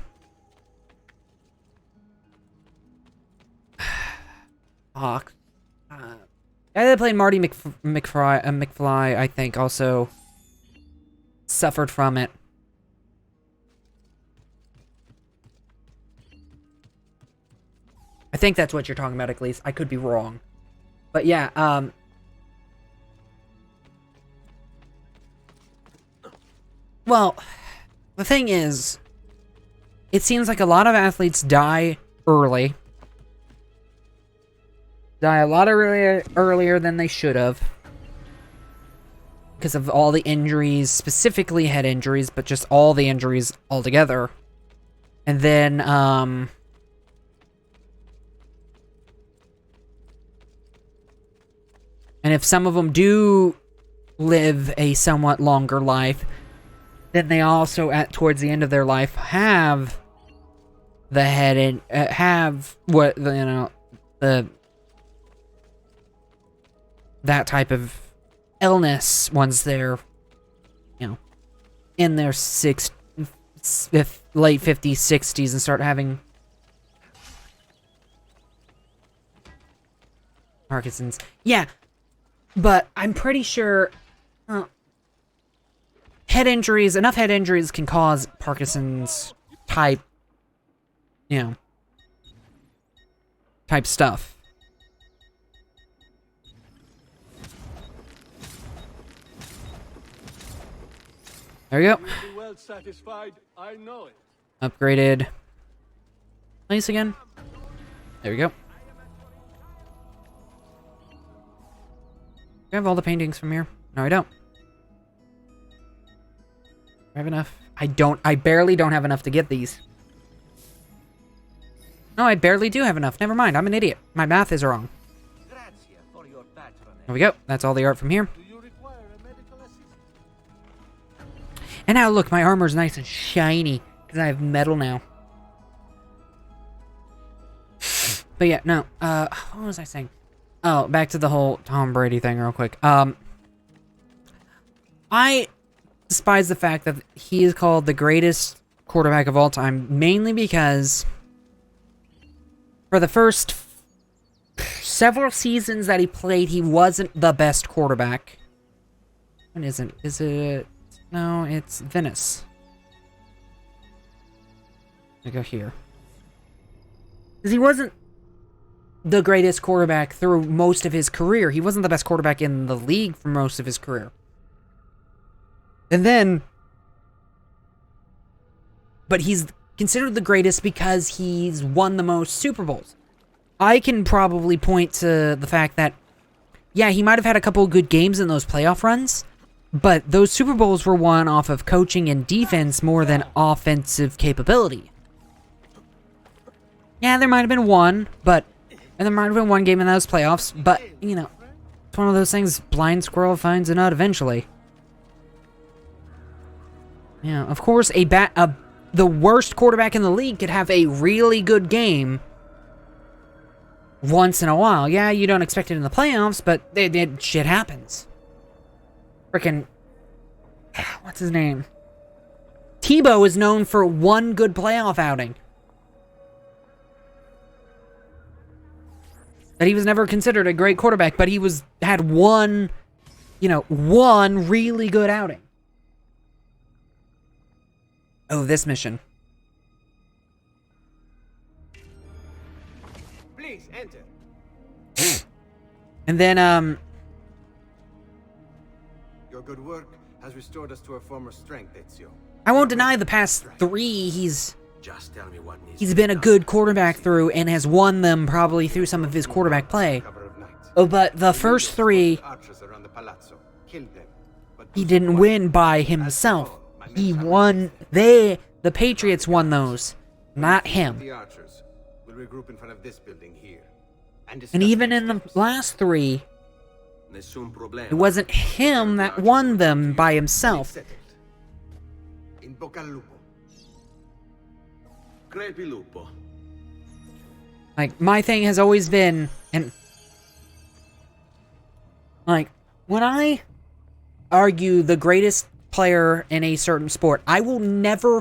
[SPEAKER 1] that played Marty McFly, I think, also suffered from it. I think that's what you're talking about, at least. I could be wrong. But yeah, well, the thing is, it seems like a lot of athletes die early. Die a lot earlier than they should have. Because of all the injuries, specifically head injuries, but just all the injuries altogether. And then, and if some of them do live a somewhat longer life, then they also, towards the end of their life, have the head in, have what, you know, that type of illness once they're, you know, in their late 50s, 60s, and start having Parkinson's. Yeah, but I'm pretty sure enough head injuries can cause Parkinson's type, you know, type stuff. There we go.
[SPEAKER 12] Well satisfied, I know it.
[SPEAKER 1] Upgraded place again. There we go. Do I have all the paintings from here? No, I don't. I have enough. I barely don't have enough to get these. No, I barely do have enough. Never mind, I'm an idiot. My math is wrong. There we go. That's all the art from here. And now look, my armor's nice and shiny, because I have metal now. But yeah, no, what was I saying? Oh, back to the whole Tom Brady thing real quick. I despise the fact that he is called the greatest quarterback of all time, mainly because for the first several seasons that he played, he wasn't the best quarterback. When isn't? Is it? No, it's Venice. I go here. Because he wasn't the greatest quarterback through most of his career. He wasn't the best quarterback in the league for most of his career. And then... But he's considered the greatest because he's won the most Super Bowls. I can probably point to the fact that, yeah, he might have had a couple of good games in those playoff runs, but those Super Bowls were won off of coaching and defense more than offensive capability. Yeah, there might have been one, and there might have been one game in those playoffs, but, you know, it's one of those things, blind squirrel finds a nut eventually. Yeah, of course, the worst quarterback in the league could have a really good game once in a while. Yeah, you don't expect it in the playoffs, but shit happens. Frickin'... What's his name? Tebow is known for one good playoff outing. That he was never considered a great quarterback, but he had one really good outing. Oh, this mission.
[SPEAKER 4] Please, enter.
[SPEAKER 1] And then,
[SPEAKER 4] Your good work has restored us to our former strength, Ezio.
[SPEAKER 1] I won't deny the past 3
[SPEAKER 9] Just tell me what needs
[SPEAKER 1] he's been a good quarterback through and has won them probably through some of his quarterback play. Oh, but the first 3, he didn't win by himself. He won, the Patriots won those, not him.
[SPEAKER 4] The archers will regroup in front of this building here.
[SPEAKER 1] And even in the last 3, it wasn't him that won them by himself.
[SPEAKER 4] In bocca al lupo.
[SPEAKER 9] Crepi lupo.
[SPEAKER 1] Like, my thing has always been, and like, when I argue the greatest player in a certain sport, I will never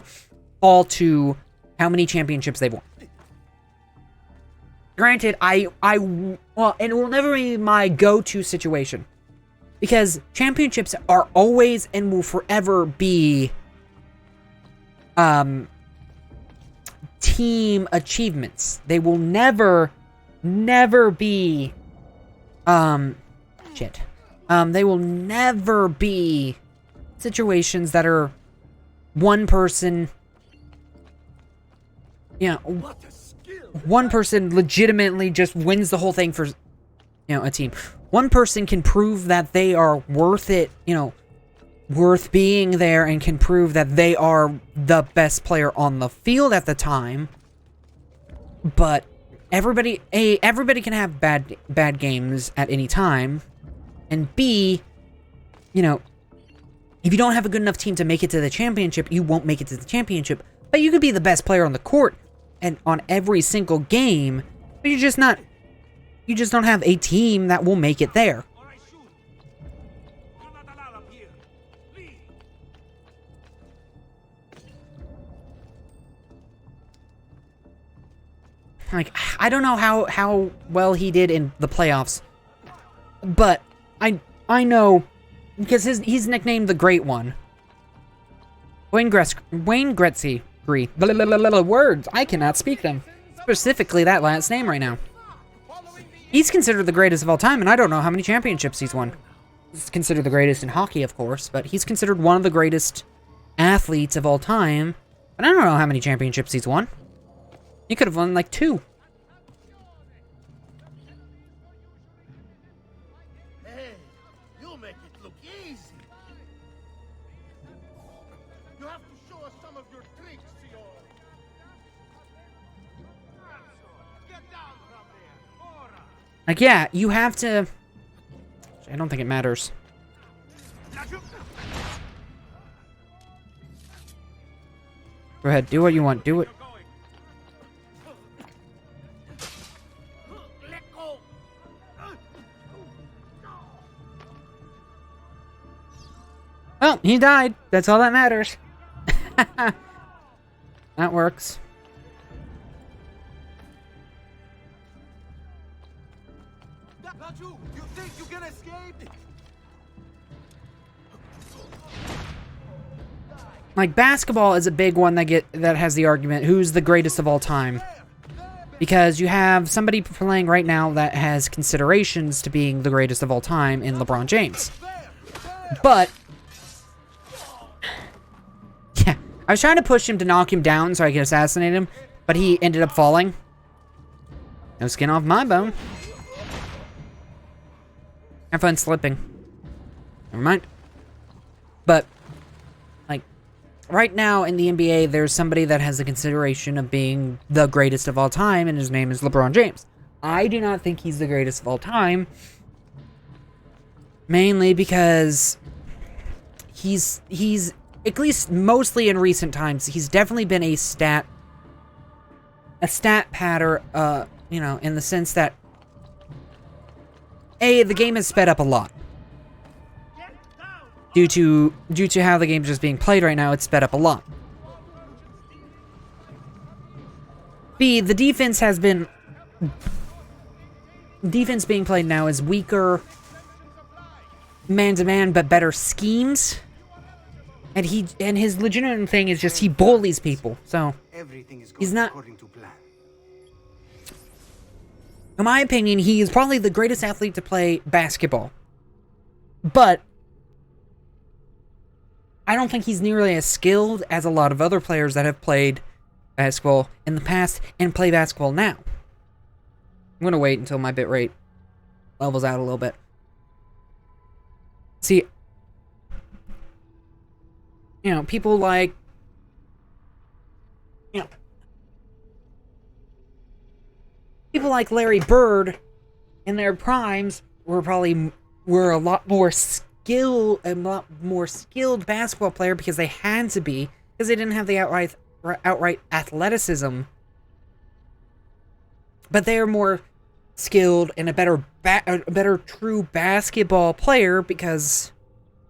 [SPEAKER 1] fall to how many championships they've won. Granted, well, and it will never be my go-to situation. Because championships are always and will forever be, team achievements. They will never be, they will never be situations that are one person, one person legitimately just wins the whole thing for, a team. One person can prove that they are worth it, worth being there, and can prove that they are the best player on the field at the time. But everybody can have bad games at any time. And B, if you don't have a good enough team to make it to the championship, you won't make it to the championship. But you could be the best player on the court and on every single game, but you just don't have a team that will make it there. Like, I don't know how well he did in the playoffs, but I know, because he's nicknamed the Great One. Wayne Gretzky. Words, I cannot speak them. Specifically that last name right now. He's considered the greatest of all time, and I don't know how many championships he's won. He's considered the greatest in hockey, of course, but he's considered one of the greatest athletes of all time. And I don't know how many championships he's won. He could have won like 2.
[SPEAKER 12] Hey, you make it look easy. You have to show us some of your tricks, Theo. Get down from there. Ora.
[SPEAKER 1] Like, yeah, you have to... I don't think it matters. Go ahead, do what you want, do it. Well, he died. That's all that matters. That works. Like, basketball is a big one that has the argument, who's the greatest of all time? Because you have somebody playing right now that has considerations to being the greatest of all time in LeBron James. But, yeah, I was trying to push him to knock him down so I could assassinate him, but he ended up falling. No skin off my bone. Have fun slipping. Never mind. But, like, right now in the NBA, there's somebody that has the consideration of being the greatest of all time, and his name is LeBron James. I do not think he's the greatest of all time, mainly because he's at least mostly in recent times, he's definitely been a stat patter, you know, in the sense that the game has sped up a lot. Due to how the game's just being played right now, it's sped up a lot. B, the defense has been... Defense being played now is weaker man-to-man, but better schemes. And his legitimate thing is just he bullies people, so... He's not... In my opinion, he is probably the greatest athlete to play basketball. But I don't think he's nearly as skilled as a lot of other players that have played basketball in the past and play basketball now. I'm going to wait until my bitrate levels out a little bit. See, you know, people like, you know, people like Larry Bird in their primes were a lot more skilled basketball player because they had to be, because they didn't have the outright athleticism. But they're more skilled and a better true basketball player because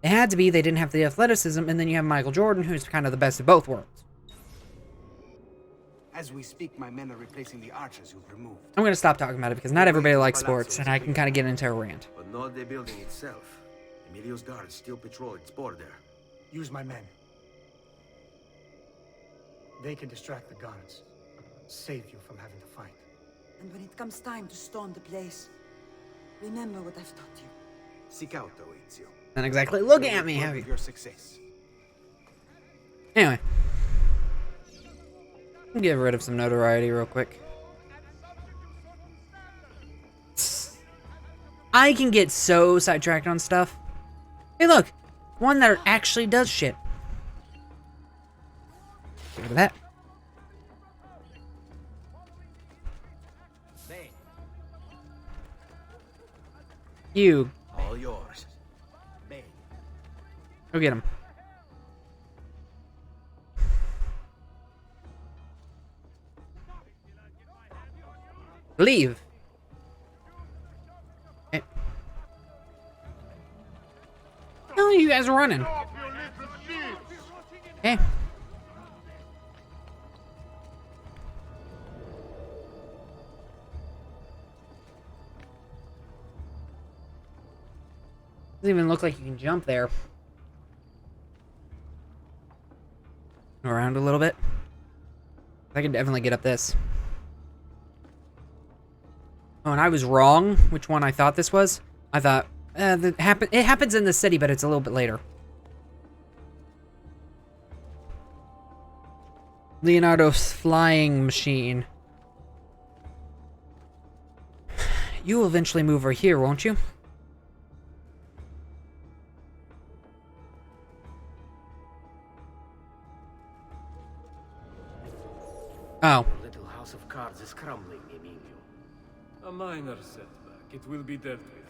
[SPEAKER 1] they had to be. They didn't have the athleticism, and then you have Michael Jordan, who's kind of the best of both worlds.
[SPEAKER 3] As we speak, my men are replacing the archers you've removed.
[SPEAKER 1] I'm going to stop talking about it because not everybody likes sports, and I can kind of get into a rant.
[SPEAKER 9] But not the building itself. Emilio's guards still patrol its border.
[SPEAKER 11] Use my men. They can distract the guards. Save you from having to fight.
[SPEAKER 10] And when it comes time to storm the place, remember what I've taught you.
[SPEAKER 3] Seek out, Ezio.
[SPEAKER 1] Not exactly looking at me, have you?
[SPEAKER 3] Your success.
[SPEAKER 1] Anyway. Get rid of some notoriety real quick. I can get so sidetracked on stuff. Hey, look. One that actually does shit. Get rid of that. You.
[SPEAKER 9] All yours.
[SPEAKER 1] Go get him. Leave. Okay. Oh, you guys are running. Okay. Doesn't even look like you can jump there. Go around a little bit. I can definitely get up this. Oh, and I was wrong which one I thought this was. I thought, it happens in the city, but it's a little bit later. Leonardo's flying machine. You will eventually move over here, won't you? Oh.
[SPEAKER 9] Your little house of cards is crumbling, Emilio.
[SPEAKER 15] A minor setback. It will be dealt with.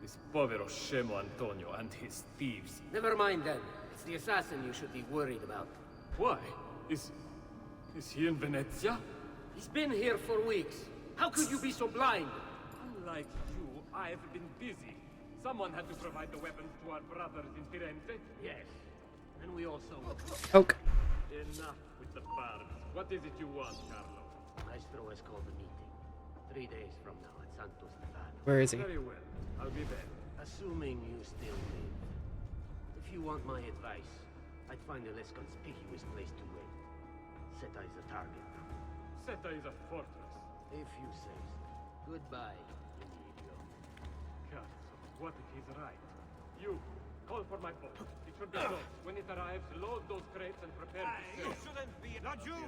[SPEAKER 15] This povero Scemo Antonio and his thieves.
[SPEAKER 16] Never mind then. It's the assassin you should be worried about.
[SPEAKER 15] Why? Is he in Venezia?
[SPEAKER 16] He's been here for weeks. How could you be so blind?
[SPEAKER 15] Unlike you, I've been busy. Someone had to provide the weapons to our brothers in Firenze.
[SPEAKER 16] Yes. And we also...
[SPEAKER 1] Oak.
[SPEAKER 15] Enough with the barbs. What is it you want, Carlo?
[SPEAKER 16] Maestro has called a meeting. 3 days from now at Santo Stefano.
[SPEAKER 1] Where is he?
[SPEAKER 15] Very well. I'll be there.
[SPEAKER 16] Assuming you still live. If you want my advice, I'd find a less conspicuous place to wait. Seta is a target.
[SPEAKER 15] Seta is a fortress.
[SPEAKER 16] If you say so. Goodbye, Emilio.
[SPEAKER 15] Cazzo, what if he's right? You, call for my boat. It should be close. When it arrives, load those crates and prepare to sail.
[SPEAKER 12] You shouldn't be not you!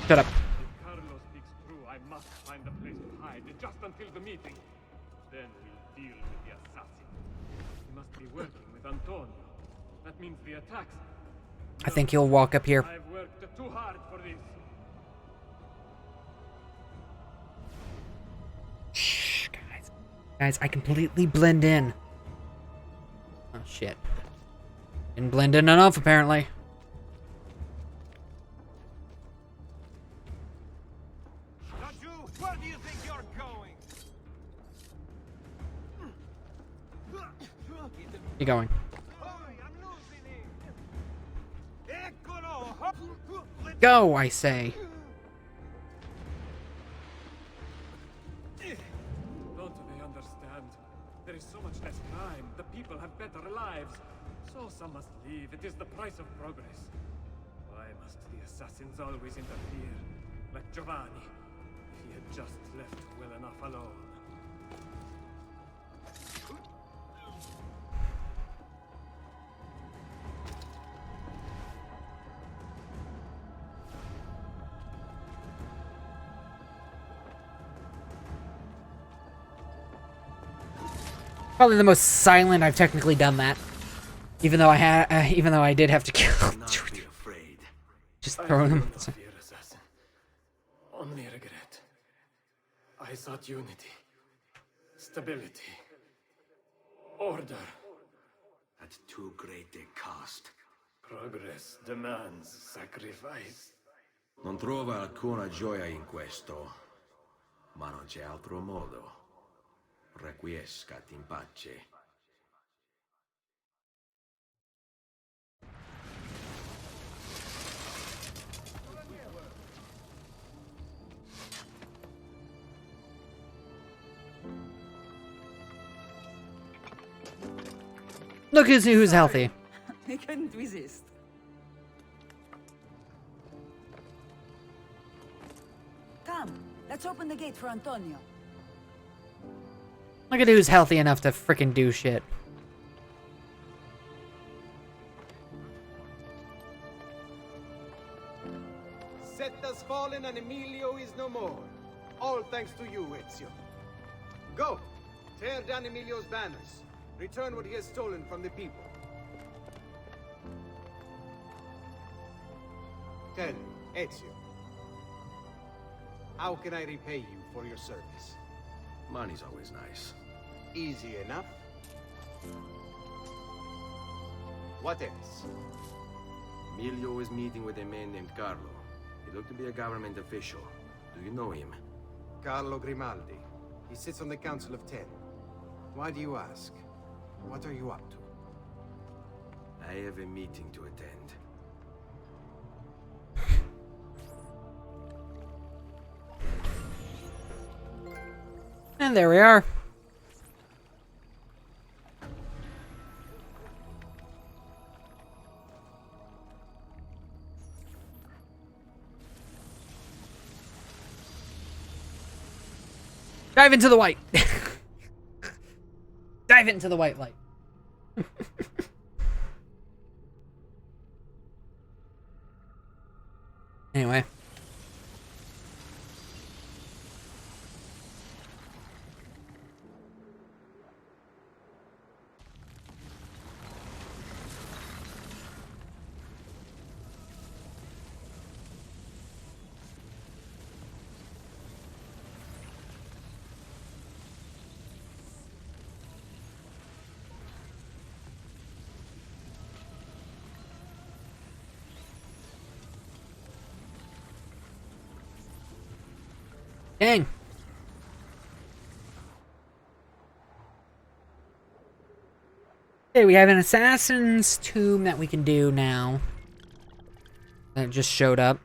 [SPEAKER 1] Shut up.
[SPEAKER 15] If Carlo speaks true, I must find a place to hide just until the meeting. Then we'll deal with the assassin. He must be working with Antonio. That means the attacks.
[SPEAKER 1] I think he'll walk up here.
[SPEAKER 15] I've worked too hard for this.
[SPEAKER 1] Shh, guys. Guys, I completely blend in. Oh, shit. Didn't blend in enough, apparently.
[SPEAKER 12] Not you! Where do you think you're going?
[SPEAKER 1] You going? Go, I say.
[SPEAKER 15] Don't they understand? There is so much less crime. The people have better lives. So some must leave. It is the price of progress. Why must the assassins always interfere? Like Giovanni. If he had just left well enough alone.
[SPEAKER 1] Probably the most silent I've technically done that. Even though I did have to kill. Just throwing them.
[SPEAKER 15] Fear, assassin. Only regret. I sought unity, stability, order.
[SPEAKER 3] At too great a cost.
[SPEAKER 15] Progress demands sacrifice.
[SPEAKER 9] Non trova alcuna gioia in questo, ma non c'è altro modo. Requiescat in pace.
[SPEAKER 1] Look who's healthy.
[SPEAKER 10] I couldn't resist. Come, let's open the gate for Antonio.
[SPEAKER 1] Look at who's healthy enough to frickin' do shit.
[SPEAKER 4] Seta's fallen and Emilio is no more. All thanks to you, Ezio. Go! Tear down Emilio's banners. Return what he has stolen from the people. Tell me, Ezio. How can I repay you for your service?
[SPEAKER 9] Money's always nice.
[SPEAKER 4] Easy enough. What else?
[SPEAKER 9] Emilio is meeting with a man named Carlo. He looked to be a government official. Do you know him?
[SPEAKER 4] Carlo Grimaldi. He sits on the Council of Ten. Why do you ask? What are you up to?
[SPEAKER 9] I have a meeting to attend.
[SPEAKER 1] And there we are. Dive into the white. Dive into the white light. Anyway. Dang. Okay, we have an assassin's tomb that we can do now. That just showed up.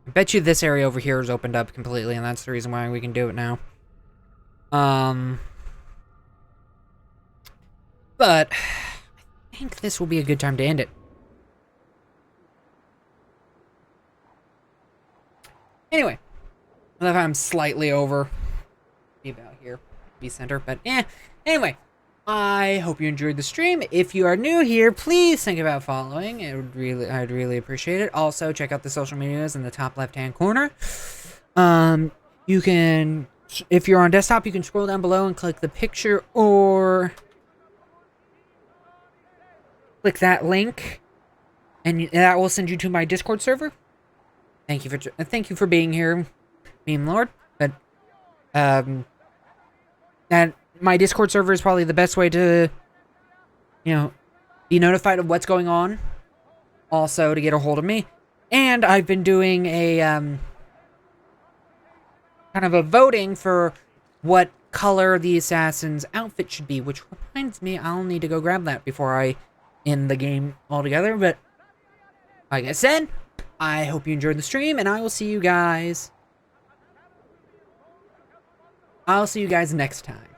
[SPEAKER 1] I bet you this area over here is opened up completely, and that's the reason why we can do it now. But I think this will be a good time to end it. Anyway, I love how I'm slightly over. Be about here, be center, but Anyway, I hope you enjoyed the stream. If you are new here, please think about following. I'd really appreciate it. Also, check out the social medias in the top left-hand corner. You can, if you're on desktop, you can scroll down below and click the picture, or click that link, and that will send you to my Discord server. Thank you for being here, Meme Lord. But and my Discord server is probably the best way to, be notified of what's going on. Also, to get a hold of me. And I've been doing a kind of a voting for what color the assassin's outfit should be, which reminds me, I'll need to go grab that before I end the game altogether. But like I said, I hope you enjoyed the stream, and I will see you guys. I'll see you guys next time.